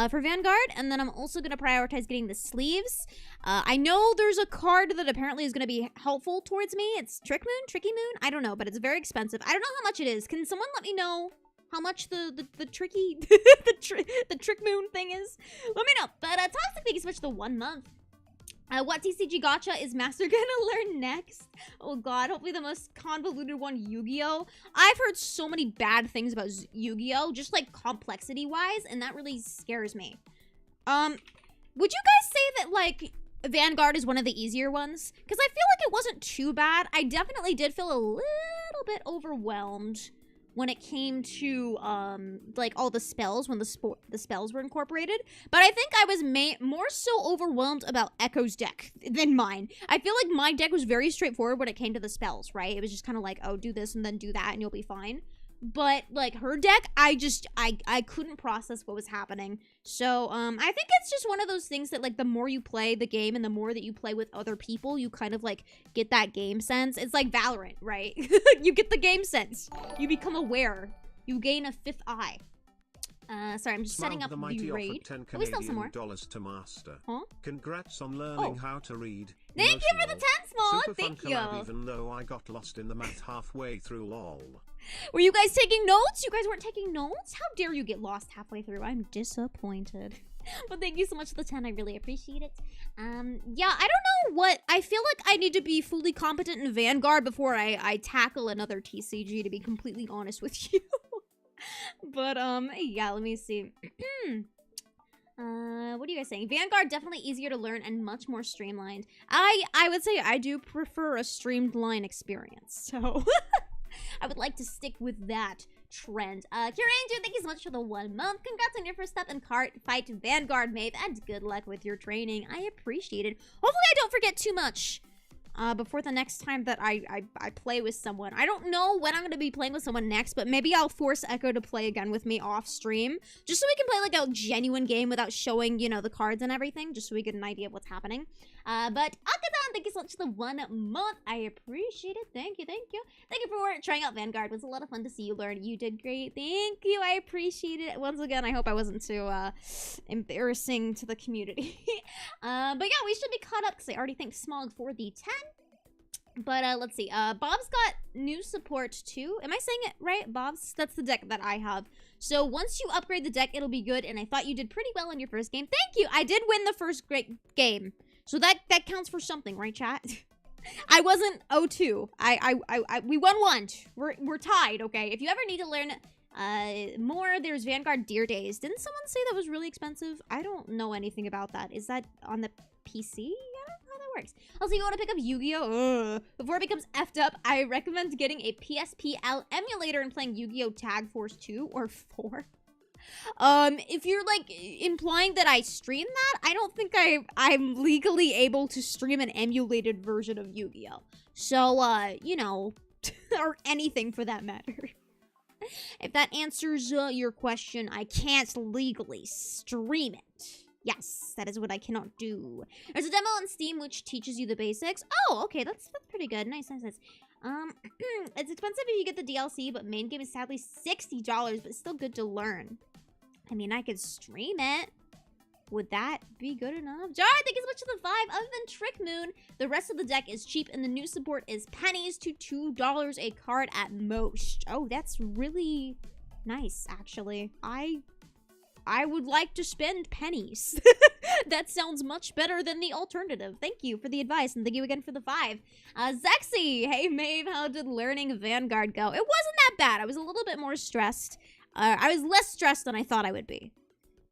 for Vanguard, and then I'm also gonna prioritize getting the sleeves. I know there's a card that apparently is gonna be helpful towards me. It's Tricky Moon? I don't know, but it's very expensive. I don't know how much it is. Can someone let me know how much the tricky the trick moon thing is? Let me know. But Toxic, thank you so much for the 1 month. What TCG gacha is Master gonna learn next? Oh god, hopefully the most convoluted one, Yu-Gi-Oh! I've heard so many bad things about Yu-Gi-Oh! Just like complexity wise, and that really scares me. Would you guys say that like Vanguard is one of the easier ones? Because I feel like it wasn't too bad. I definitely did feel a little bit overwhelmed when it came to like all the spells, when the spells were incorporated. But I think I was more so overwhelmed about Echo's deck than mine. I feel like my deck was very straightforward when it came to the spells, right? It was just kind of like, oh, do this and then do that and you'll be fine. But like her deck, I couldn't process what was happening. So I think it's just one of those things that like the more you play the game and the more that you play with other people, you kind of like get that game sense. It's like Valorant, right? You get the game sense. You become aware. You gain a 5th eye. Sorry, I'm just setting up the raid. $10 Can we sell some more? to master. Huh? Congrats on learning how to read. Thank you for the 10 small. Super Thank fun you. collab, even though I got lost in the math halfway through, lol. Were you guys taking notes? You guys weren't taking notes? How dare you get lost halfway through? I'm disappointed. But thank you so much for the 10. I really appreciate it. Yeah, I don't know what... I feel like I need to be fully competent in Vanguard before I tackle another TCG, to be completely honest with you. But, yeah, let me see. What are you guys saying? Vanguard definitely easier to learn and much more streamlined. I would say I do prefer a streamlined experience, so... I would like to stick with that trend. Kiranger, thank you so much for the 1 month. Congrats on your first step in cart fight Vanguard, Maeve, and good luck with your training. I appreciate it. Hopefully I don't forget too much before the next time that I play with someone. I don't know when I'm going to be playing with someone next, but maybe I'll force Echo to play again with me off stream, just so we can play like a genuine game without showing, you know, the cards and everything, just so we get an idea of what's happening. But Akadon, thank you so much for the 1 month. I appreciate it. Thank you, thank you. Thank you for trying out Vanguard. It was a lot of fun to see you learn. You did great. Thank you. I appreciate it. Once again, I hope I wasn't too embarrassing to the community. But yeah, we should be caught up because I already thanked Smog for the 10. But let's see. Bob's got new support too. Am I saying it right? Bob's? That's the deck that I have. So once you upgrade the deck, it'll be good. And I thought you did pretty well in your first game. Thank you. I did win the first great game. So that counts for something, right, chat? I wasn't 0-2. We won 1. We're tied, okay? If you ever need to learn more, there's Vanguard Deer Days. Didn't someone say that was really expensive? I don't know anything about that. Is that on the PC? I don't know how that works. Also, you want to pick up Yu-Gi-Oh? Before it becomes effed up, I recommend getting a PSPL emulator and playing Yu-Gi-Oh! Tag Force 2 or 4. If you're like implying that I stream that, I don't think I'm legally able to stream an emulated version of Yu-Gi-Oh! So, you know, or anything for that matter. If that answers your question, I can't legally stream it. Yes, that is what I cannot do. There's a demo on Steam which teaches you the basics. Oh, okay, that's pretty good. Nice. It's expensive if you get the DLC, but main game is sadly $60, but still good to learn. I mean, I could stream it. Would that be good enough? Jar, thank you so much for the 5. Other than Trick Moon, the rest of the deck is cheap, and the new support is pennies to $2 a card at most. Oh, that's really nice, actually. I would like to spend pennies. That sounds much better than the alternative. Thank you for the advice, and thank you again for the 5. Zexy, hey Maeve, how did learning Vanguard go? It wasn't that bad. I was a little bit more stressed. I was less stressed than I thought I would be,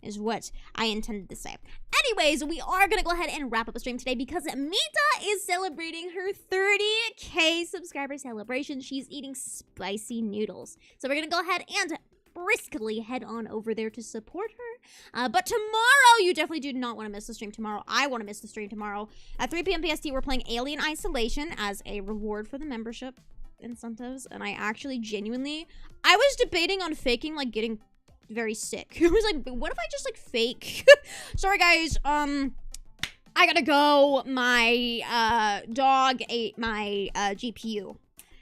is what I intended to say. Anyways, we are going to go ahead and wrap up the stream today because Mita is celebrating her 30K subscriber celebration. She's eating spicy noodles. So we're going to go ahead and briskly head on over there to support her. But tomorrow, you definitely do not want to miss the stream tomorrow. I want to miss the stream tomorrow. At 3 p.m. PST, we're playing Alien Isolation as a reward for the membership incentives. And I actually genuinely, I was debating on faking, like, getting very sick. I was like, what if I just, like, fake? Sorry, guys. I gotta go. My dog ate my GPU.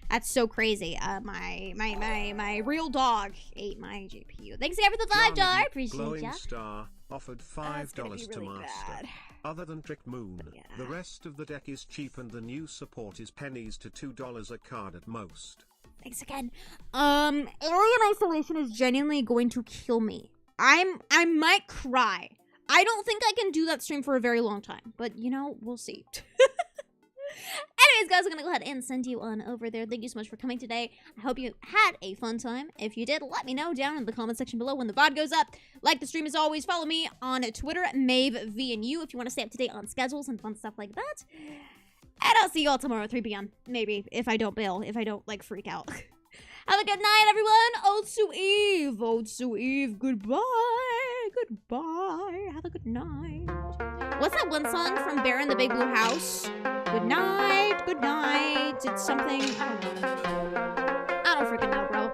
That's so crazy. My real dog ate my GPU. Thanks again for the $5. Appreciate ya. Glowing Star offered $5 to really Master. bad. Other than Trick Moon, Yeah. the rest of the deck is cheap and the new support is pennies to $2 a card at most. Thanks again. Alien Isolation is genuinely going to kill me. I might cry. I don't think I can do that stream for a very long time, but you know, we'll see. Anyways, guys, I'm gonna go ahead and send you on over there. Thank you so much for coming today. I hope you had a fun time. If you did, let me know down in the comment section below when the VOD goes up. Like the stream as always. Follow me on Twitter, MaveVNU, if you want to stay up to date on schedules and fun stuff like that. And I'll see you all tomorrow at 3 p.m. Maybe, if I don't bail, if I don't, like, freak out. Have a good night, everyone. Otsu Eve. Otsu Eve. Goodbye. Goodbye. Have a good night. What's that one song from Bear in the Big Blue House? Good night. Good night. It's something. I don't know. I don't freaking know, bro.